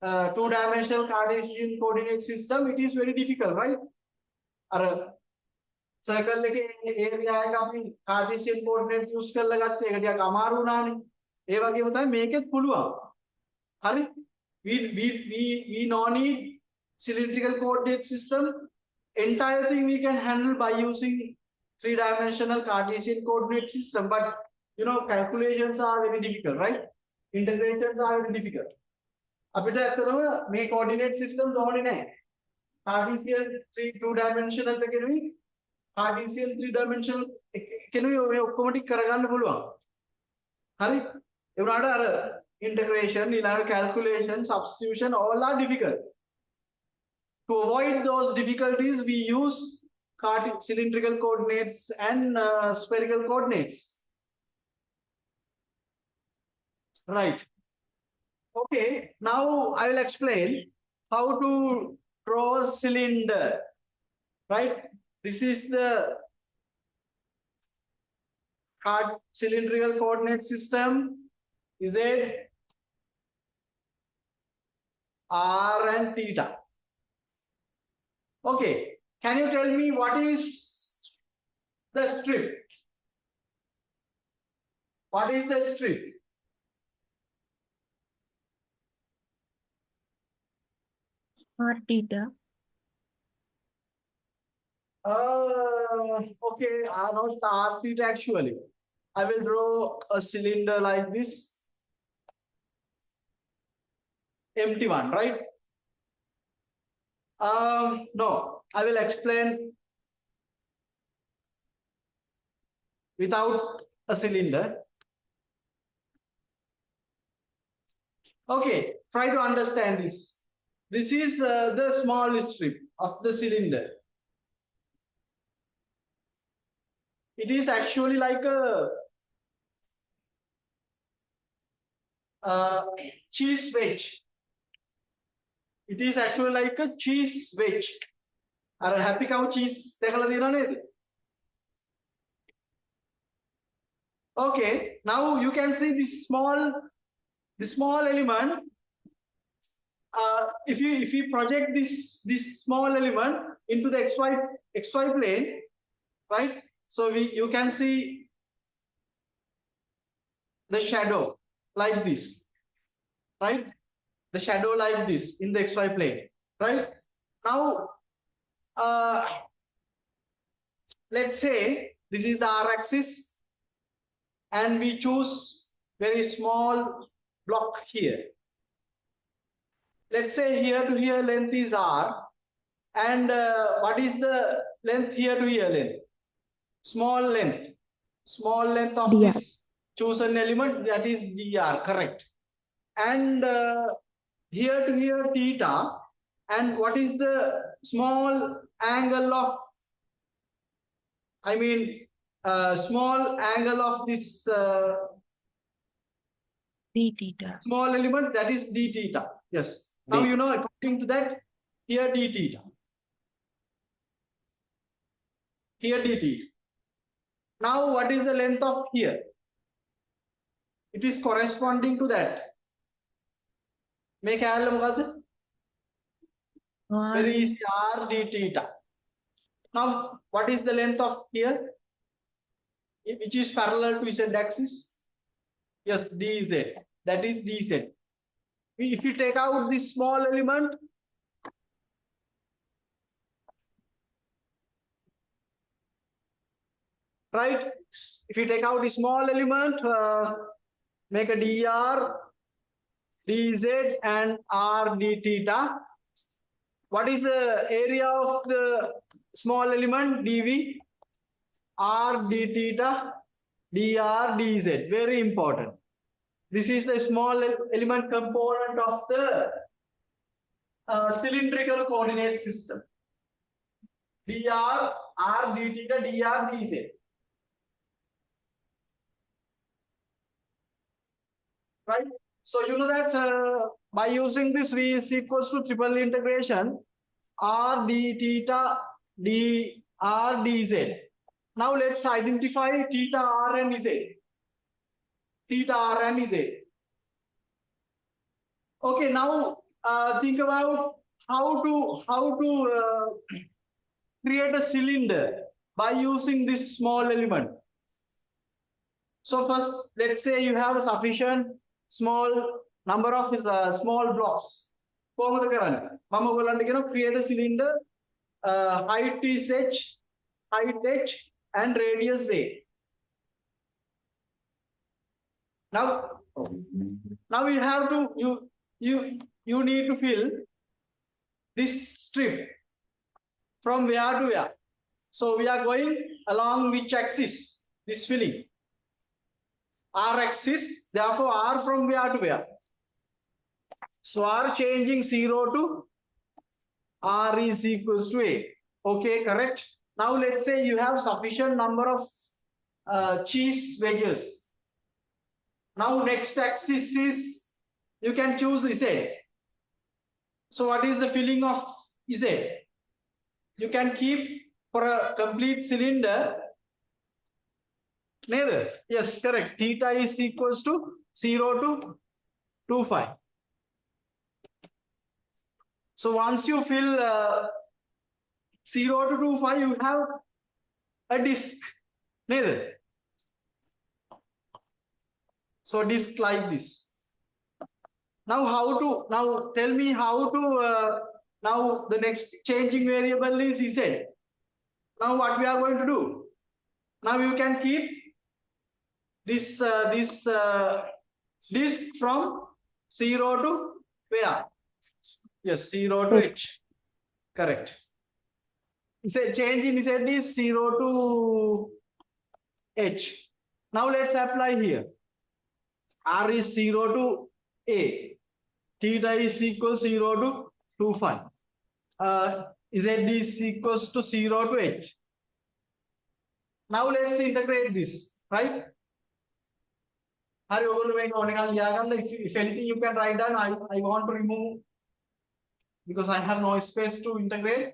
Speaker 1: 2-dimensional Cartesian coordinate system. It is very difficult, right? Circle area එක අපි Cartesian coordinate use කරලා ගත්ත එක ටිකක් අමාරු වුණානේ. ඒ වගේම තමයි මේකෙත් පුළුවන්. හරි? We no need cylindrical coordinate system. Entire thing we can handle by using three-dimensional Cartesian coordinate system. But you know, calculations are very difficult, right? Integrations are very difficult. අපිට ඇත්තටම මේ coordinate systems ඕනේ නැහැ. Cartesian two-dimensional එකෙනුයි Cartesian three-dimensional එකෙනුයි ඔය ඔක්කොම ටික කරගන්න පුළුවන්. හරි? ඒ වුණාට අර integration, linear calculation, substitution all are difficult. To avoid those difficulties, we use cylindrical coordinates and spherical coordinates. Right. Okay, now I will explain how to draw a cylinder. Right? This is the cylindrical coordinate system. Z, R and theta. Okay, can you tell me what is the strip? What is the strip?
Speaker 2: R theta.
Speaker 1: Okay, not R theta actually. I will draw a cylinder like this. Empty one, right? No, I will explain without a cylinder. Okay, try to understand this. This is the small strip of the cylinder. It is actually like a cheese wedge. It is actually like a cheese wedge. Are happy cow cheese? Okay, now you can see this small element. If you project this small element into the xy plane, right? So you can see the shadow like this, right? The shadow like this in the xy plane, right? Now, let's say this is the r-axis, and we choose very small block here. Let's say here to here length is r, and what is the length here to here length? Small length of
Speaker 4: dr.
Speaker 1: this chosen element, that is dr, correct? And here to here theta, and what is the small angle of, small angle of this
Speaker 2: D theta.
Speaker 1: small element, that is d theta. Yes. Now you know, according to that, here d theta, here d theta. Now what is the length of here? It is corresponding to that. Make very easy, r d theta. Now what is the length of here, which is parallel to z axis? Yes, dz, that is dz. If you take out this small element, right? If you take out the small element, make a dr, dz, and r d theta. What is the area of the small element? dv, r d theta, dr, dz. Very important. This is the small element component of the cylindrical coordinate system. dr, r d theta, dr, dz. Right? So you know that by using this, v is equals to triple integration r d theta dr dz. Now let's identify theta, r, and z. Theta, r, and z. Okay, now think about how to create a cylinder by using this small element. So first, let's say you have a sufficient small number of small blocks. කොහොමද කරන්නේ? මම ඔයගොල්ලන්ට කියනවා create a cylinder, height is h, height h and radius a. Now you have to you need to fill this strip from where to where. So we are going along which axis? This filling. R axis, therefore R from where to where? So R changing 0 to R is equals to A. Okay, correct. Now let's say you have sufficient number of cheese wedges. Now next axis is, you can choose Z. So what is the filling of Z? You can keep for a complete cylinder. Neither. Yes, correct. Theta is equals to 0 to 2 phi. So once you fill 0 to 2 phi, you have a disk. Neither. So disk like this. Now tell me how to, now the next changing variable is Z. Now what we are going to do? Now you can keep this disk from 0 to where? Yes, 0 to H. Correct. Change in Z is 0 to H. Now let's apply here. R is 0 to A. Theta is equal 0 to 2 phi. Z is equals to 0 to H. Now let's integrate this, right? If anything you can write down, I want to remove because I have no space to integrate.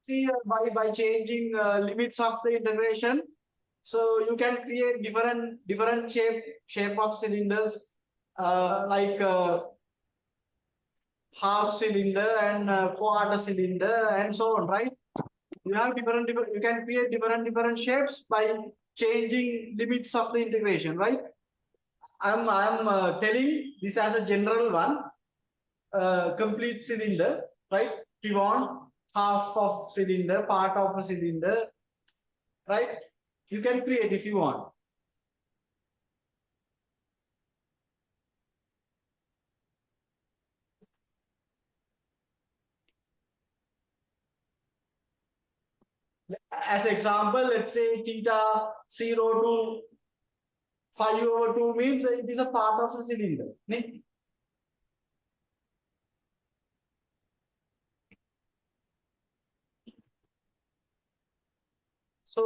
Speaker 1: See, by changing limits of the integration, so you can create different shape of cylinders, like half cylinder and quarter cylinder and so on, right? You have different you can create different shapes by changing limits of the integration, right? I'm telling this as a general one, complete cylinder, right? If you want half of cylinder, part of a cylinder, right? You can create if you want. As example, let's say theta 0 to 5/2 means it is a part of a cylinder. So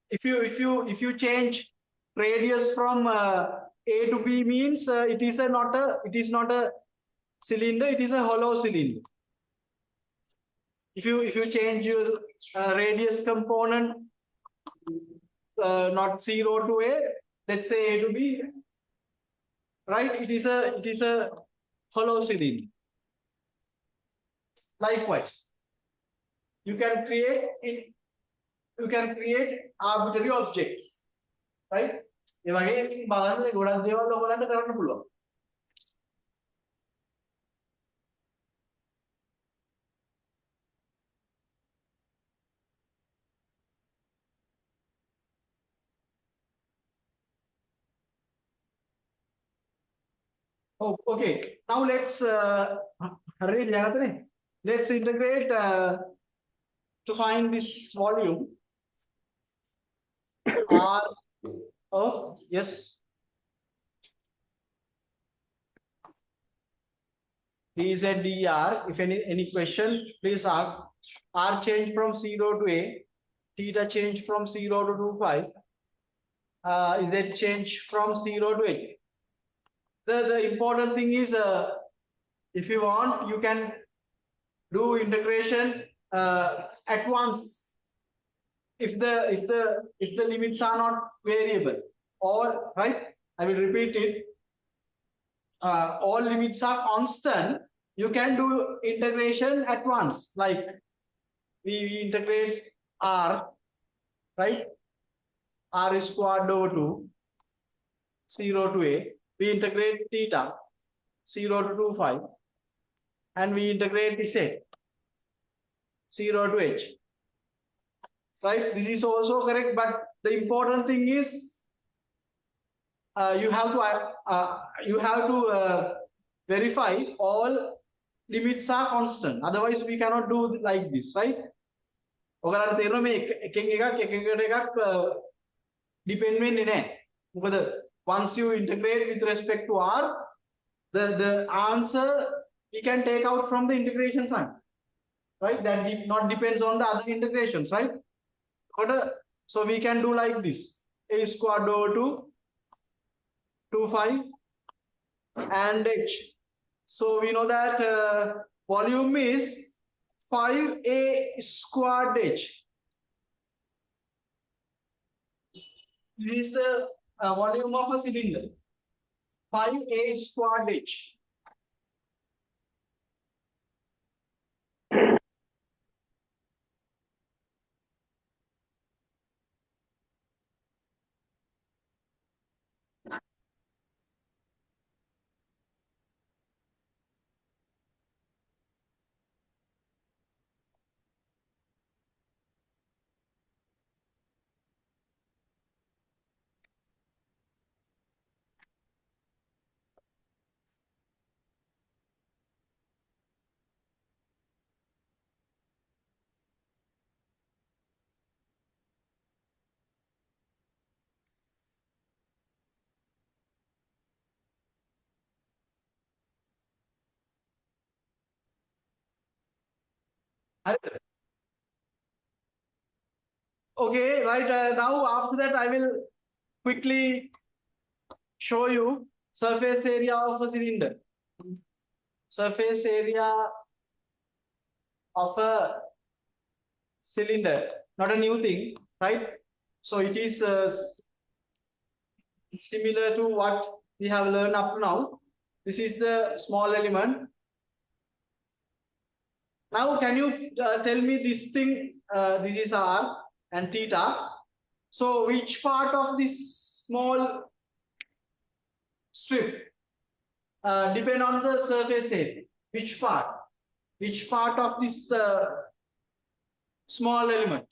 Speaker 1: if you change radius from A to B means it is not a cylinder, it is a hollow cylinder. If you change your radius component not 0 to A, let's say A to B, right? It is a hollow cylinder. Likewise, you can create arbitrary objects, right? ඒ වගේ බලන්න ගොඩක් දේවල් ඔයගොල්ලන්ට කරන්න පුළුවන්. Oh, okay. Now let's let's integrate to find this volume. R. Oh, yes. DZDR. If any question, please ask. R change from 0 to A. Theta change from 0 to 25. Z change from 0 to H. The important thing is, if you want, you can do integration at once if the limits are not variable, or right, I will repeat it, all limits are constant, you can do integration at once, like we integrate R, right, R is squared over 2 0 to A, we integrate theta 0 to 25, and we integrate Z 0 to H, right? This is also correct, but the important thing is you have to verify all limits are constant. Otherwise, we cannot do like this, right? ඔයාලට තේරෙනවා මේ එකෙන් එකක් depend වෙන්නේ නැහැ. මොකද once you integrate with respect to R, the answer we can take out from the integration sign, right? That not depends on the other integrations, right? So we can do like this: A squared over 2 25 and H. So we know that volume is 5A squared H. This is the volume of a cylinder. 5A squared H. Okay, right. Now after that, I will quickly show you surface area of a cylinder. Surface area of a cylinder, not a new thing, right? So it is similar to what we have learned up to now. This is the small element. Now, can you tell me this thing? This is R and theta. So, which part of this small strip depend on the surface area? Which part? Which part of this small element?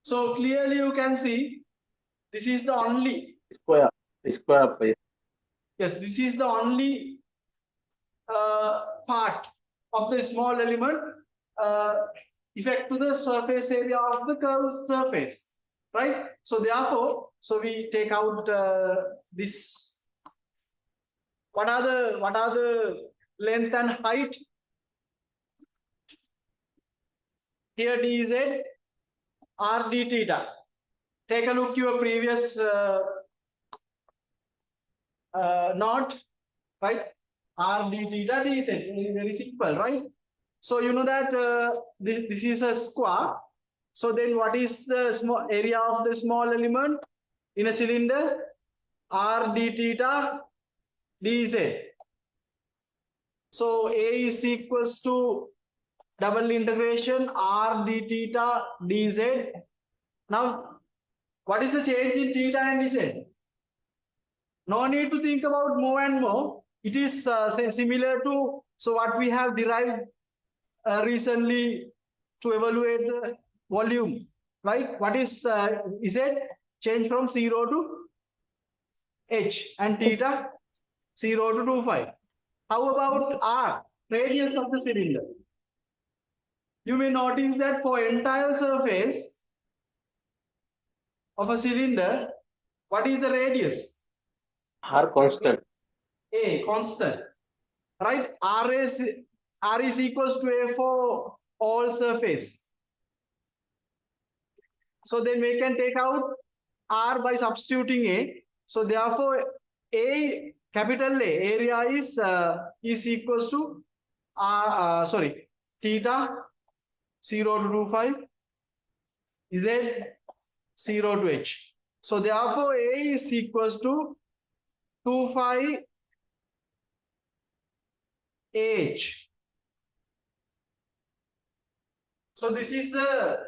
Speaker 1: So clearly you can see this is the only
Speaker 7: Square. Please.
Speaker 1: yes, this is the only part of the small element effect to the surface area of the curved surface, right? So therefore, so we take out this. What are the length and height? Here dz, r d theta. Take a look your previous knot, right? R d theta dz, very simple, right? So you know that this is a square. So then what is the small area of the small element in a cylinder? R d theta dz. So A is equals to double integration R d theta dz. Now, what is the change in theta and dz? No need to think about more and more. It is similar to what we have derived recently to evaluate the volume, right? What is Z? Change from 0 to H, and theta 0 to 25. How about R, radius of the cylinder? You may notice that for entire surface of a cylinder, what is the radius?
Speaker 7: R constant.
Speaker 1: A, constant. Right? R is equals to A for all surface. So then we can take out R by substituting A. So therefore, A, capital A, area is equals to theta 0 to 25, Z 0 to H. So therefore, A is equals to 25 H. So this is the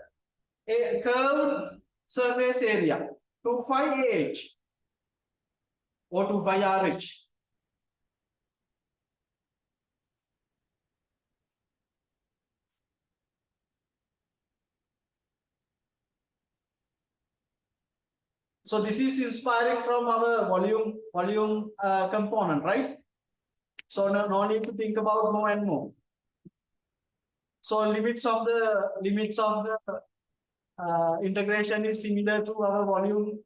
Speaker 1: curved surface area, 25 H or 25 RH. So this is inspiring from our volume component, right? So no need to think about more and more. So limits of the integration is similar to our volume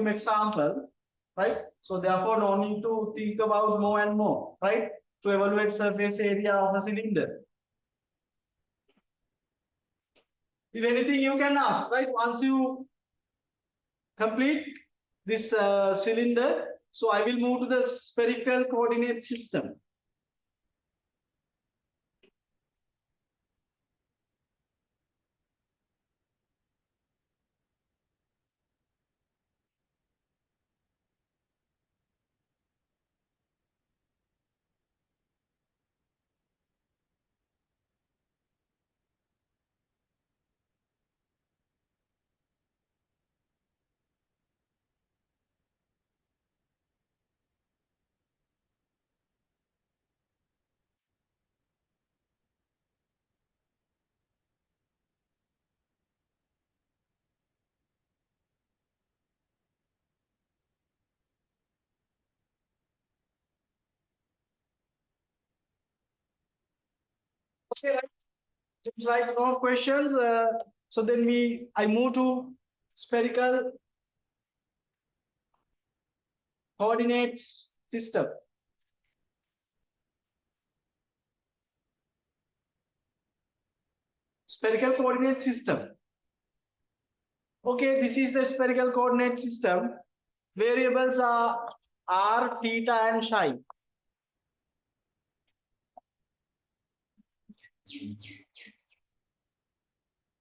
Speaker 1: example, right? So therefore, no need to think about more and more, right? To evaluate surface area of a cylinder. If anything, you can ask, right? Once you complete this cylinder, so I will move to the spherical coordinate system. Okay, right. Seems like no questions. So then I move to spherical coordinates system. Spherical coordinate system. Okay, this is the spherical coordinate system. Variables are r, theta, and psi.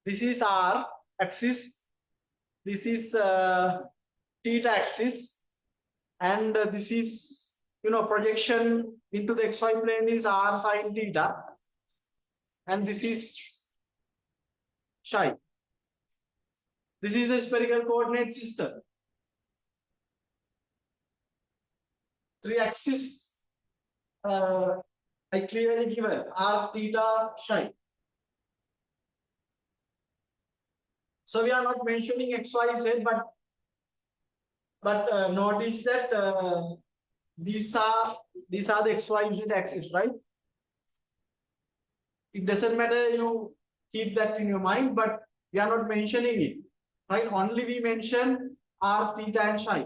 Speaker 1: This is r axis. This is theta axis, and this is projection into the xy plane is r sine theta, and this is psi. This is the spherical coordinate system. Three axes I clearly given r, theta, psi. So we are not mentioning x, y, z, but notice that these are the x, y, z axis, right? It doesn't matter, you keep that in your mind, but we are not mentioning it, right? Only we mention r, theta, and psi.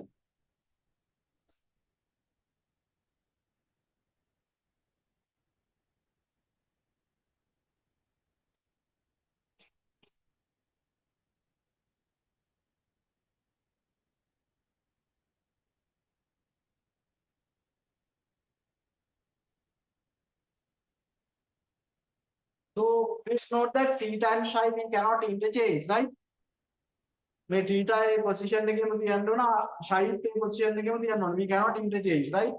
Speaker 1: So please note that theta and psi we cannot interchange, right? May theta a position again the end psi a position again the end. We cannot interchange, right?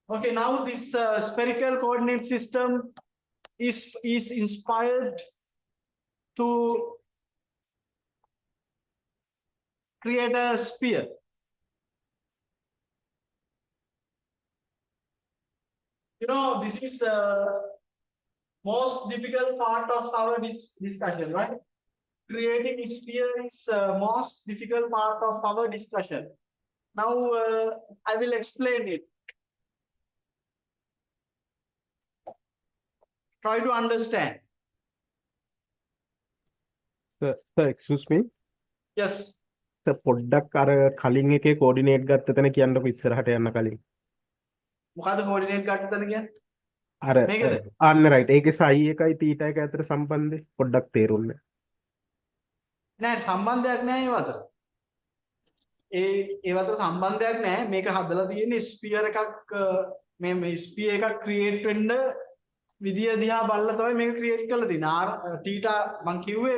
Speaker 1: Okay, now this spherical coordinate system is inspired to create a sphere. This is most difficult part of our discussion, right? creating sphere is most difficult part of our discussion. Now I will explain it. Try to understand.
Speaker 5: Sir, excuse me.
Speaker 1: Yes.
Speaker 5: Sir, පොඩ්ඩක් අර කලින් එකේ coordinate ගත්ත තැන කියන්නකො ඉස්සරහට යන්න කලින්.
Speaker 1: මොකද coordinate ගන්න තැන කියන්නේ?
Speaker 5: අර
Speaker 1: මේකද?
Speaker 5: අන්න රයිට්. ඒකේ සයි එකයි තීටා එක අතර සම්බන්ධය පොඩ්ඩක් තේරුන්නේ.
Speaker 1: නෑ සම්බන්ධයක් නෑ ඒව අතර. ඒව අතර සම්බන්ධයක් නෑ. මේක හදලා තියෙන්නේ ස්පියර් එකක් මේ ස්පියර් එකක් ක්‍රියේට් වෙන්න විදිය දිහා බලලා තමයි මේක ක්‍රියේට් කරලා තියෙන්නේ. r theta මං කිව්වේ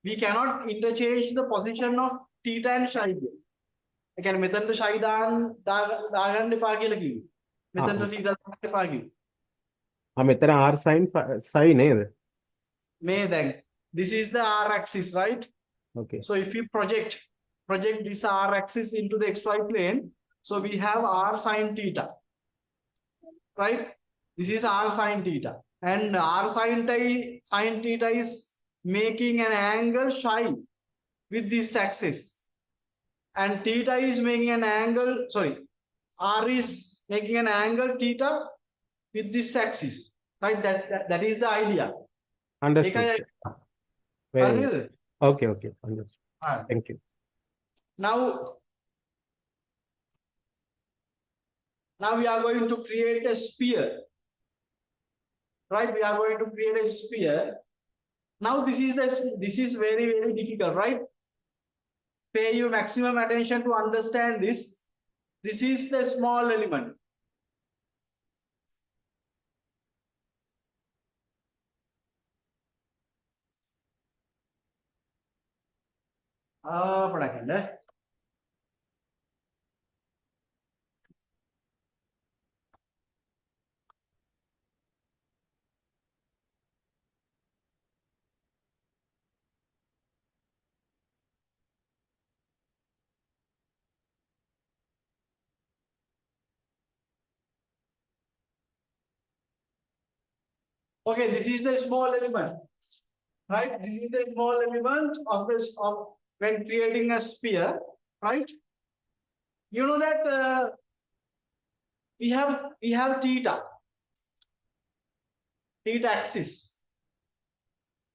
Speaker 1: we cannot interchange the position of theta and psi. ඒ කියන්නේ මෙතනට psi දාගන්න එපා කියලා කිව්වේ. මෙතනට theta දාගන්න එපා කිව්වේ.
Speaker 5: මෙතන r sin psi නේද?
Speaker 1: මේ දැන් this is the r axis, right?
Speaker 5: Okay.
Speaker 1: So if we project this r axis into the xy plane, so we have r sin theta, right? This is r sin theta, and r sin theta is making an angle psi with this axis, and theta is making an angle, sorry, r is making an angle theta with this axis, right? That is the idea.
Speaker 5: Understood. Very good.
Speaker 1: Understood?
Speaker 5: Okay, understood. Thank you.
Speaker 1: Now we are going to create a sphere, right? We are going to create a sphere. Now this is very, very difficult, right? Pay you maximum attention to understand this. This is the small element. පඩකන්න. Okay, this is the small element, right? This is the small element of when creating a sphere, right? You know that we have theta axis.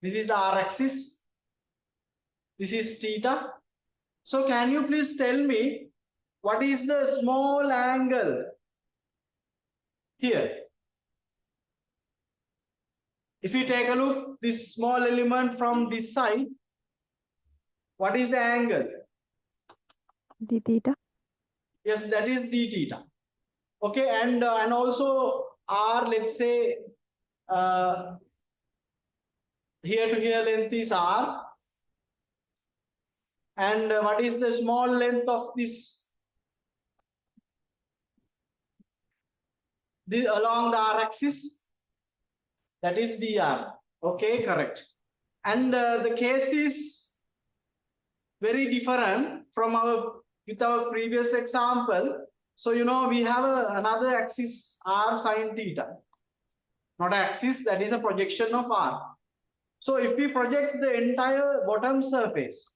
Speaker 1: This is the r axis. This is theta. So can you please tell me what is the small angle here? If you take a look, this small element from this side, what is the angle?
Speaker 4: D theta.
Speaker 1: Yes, that is d theta. Okay, and also r, let's say here to here length is r, and what is the small length of this along the r axis? That is dr. Okay, correct. And the case is very different from with our previous example. So you know we have another axis r sin theta, not axis, that is a projection of r. So if we project the entire bottom surface,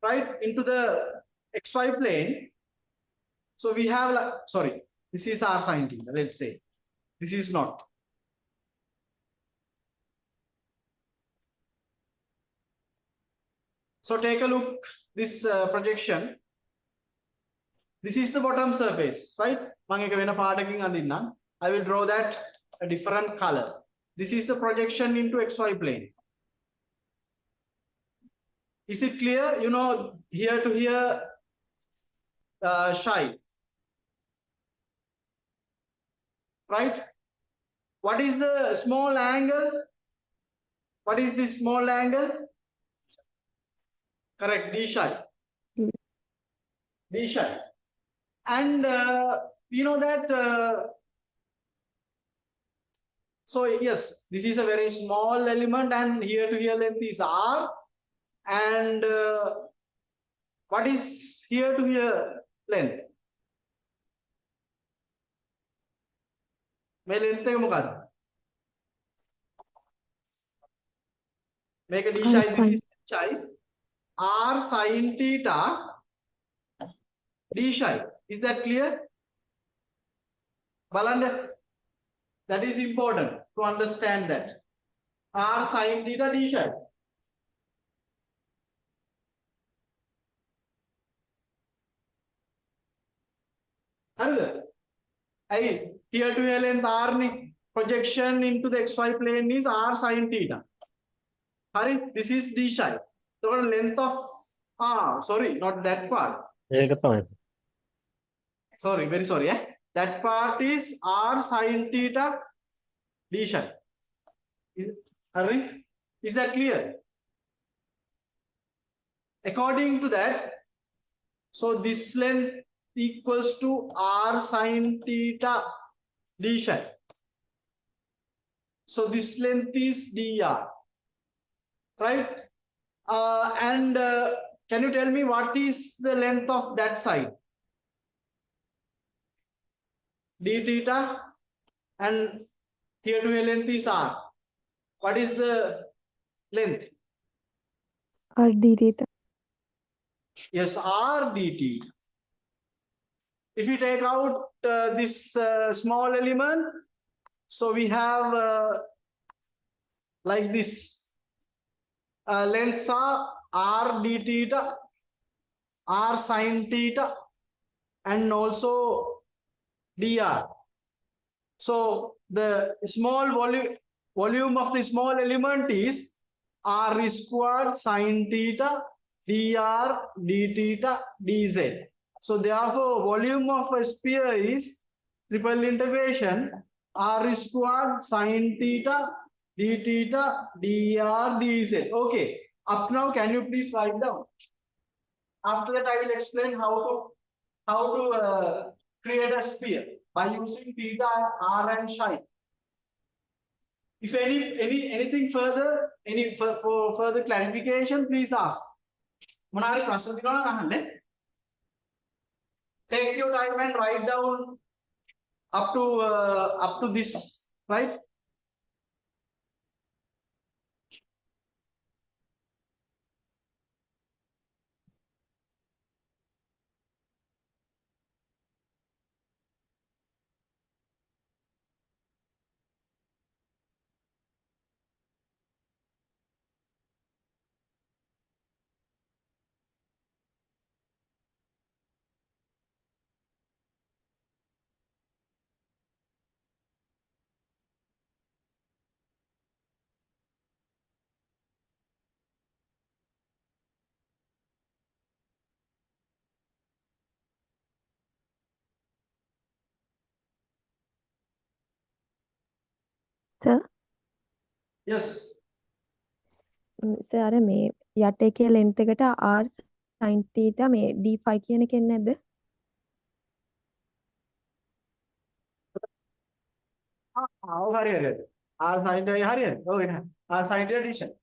Speaker 1: right, into the xy plane, so we have, sorry, this is r sin theta, let's say. This is not. So take a look, this projection. This is the bottom surface, right? I will draw that a different color. This is the projection into xy plane. Is it clear? You know, here to here, psi, right? What is the small angle? What is this small angle? Correct, d psi. D psi. And you know that, so yes, this is a very small element, and here to here length is r. And what is here to here length? මේ length එක මොකක්ද? මේක d psi, this is psi r sin theta d psi. Is that clear? Balanda, that is important to understand that. R sin theta d psi. Hariද? Hey, here to length r ni projection into the xy plane is r sin theta. Hari, this is d psi. So length of sorry, not that part.
Speaker 7: ඒක තමයි.
Speaker 1: Sorry, very sorry. That part is r sin theta d psi. Hari, is that clear? According to that, so this length equals to r sin theta d psi. So this length is dr, right? And can you tell me what is the length of that side? D theta, and here to here length is r. What is the length?
Speaker 4: R d theta.
Speaker 1: Yes, r dt. If we take out this small element, so we have like this. Lengths are r d theta, r sin theta, and also dr. So the small volume of the small element is r squared sin theta dr d theta dz. So therefore volume of a sphere is triple integration r squared sin theta d theta dr dz. Okay, up now can you please write down? After that I will explain how to create a sphere by using theta, r and psi. If anything further, for further clarification, please ask. Monari prashna dinawa nahanne. Take your time and write down up to this, right?
Speaker 4: Sir
Speaker 1: Yes.
Speaker 4: Sir අර මේ යට එකේ length එකට r sin theta මේ d5 කියන එක එන්නේ නැද්ද?
Speaker 1: Hari. R sin theta hari. Oh yeah. R sin theta addition.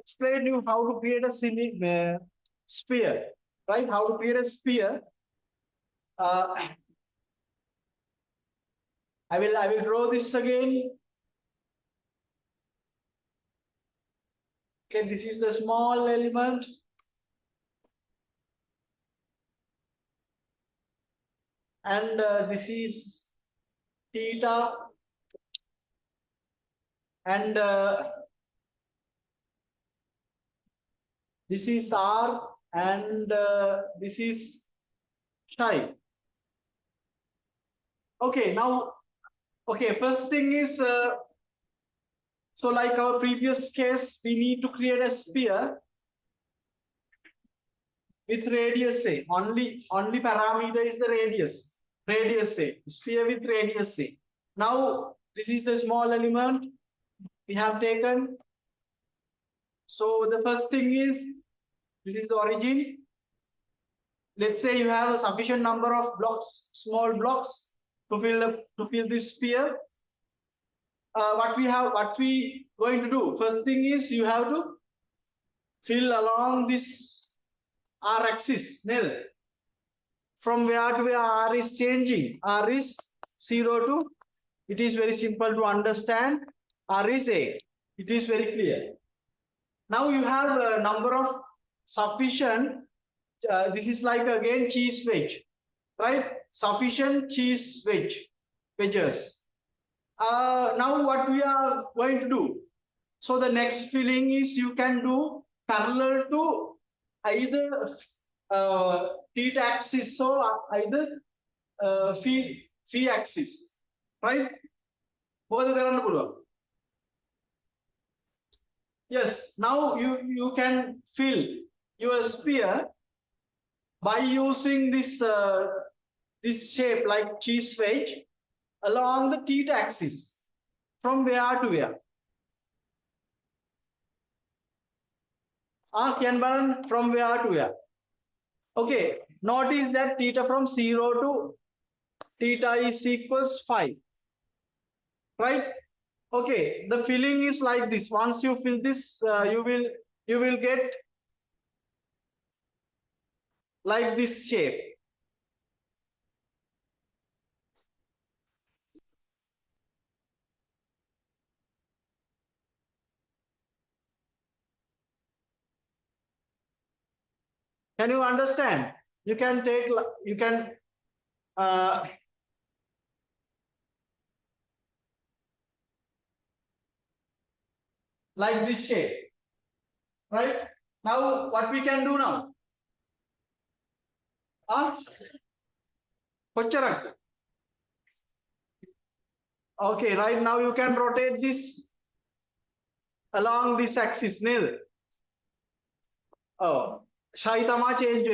Speaker 1: explain you how to create a sphere, right? How to create a sphere. I will draw this again. Okay, this is the small element. And this is theta. And this is R, and this is psi. Okay, now, okay, first thing is, so like our previous case, we need to create a sphere with radius A. Only parameter is the radius A, sphere with radius A. Now, this is the small element we have taken. So the first thing is, this is the origin. Let's say you have a sufficient number of blocks, small blocks, to fill this sphere. What we going to do? First thing is you have to fill along this R axis. From where to where R is changing. R is 0 to. It is very simple to understand. R is A. It is very clear. Now you have a number of sufficient. This is like again cheese wedge, right? Sufficient cheese wedges. Now what we are going to do? So the next filling is you can do parallel to either theta axis or either phi axis, right? Yes, now you can fill your sphere by using this this shape like cheese wedge along the theta axis. From where to where? From where to where? Okay, notice that theta from 0 to theta is equals 5. Right? Okay, the filling is like this. Once you fill this, you will get like this shape. Can you understand? You can take, you can like this shape, right? Now what we can do now? Okay, right now you can rotate this along this axis. Oh, Shai tama change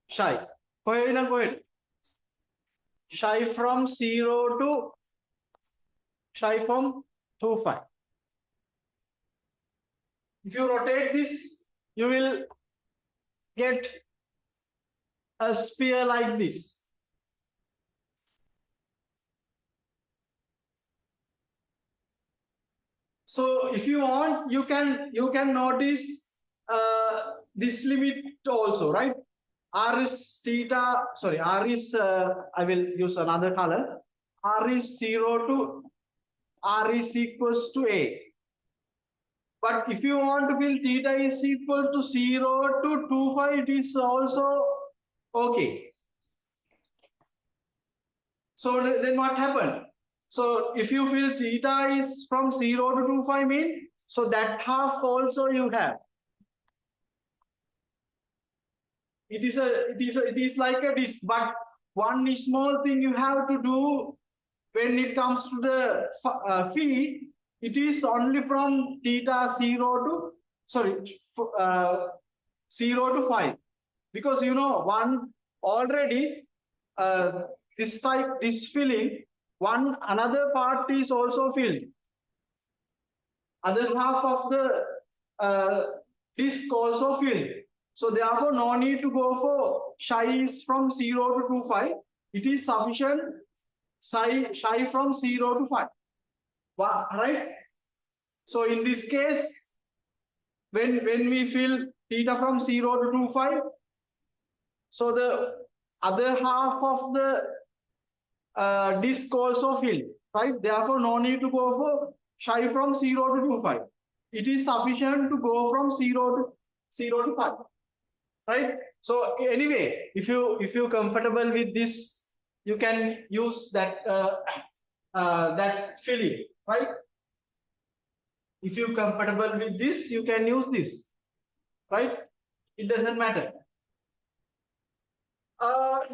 Speaker 1: Shai. Shai from 0 to Shai from 2, 5. If you rotate this, you will get a sphere like this. So if you want, you can notice this limit also, right? R is theta, sorry, R is, I will use another color. R is 0 to, R is equals to A. But if you want to fill theta is equal to 0 to 2, 5, it is also okay. So then what happened? So if you fill theta is from 0 to 2, 5 mean, so that half also you have. It is like a disk, but one small thing you have to do when it comes to the phi, it is only from theta 0 to, sorry, 0 to 5. Because you know, one already, this type, this filling, another part is also filled. Other half of the disk also filled. So therefore, no need to go for Shai is from 0 to 2, 5. It is sufficient Shai from 0 to 5. Right? So in this case, when we fill theta from 0 to 25, so the other half of the disk also filled, right? Therefore, no need to go for shy from 0 to 25. It is sufficient to go from 0 to 5, right? So anyway, if you comfortable with this, you can use that that filling, right? If you comfortable with this, you can use this, right? It doesn't matter.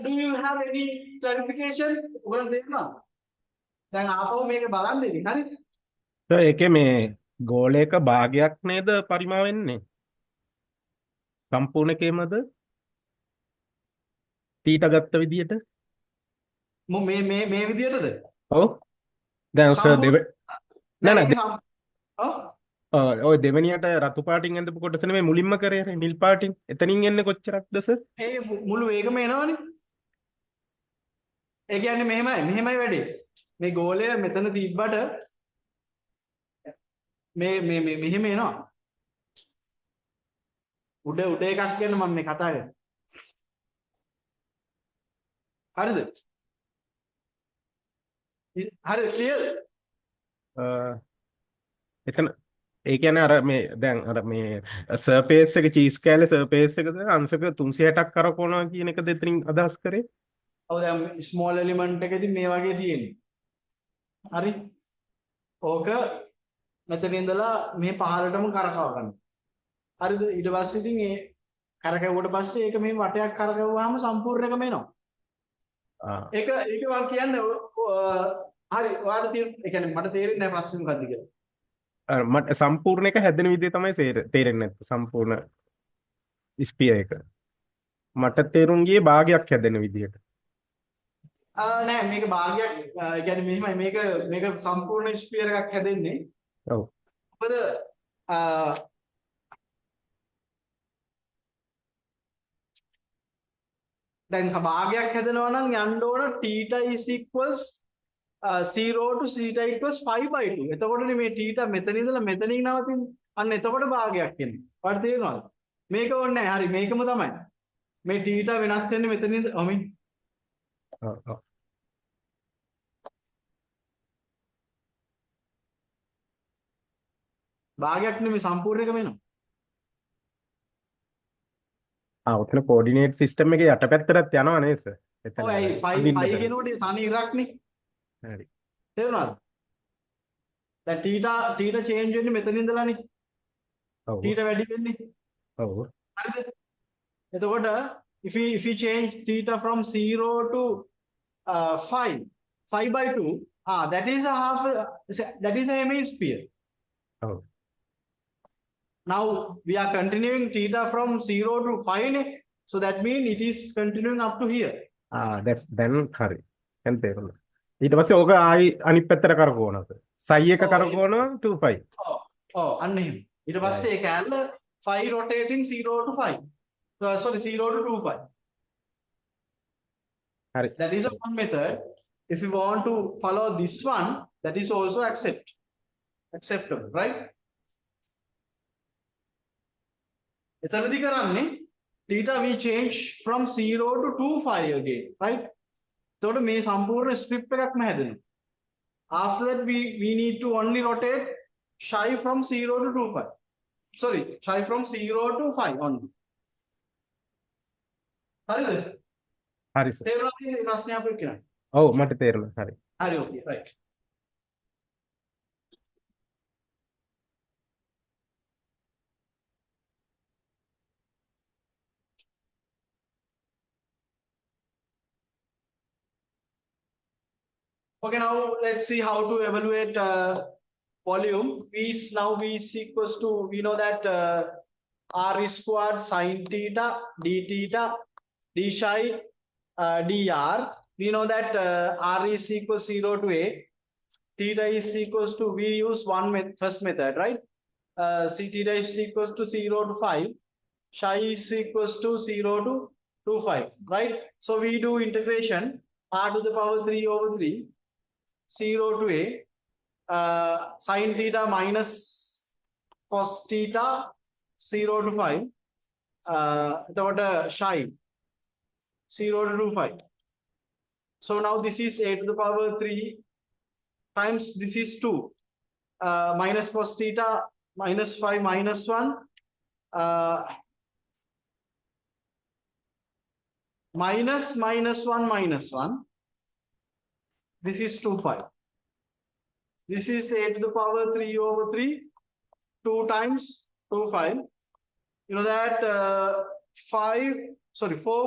Speaker 1: Do you have any clarification? ඔයගොල්ලෝ තේරුණාද? දැන් ආපහු මේක බලන්න ඉතින් හරිද?
Speaker 5: ඒකේ මේ ගෝලයක භාගයක් නේද පරිමා වෙන්නේ? සම්පූර්ණ එකේමද? තීටා ගත්ත විදියට?
Speaker 1: මේ විදියටද?
Speaker 5: ඔව්. දැන් සර් නෑ නෑ
Speaker 1: ඔව්
Speaker 5: ඔය දෙවෙනියට රතු පාටින් ඇඳපු කොටස නෙමෙයි මුලින්ම කරේ නිල් පාටින්. එතනින් එන්නේ කොච්චරක්ද සර්?
Speaker 1: ඒ මුළු ඒකම එනවනේ. ඒ කියන්නේ මෙහෙමයි වැඩේ. මේ ගෝලය මෙතන තිබ්බට මෙහෙම එනවා. උඩ එකක් කියන්නේ මම මේ කතා කරන්නේ. හරිද? හරිද ක්ලියර්?
Speaker 5: එතන ඒ කියන්නේ අර මේ දැන් අර මේ සර්ෆේස් එක චීස් කෑල්ලේ සර්ෆේස් එකද අංශක 360ක් කරකවනවා කියන එක දෙතනින් අදහස් කරේ.
Speaker 1: ඔව් දැන් ස්මෝල් එලිමන්ට් එකේදී මේ වගේ තියෙන්නේ. හරි? ඕක මෙතන ඉඳලා මේ පහළටම කරකව ගන්න. හරිද? ඊට පස්සේ ඉතින් ඒ කරකවුවට පස්සේ ඒක මේ වටයක් කරකවුවාම සම්පූර්ණ එකම එනවා. ඒක මම කියන්නේ හරි ඔයාලට ඒ කියන්නේ මට තේරෙන්නේ නැහැ ප්‍රශ්නේ මොකද්ද කියලා.
Speaker 5: මට සම්පූර්ණ එක හැදෙන විදිය තමයි තේරෙන්නේ නැත්නම් සම්පූර්ණ ස්පියර් එක. මට තේරුම් ගියේ භාගයක් හැදෙන විදියට.
Speaker 1: නෑ මේක භාගයක් කියන්නේ මෙහෙමයි මේක සම්පූර්ණ ස්පියර් එකක් හැදෙන්නේ.
Speaker 5: ඔව්.
Speaker 1: මොකද දැන් භාගයක් හැදෙනවා නම් යන්න ඕන θ is equals 0 to θ equals 5/2. එතකොටනේ මේ θ මෙතන ඉඳලා මෙතනින් නවතින්නේ. අන්න එතකොට භාගයක් එන්නේ. ඔයාලට තේරෙනවද? මේක ඕනේ නැහැ. හරි මේකම තමයි. මේ θ වෙනස් වෙන්නේ මෙතනින්ද? ඔමින්.
Speaker 5: ඔව්.
Speaker 1: භාගයක් නෙමෙයි සම්පූර්ණ එකම එනවා.
Speaker 5: ඔතන කෝඩිනේට් සිස්ටම් එකේ යටපැත්තටත් යනවා නේද සර්? එතන.
Speaker 1: ඔව් ඒ 5 කියනකොට තනි ඉරක්නේ.
Speaker 5: හරි.
Speaker 1: තේරුණාද? දැන් θ චේන්ජ් වෙන්නේ මෙතන ඉඳලානේ.
Speaker 5: ඔව්.
Speaker 1: θ වැඩි වෙන්නේ.
Speaker 5: ඔව්.
Speaker 1: හරිද? එතකොට if you change θ from 0 to 5/2, that is a half, that is a hemisphere.
Speaker 5: ඔව්.
Speaker 1: Now we are continuing θ from 0 to 5, so that means it is continuing up to here.
Speaker 5: then හරි. දැන් තේරුණා. ඊට පස්සේ ඕක ආයි අනිත් පැත්තට කරකවනවා. සයි එක කරකවනවා 25.
Speaker 1: ඔව් අන්න එහෙම. ඊට පස්සේ ඒ කැලල 5 rotating 0 to 5. Sorry 0 to 25.
Speaker 5: හරි.
Speaker 1: That is a one method. If you want to follow this one, that is also acceptable, right? එතනදී කරන්නේ theta we change from 0 to 25 again, right? එතකොට මේ සම්පූර්ණ ස්ට්‍රිප් එකක්ම හැදෙනවා. After that we need to only rotate shy from 0 to 25. Sorry, shy from 0 to 5 only. හරිද?
Speaker 5: හරි sir.
Speaker 1: තේරුණාද මේ ප්‍රශ්නේ අපේ කියන්න?
Speaker 5: ඔව් මට තේරුණා. හරි.
Speaker 1: හරි okay, right. Okay, now let's see how to evaluate volume. V is equals to, we know that R is squared sin theta, d theta, d psi, dr. We know that R is equals 0 to A. Theta is equals to, we use first method, right? C theta is equals to 0 to 5. Psi is equals to 0 to 25, right? So we do integration R to the power 3 over 3. 0 to A, sin theta minus cos theta 0 to 5. Shy 0 to 5. So now this is a to the power 3 times this is 2. Minus cos theta minus 5 minus 1. Minus 1 minus 1. This is 2 5. This is a to the power 3 over 3. 2 times 2 5. You know that 4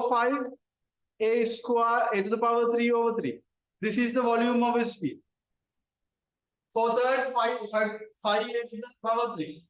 Speaker 1: 5 a square a to the power 3 over 3. This is the volume of a sphere. So third 5 a to the power 3.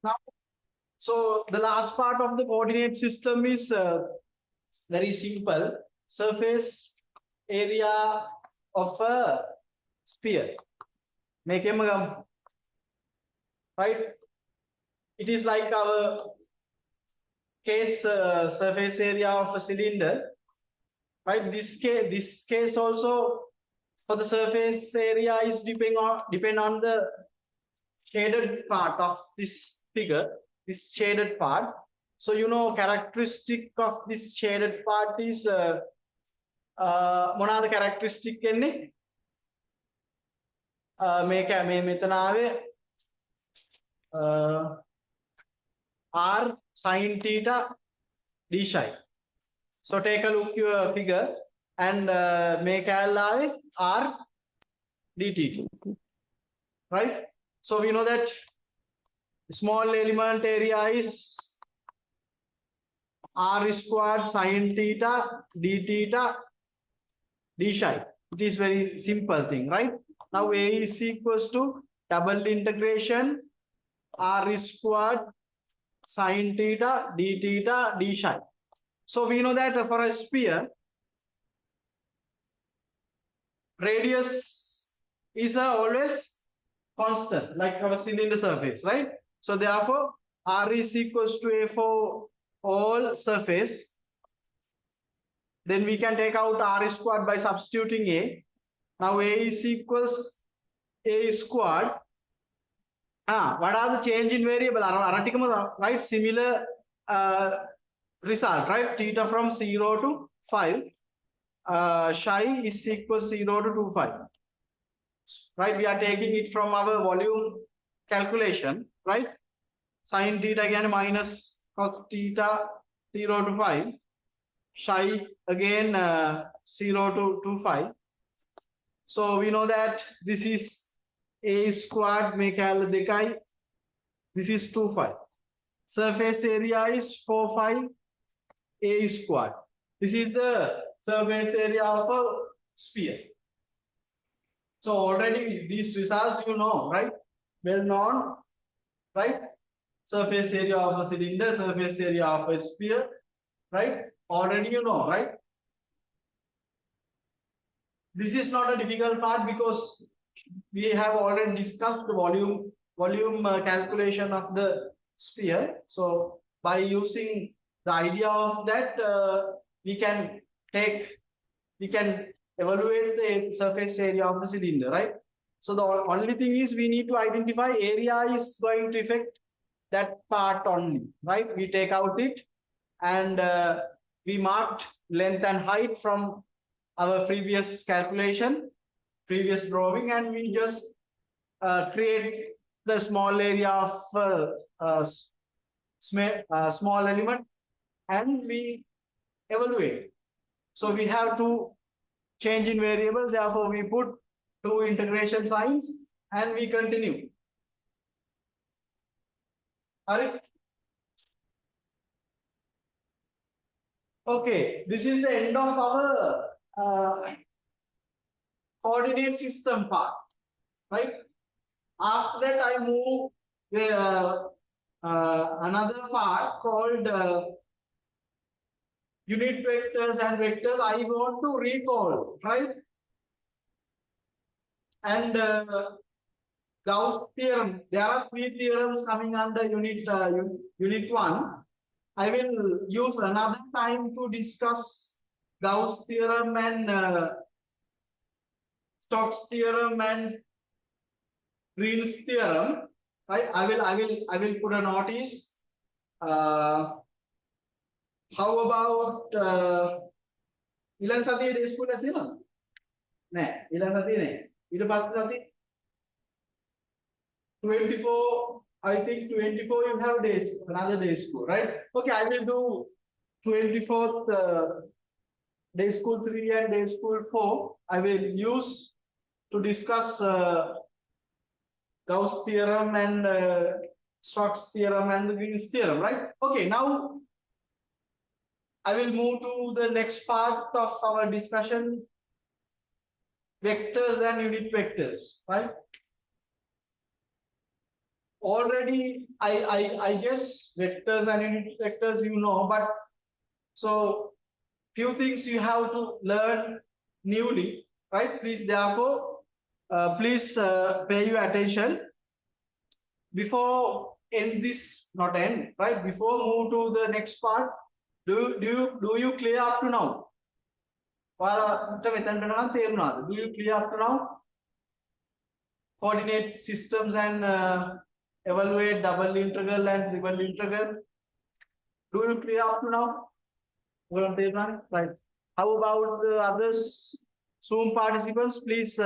Speaker 1: Now, so the last part of the coordinate system is very simple. Surface area of a sphere. Make him right. It is like our case surface area of a cylinder. Right. This case also for the surface area is depend on the shaded part of this figure, this shaded part. So you know characteristic of this shaded part is මොනවාද characteristic එන්නේ මේක මේ මෙතන ආවේ r sin theta d psi. So take a look your figure and මේක ආවේ r dt, right? So we know that small element area is r squared sin theta d theta d psi. It is very simple thing, right? Now a is equals to double integration r squared sin theta d theta d psi. So we know that for a sphere, radius is always constant, like our cylinder surface, right? So therefore, r is equals to a for all surface. Then we can take out r squared by substituting a. Now a is equals a squared. What are the change in variable? Right? Similar result, right? Theta from 0 to 5. Psi is equals 0 to 2 5. Right? We are taking it from our volume calculation, right? Sin theta again minus cos theta 0 to 5. Psi again 0 to 2 5. So we know that this is a squared mekal dekai. This is 2 5. Surface area is 4 5 a squared. This is the surface area of a sphere. So already these results you know, right? Well known, right? Surface area of a cylinder, surface area of a sphere, right? Already you know, right? This is not a difficult part because we have already discussed the volume calculation of the sphere. So by using the idea of that, we can evaluate the surface area of the cylinder, right? So the only thing is we need to identify area is going to affect that part only, right? We take out it and we marked length and height from our previous calculation, previous drawing, and we just create the small area of small element and we evaluate. So we have to change in variable. Therefore, we put 2 integration signs and we continue. Ari? Okay, this is the end of our coordinate system part, right? After that, I move another part called unit vectors and vectors. I want to recall, right? And Gauss theorem. There are 3 theorems coming under unit 1. I will use another time to discuss Gauss theorem and Stokes theorem and Green's theorem. Right? I will put a notice. How about ඊළඟ සතියේ day school එකක් තියෙනවද? නෑ. ඊළඟ සතියේ නෑ. ඊට පස්සේ සතියේ 24, I think 24 you have days, another day school, right? Okay, I will do 24th day school 3 and day school 4. I will use to discuss Gauss theorem and Stokes theorem and the Green's theorem, right? Okay, now I will move to the next part of our discussion, vectors and unit vectors, right? Already, I guess vectors and unit vectors you know, but so few things you have to learn newly, right? Please, therefore, please pay your attention before end this, not end, right? Before move to the next part, do you clear up to now? Do you clear up to now? Coordinate systems and evaluate double integral and triple integral. Do you clear up to now? Right. How about the others? Zoom participants, please.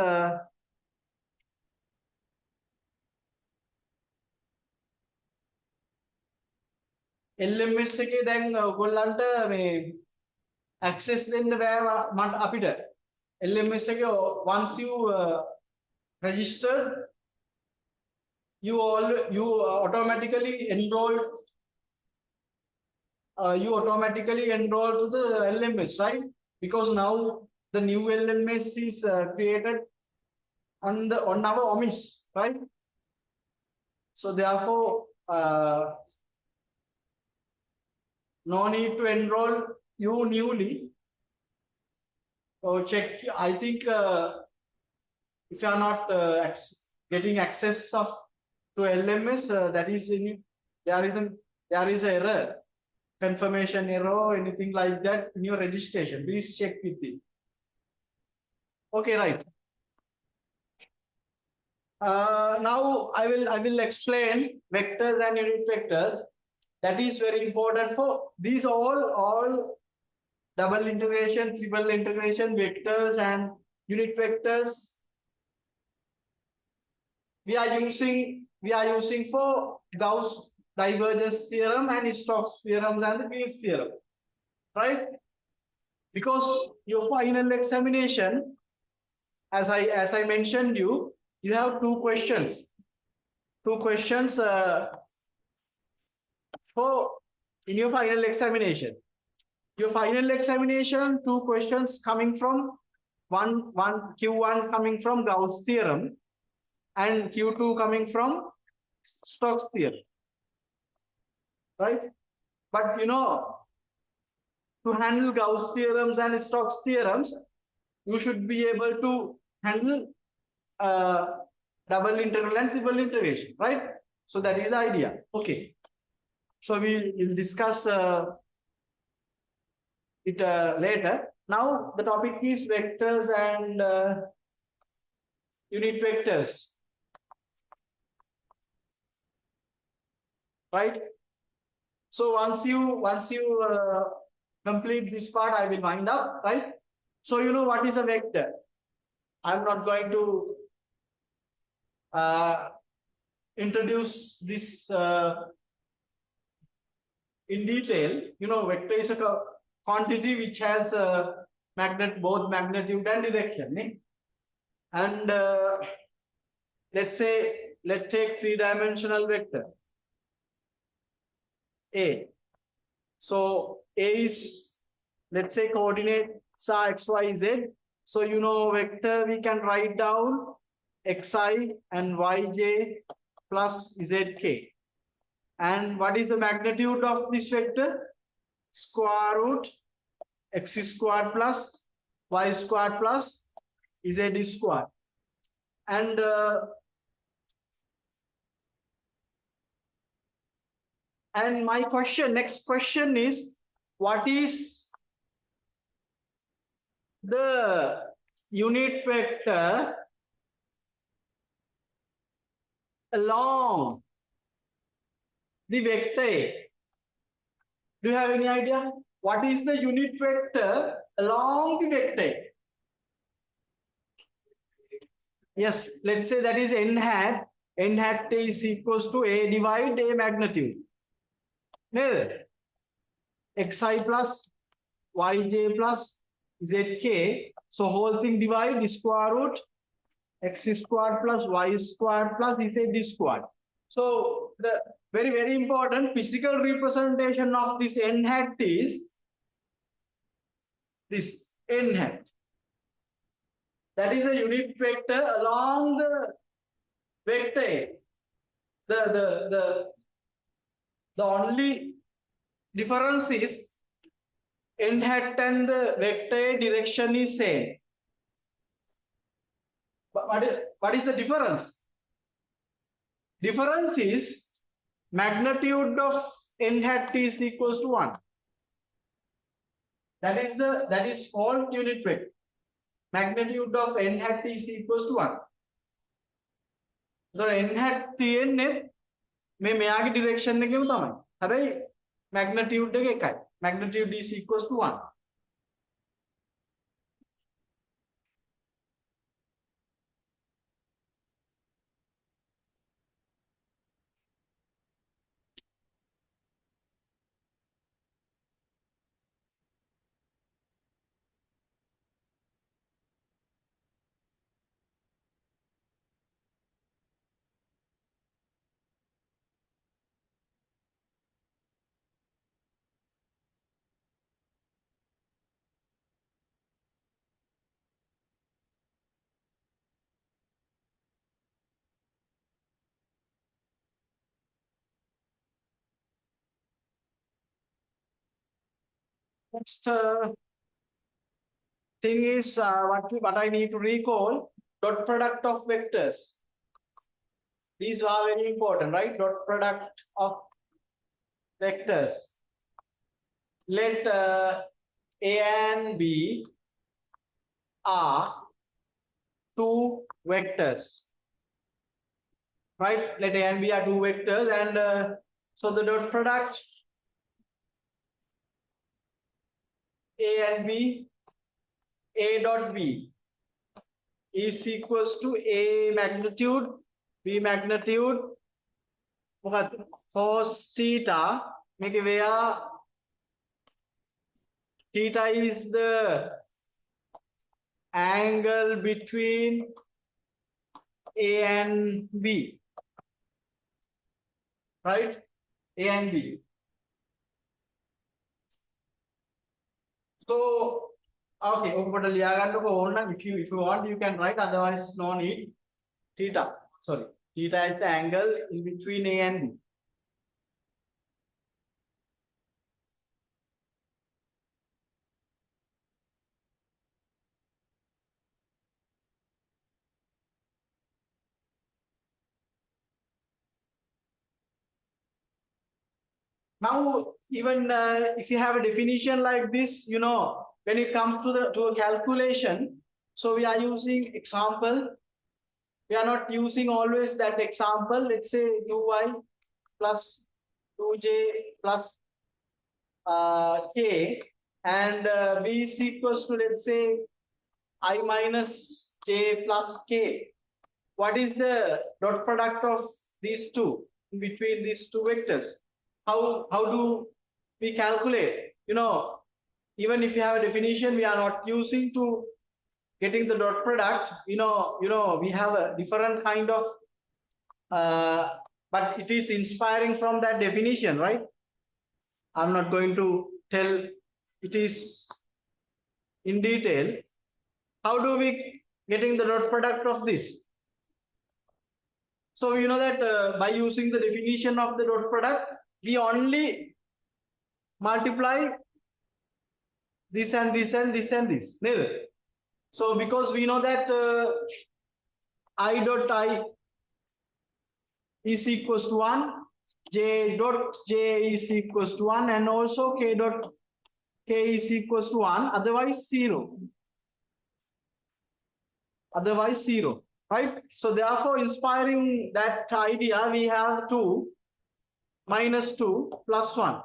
Speaker 1: LMS එකේ දැන් ඔයගොල්ලන්ට මේ access දෙන්න බෑ මට අපිට. LMS එකේ once you registered, you automatically enroll to the LMS, right? Because now the new LMS is created on our OMIS, right? So therefore no need to enroll you newly. So check. I think if you are not getting access to LMS, that is there is an error, confirmation error, or anything like that in your registration. Please check with it. Okay, right. Now I will explain vectors and unit vectors. That is very important for these all double integration, triple integration, vectors and unit vectors. We are using for Gauss divergence theorem and Stokes theorems and the Green's theorem, right? Because your final examination, as I mentioned you have 2 questions. 2 questions in your final examination. Your final examination, 2 questions coming from Q1 coming from Gauss theorem and Q2 coming from Stokes theorem, right? But to handle Gauss theorems and Stokes theorems, you should be able to handle double integral and triple integration, right? So that is the idea. Okay. So we will discuss it later. Now the topic is vectors and unit vectors, right? So once you complete this part, I will wind up, right? So you know what is a vector. I'm not going to introduce this in detail. Vector is a quantity which has both magnitude and direction. Eh? And let's take three-dimensional vector A. So A is, let's say, coordinates are x, y, z. So you know vector we can write down xi and yj plus zk. And what is the magnitude of this vector? Square root x squared plus y squared plus z squared. And my next question is, what is the unit vector along the vector A? Do you have any idea? What is the unit vector along the vector A? Yes, let's say that is n hat. N hat is equals to A divide A magnitude. Neither xi plus yj plus zk. So whole thing divide square root x squared plus y squared plus z squared. So the very, very important physical representation of this n hat is this n hat. That is a unit vector along the vector A. The only difference is n hat and the vector A direction is same. But what is the difference? Difference is magnitude of n hat is equals to 1. That is called unit vector. Magnitude of n hat is equals to 1. So n hat තියෙන්නේ මේ මෙයාගේ direction එකේම තමයි. හැබැයි magnitude එක එකයි. Magnitude is equals to 1. Next thing is what I need to recall, dot product of vectors. These are very important, right? Dot product of vectors. Let A and B are two vectors, right? Let A and B are two vectors, and so the dot product A and B, A dot B is equals to A magnitude, B magnitude, cos theta, make where theta is the angle between A and B, right? A and B. So, okay, if you want, you can write, otherwise no need. Theta, sorry, theta is the angle in between A and B. Now, even if you have a definition like this, you know, when it comes to a calculation, so we are using example. We are not using always that example. Let's say uy plus 2j plus k, and b is equals to, let's say, I minus j plus k. What is the dot product of these two, in between these two vectors? How do we calculate? You know, even if you have a definition, we are not using to getting the dot product. We have a different kind of, but it is inspiring from that definition, right? I'm not going to tell it is in detail. How do we getting the dot product of this? So you know that by using the definition of the dot product, we only multiply this and this and this and this. Neither. So because we know that I dot I is equals to 1, j dot j is equals to 1, and also k dot k is equals to 1, otherwise 0. Otherwise 0, right? So therefore, inspiring that idea, we have 2 minus 2 plus 1.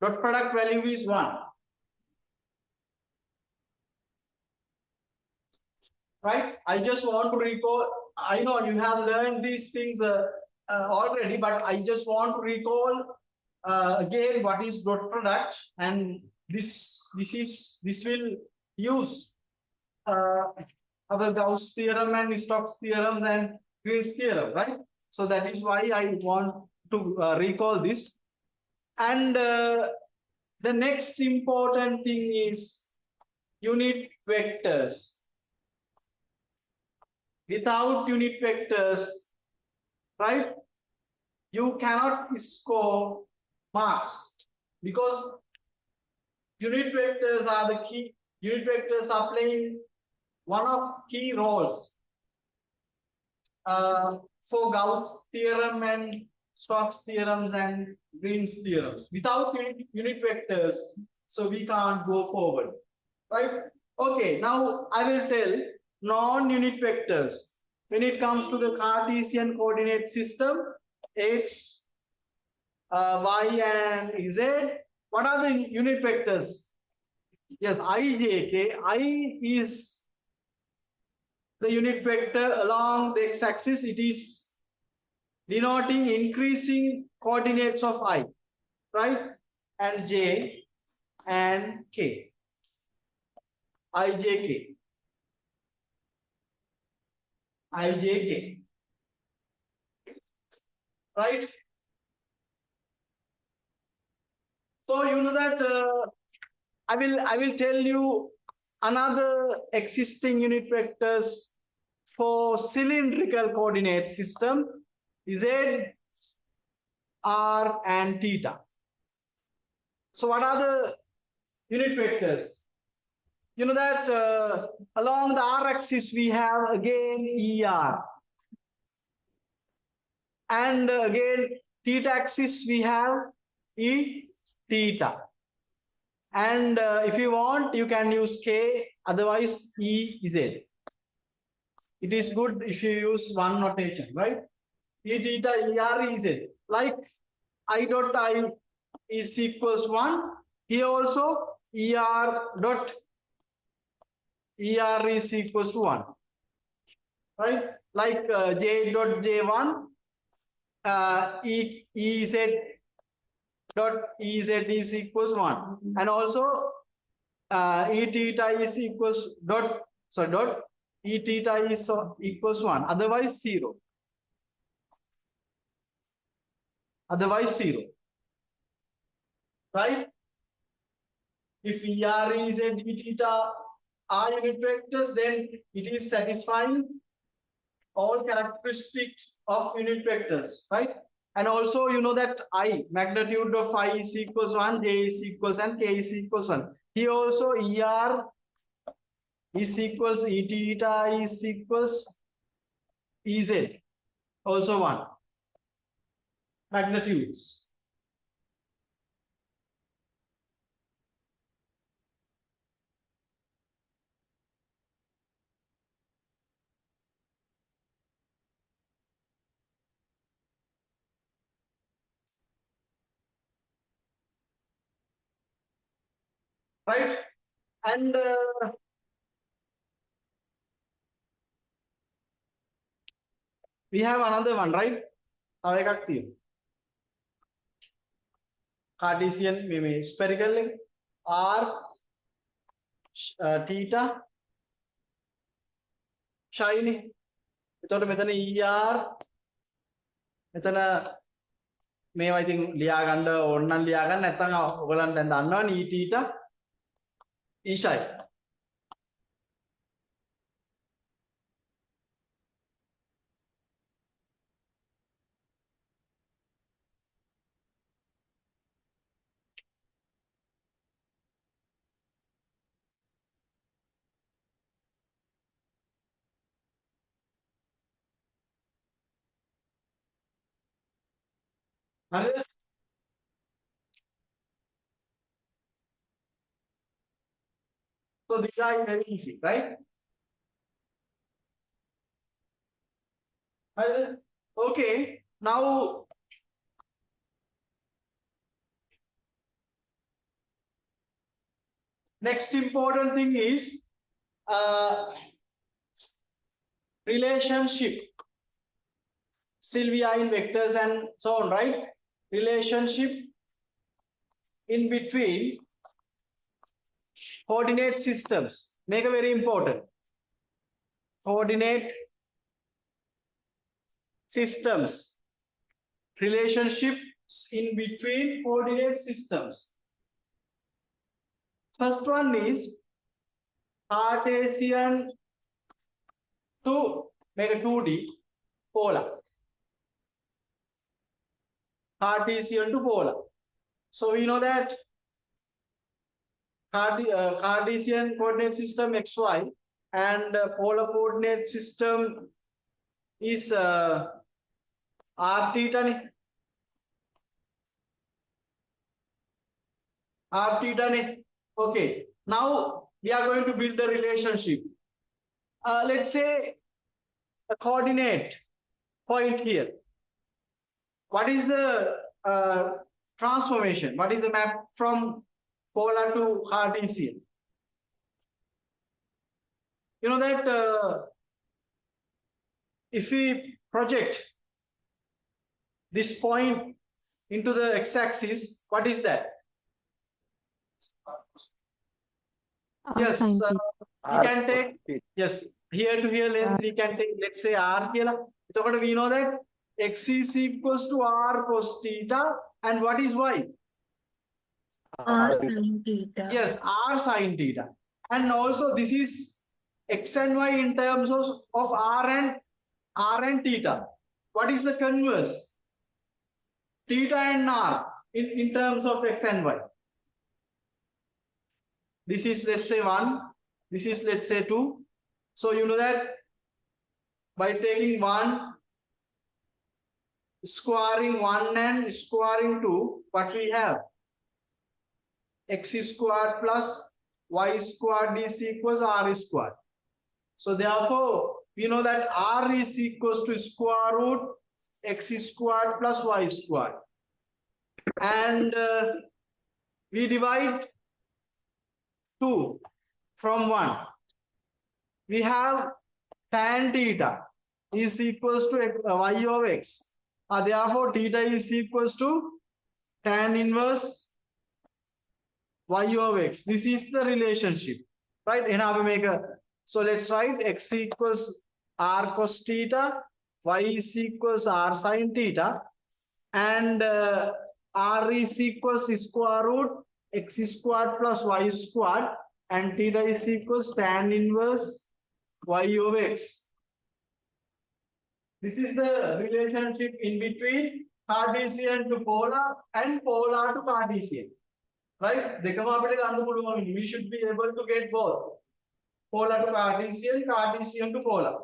Speaker 1: Dot product value is 1. Right? I just want to recall, I know you have learned these things already, but I just want to recall again what is dot product, and this will use other Gauss theorem and Stokes theorems and Green's theorem, right? So that is why I want to recall this. And the next important thing is unit vectors. Without unit vectors, right, you cannot score marks, because unit vectors are the key. Unit vectors are playing one of key roles for Gauss theorem and Stokes theorems and Green's theorems. Without unit vectors, so we can't go forward, right? Okay, now I will tell non-unit vectors. When it comes to the Cartesian coordinate system, x, y, and z, what are the unit vectors? Yes, I, j, k. I is the unit vector along the x-axis. It is denoting increasing coordinates of I, right? And j and k. I, j, k. I, j, k. Right? So you know that I will tell you another existing unit vectors for cylindrical coordinate system, z, r, and theta. So what are the unit vectors? You know that along the r-axis we have again er, and again theta axis we have e theta. And if you want, you can use k, otherwise e z. It is good if you use one notation, right? E theta er z. Like I dot I is equals 1. Here also er dot er is equals to 1. Right? Like j dot j1 ez dot ez is equals 1. And also e theta is equals dot e theta is equals 1. Otherwise 0. Otherwise 0. Right? If er, ez, e theta are unit vectors, then it is satisfying all characteristics of unit vectors, right? And also you know that I, magnitude of I is equals 1, j is equals, and k is equals 1. Here also er is equals e theta is equals ez, also 1. Magnitudes. Right? And we have another one, right? Cartesian spherical. R theta shiny. එතකොට මෙතන ER මෙතන මේවා ඉතින් ලියා ගන්න ඕන නම් ලියා ගන්න නැත්නම් ඔයගලන් දැන් දන්නවනේ E theta E psi. හරිද? So these are very easy, right? හරිද? Okay. Now next important thing is relationship. Still we are in vectors and so on, right? Relationship in between coordinate systems. Make a very important. Coordinate systems. Relationships in between coordinate systems. First one is Cartesian to make a 2D polar. Cartesian to polar. So we know that Cartesian coordinate system XY and polar coordinate system is R theta. R theta. Okay. Now we are going to build the relationship. Let's say a coordinate point here. What is the transformation? What is the map from polar to Cartesian? You know that if we project this point into the x-axis, what is that?
Speaker 4: R
Speaker 1: Yes,
Speaker 4: sin
Speaker 1: we
Speaker 6: R
Speaker 1: can take,
Speaker 6: cos
Speaker 1: yes, here to here length, we can take, let's say R here. So we know that x is equals to R cos theta, and what is y?
Speaker 2: R sin theta.
Speaker 1: Yes, R sin theta. And also this is x and y in terms of R and theta. What is the converse? Theta and R in terms of x and y. This is, let's say 1. This is, let's say 2. So you know that by taking 1, squaring 1 and squaring 2, what we have? X squared plus y squared is equals R squared. So therefore, we know that R is equals to square root x squared plus y squared. And we divide 2 from 1. We have tan theta is equals to y of x. Therefore, theta is equals to tan inverse y of x. This is the relationship, right? So let's write x equals r cos theta, y is equals r sin theta, and r is equals square root x squared plus y squared, and theta is equals tan inverse y of x. This is the relationship in between Cartesian to polar and polar to Cartesian. Right? We should be able to get both. Polar to Cartesian, Cartesian to polar.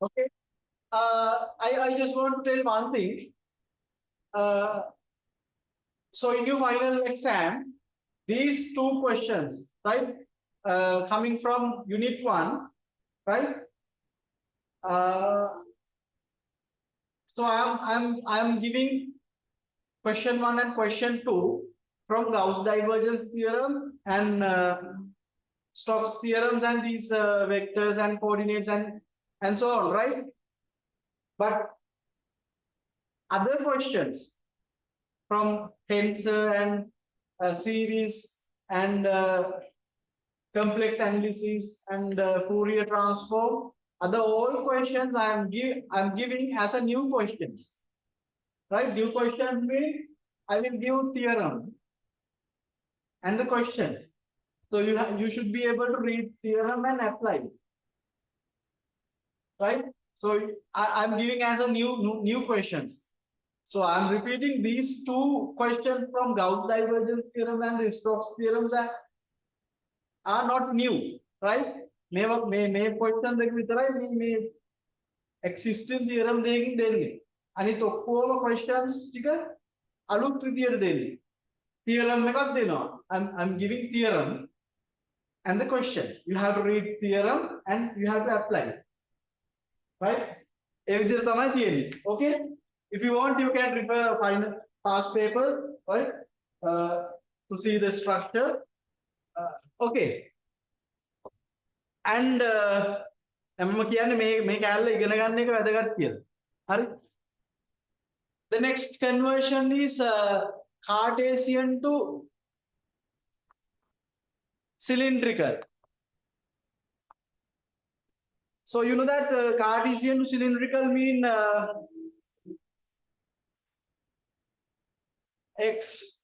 Speaker 1: Okay. I just want to tell one thing. So in your final exam, these two questions, right, coming from unit 1, right? So I'm giving question 1 and question 2 from Gauss divergence theorem and Stokes theorems and these vectors and coordinates and so on, right? But other questions from tensor and series and complex analysis and Fourier transform are the old questions I'm giving as a new questions, right? New question means I will give theorem and the question. So you should be able to read theorem and apply, right? So I'm giving as a new questions. So I'm repeating these two questions from Gauss divergence theorem and the Stokes theorems are not new, right? May question දෙක විතරයි මේ existing theorem දෙකකින් දෙන්නේ. අනිත් ඔක්කොම questions ටික අලුත් විදියට දෙන්නේ. Theorem එකක් දෙනවා. I'm giving theorem and the question. You have to read theorem and you have to apply. Right? ඒ විදිහට තමයි තියෙන්නේ. Okay? If you want, you can refer final past paper, right? To see the structure. Okay. And මම කියන්නේ මේ කැලේ ඉගෙන ගන්න එක වැදගත් කියලා. හරි? The next conversion is Cartesian to cylindrical. So you know that Cartesian to cylindrical mean X,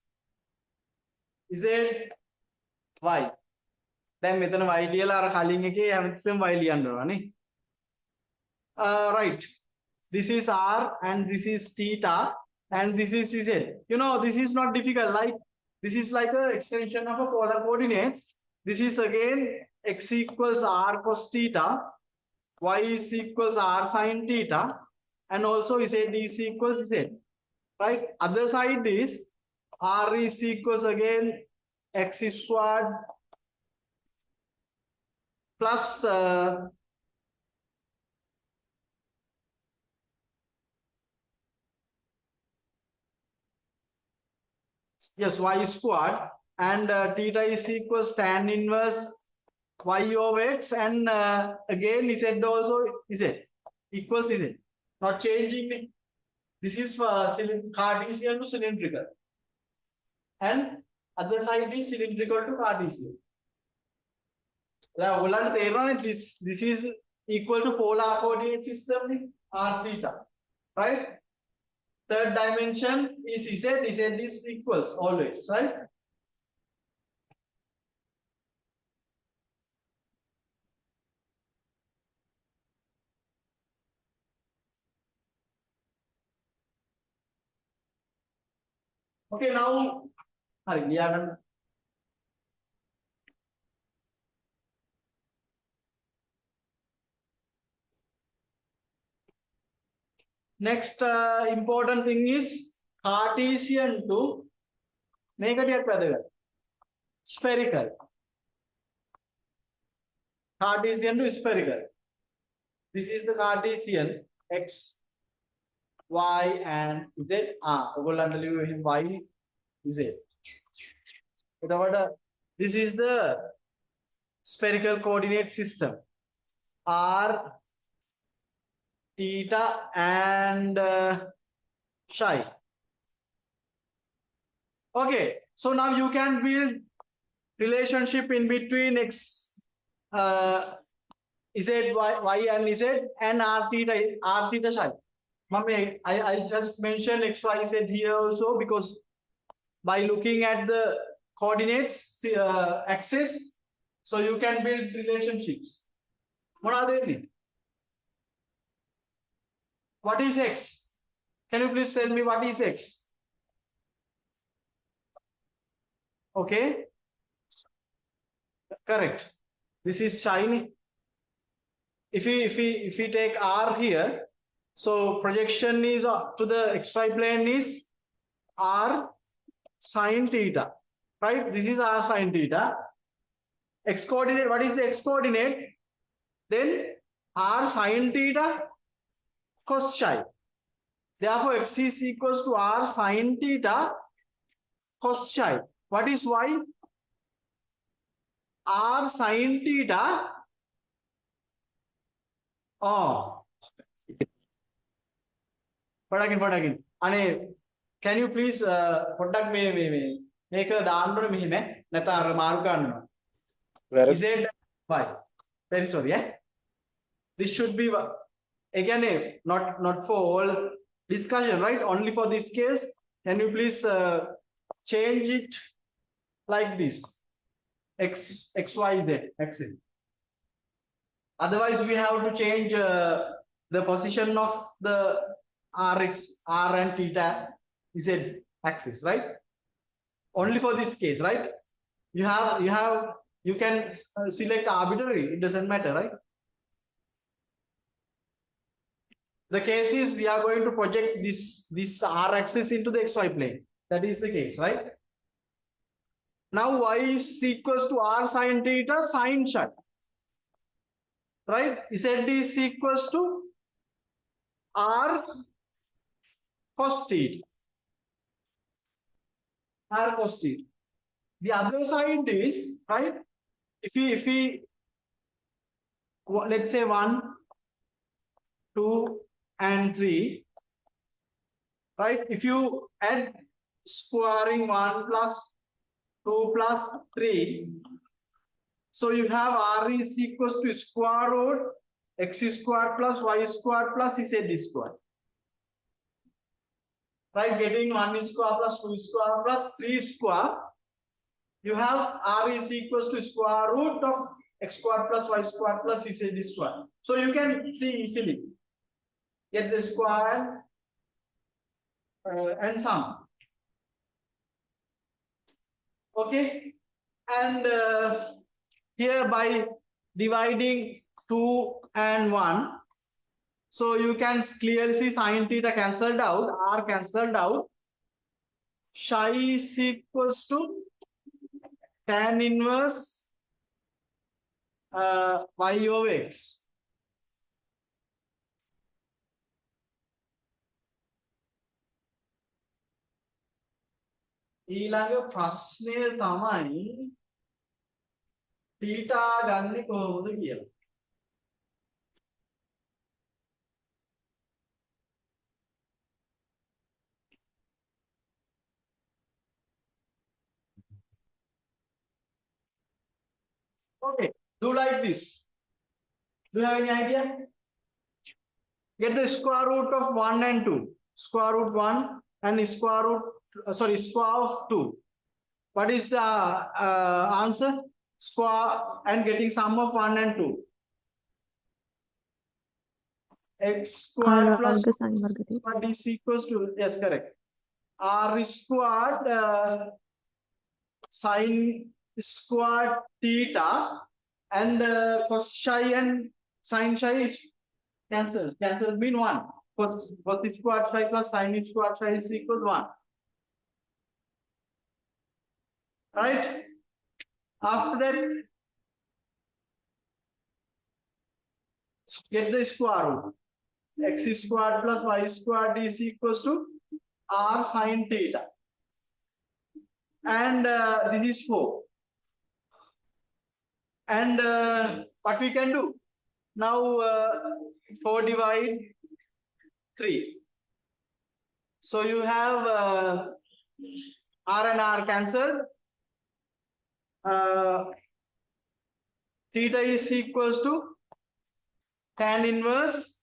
Speaker 1: Z, Y. දැන් මෙතන y ලියලා අර කලින් එකේ හැමතිස්සෙම y ලියන්න ඕනනේ. Right. This is R and this is theta and this is Z. You know, this is not difficult. Like this is like an extension of a polar coordinates. This is again x equals R cos theta, y is equals R sin theta, and also Z is equals Z. Right? Other side is R is equals again x squared plus yes, y squared and theta is equals tan inverse y over x and again z also z equals z. Not changing. This is for Cartesian to cylindrical and other side is cylindrical to Cartesian. This is equal to polar coordinate system r theta, right? Third dimension is z is equals always, right? Okay, now next important thing is Cartesian to spherical. Cartesian to spherical. This is the Cartesian x, y and z. Y z. This is the spherical coordinate system. R, theta and psi. Okay, so now you can build relationship in between x, z, y and z and r theta psi. I just mentioned x, y, z here also because by looking at the coordinates axis, so you can build relationships. What is x? Can you please tell me what is x? Okay. Correct. This is shiny. if we take R here, so projection is to the xy plane is R sine theta, right? This is R sine theta. X coordinate, what is the x coordinate? Then R sine theta cos psi. Therefore, x is equals to R sine theta cos psi. What is y? R sine theta. Oh, what again? Ane, can you please contact me? Make a download me, Nata Marukan. Is it y? Very sorry, yeah. This should be again not for all discussion, right? Only for this case. Can you please change it like this? X y z axis. Otherwise, we have to change the position of the R and theta z axis, right? Only for this case, right? You can select arbitrary. It doesn't matter, right? The case is we are going to project this R axis into the xy plane. That is the case, right? Now y is equals to R sine theta sine psi. Right? Z is equals to R cos theta. R cos theta. The other side is, right? If we let's say 1, 2, and 3, right? If you add squaring 1 plus 2 plus 3, so you have R is equals to square root x squared plus y squared plus z squared. Right? Getting 1 square plus 2 square plus 3 square. You have R is equals to square root of x squared plus y squared plus z squared. So you can see easily. Get the square and sum. Okay. And here by dividing 2 and 1, so you can clearly see sine theta cancelled out, R cancelled out. Psi is equals to tan inverse y over x. ඊළඟ ප්‍රශ්නය තමයි θ ගන්න කොහොමද කියලා. Okay, do like this. Do you have any idea? Get the square root of 1 and 2. Square root 1 and square root, square of 2. What is the answer? Square and getting sum of 1 and 2. X squared plus
Speaker 4: वर्ग sin वर्ग theta
Speaker 1: what is equals to, yes, correct. R squared sin squared theta and cos psi and sin psi is cancelled. Cancelled mean 1. Cos squared psi plus sin squared psi is equal to 1. Right? After that, get the square root. X squared plus y squared is equals to R sin theta. And this is 4. And what we can do? Now 4 divide 3. So you have R and R cancelled. Theta is equals to tan inverse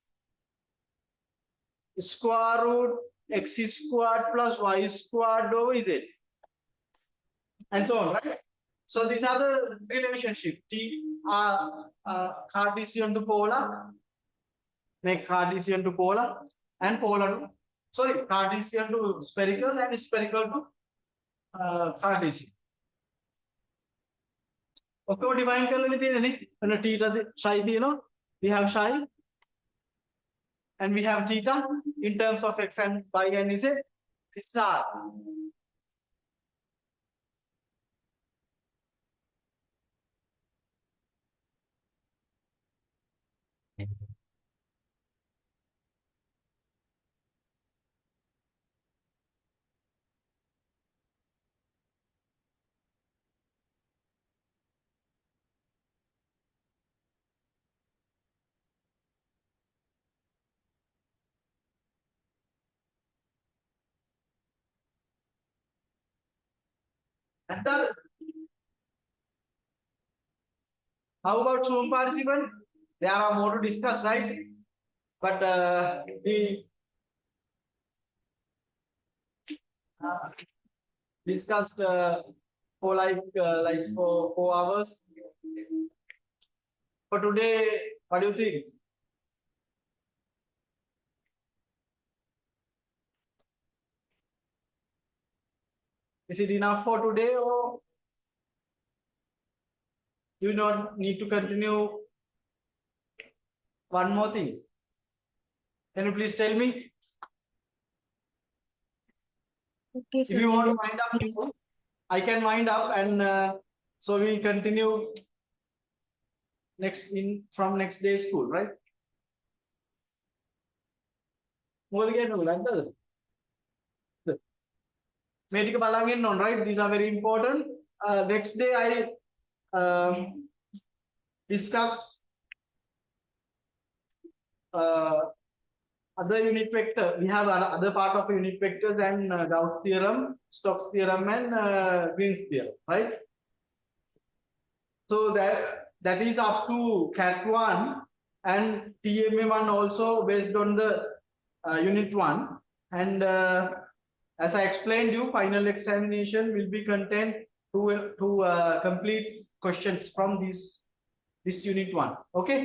Speaker 1: square root x squared plus y squared over z. And so on, right? So these are the relationship. T Cartesian to polar, make Cartesian to polar, and polar to, Cartesian to spherical and spherical to Cartesian. ඔක්කොම define කරලානේ තියෙන්නේ නේ. එන θ psi තියෙනවා. we have psi, and we have theta in terms of x and y and z. This is r. And then, how about Zoom participant? There are more to discuss, right? But we discussed for like for 4 hours. For today, what do you think? Is it enough for today, or you not need to continue one more thing? Can you please tell me?
Speaker 2: Okay,
Speaker 1: If
Speaker 2: sir.
Speaker 1: you want to wind up, I can wind up, and so we continue from next day school, right? මොකද කියන්නේ නැද්ද? මේ ටික බලන් ඉන්න ඕන, right? These are very important. Next day I discuss other unit vector. We have other part of unit vectors and Gauss theorem, Stokes theorem, and Green's theorem, right? So that is up to Cat 1 and TMA 1 also based on the unit 1. And as I explained you, final examination will be content to complete questions from this unit 1. Okay?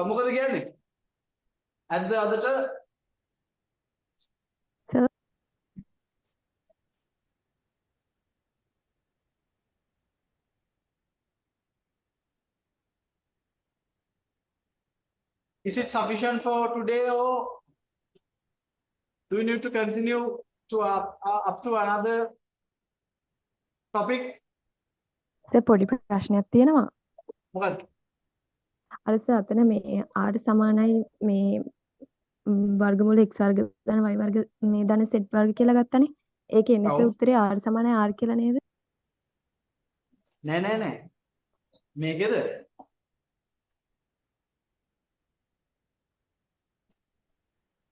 Speaker 1: මොකද කියන්නේ? At the other
Speaker 4: Sir.
Speaker 1: is it sufficient for today, or do we need to continue to up to another topic?
Speaker 4: Sir පොඩි ප්‍රශ්නයක් තියෙනවා.
Speaker 1: මොකක්ද?
Speaker 4: අර sir අතන මේ r සමානයි මේ වර්ගමූල x වර්ග ධන y වර්ග මේ ධන z වර්ග කියලා ගත්තනේ. ඒකේ එන්නේ සර් උත්තරේ r සමානයි r කියලා නේද?
Speaker 1: නෑ. මේකේද?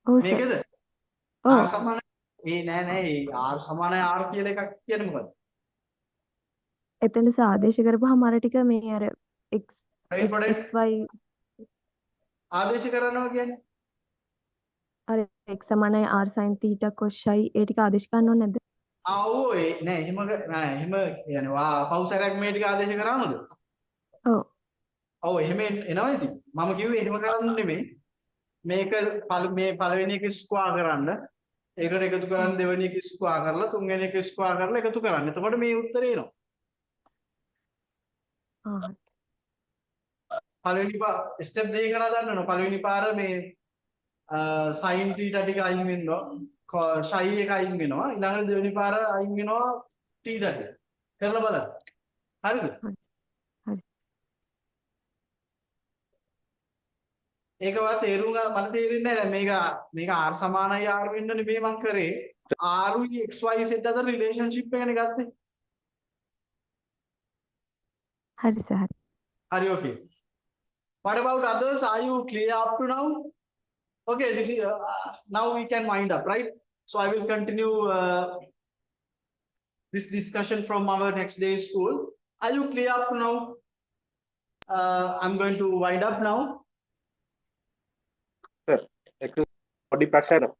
Speaker 4: ඔව් සර්.
Speaker 1: මේකේද?
Speaker 4: ඔව්.
Speaker 1: r සමානයි නෑ r සමානයි r කියලා එකක් කියන්නේ මොකද්ද?
Speaker 4: එතන සර් ආදේශ කරපුවාම අර ටික මේ අර x xy
Speaker 1: ආදේශ කරනවා කියන්නේ
Speaker 4: අර x සමානයි r sin theta cos psi ඒ ටික ආදේශ කරන්න ඕනේ නැද්ද?
Speaker 1: ඔව් නෑ එහෙම කියන්නේ වා පෞසරයක් මේ ටික ආදේශ කරාමද?
Speaker 4: ඔව්.
Speaker 1: ඔව් එහෙම එනවා ඉතින්. මම කිව්වේ එහෙම කරන්න නෙමෙයි. මේක මේ පළවෙනි එක ස්ක්වයර් කරන්න. ඒකට එකතු කරන්න දෙවෙනි එක ස්ක්වයර් කරලා තුන්වෙනි එක ස්ක්වයර් කරලා එකතු කරන්න. එතකොට මේ උත්තරේ එනවා. පළවෙනි ස්ටෙප් දෙක කරලා දාන්න. පළවෙනි පාර මේ sin theta ටික අයින් වෙනවා. psi එක අයින් වෙනවා. ඊළඟට දෙවෙනි පාර අයින් වෙනවා theta ටික. කරලා බලන්න. හරිද?
Speaker 4: හරි.
Speaker 1: ඒකවත් තේරුම් ගන්න මට තේරෙන්නේ නැහැ. මේක r සමානයි r වෙන්න නෙමෙයි මම කරේ. r උයි x y z අතර රිලේෂන්ෂිප් එකනේ ගත්තේ.
Speaker 4: හරි sir.
Speaker 1: Are you okay? What about others? Are you clear up to now? Okay, this is now we can wind up, right? So I will continue this discussion from our next day's school. Are you clear up to now? I'm going to wind up now.
Speaker 7: Sir, පොඩි ප්‍රශ්නයක්.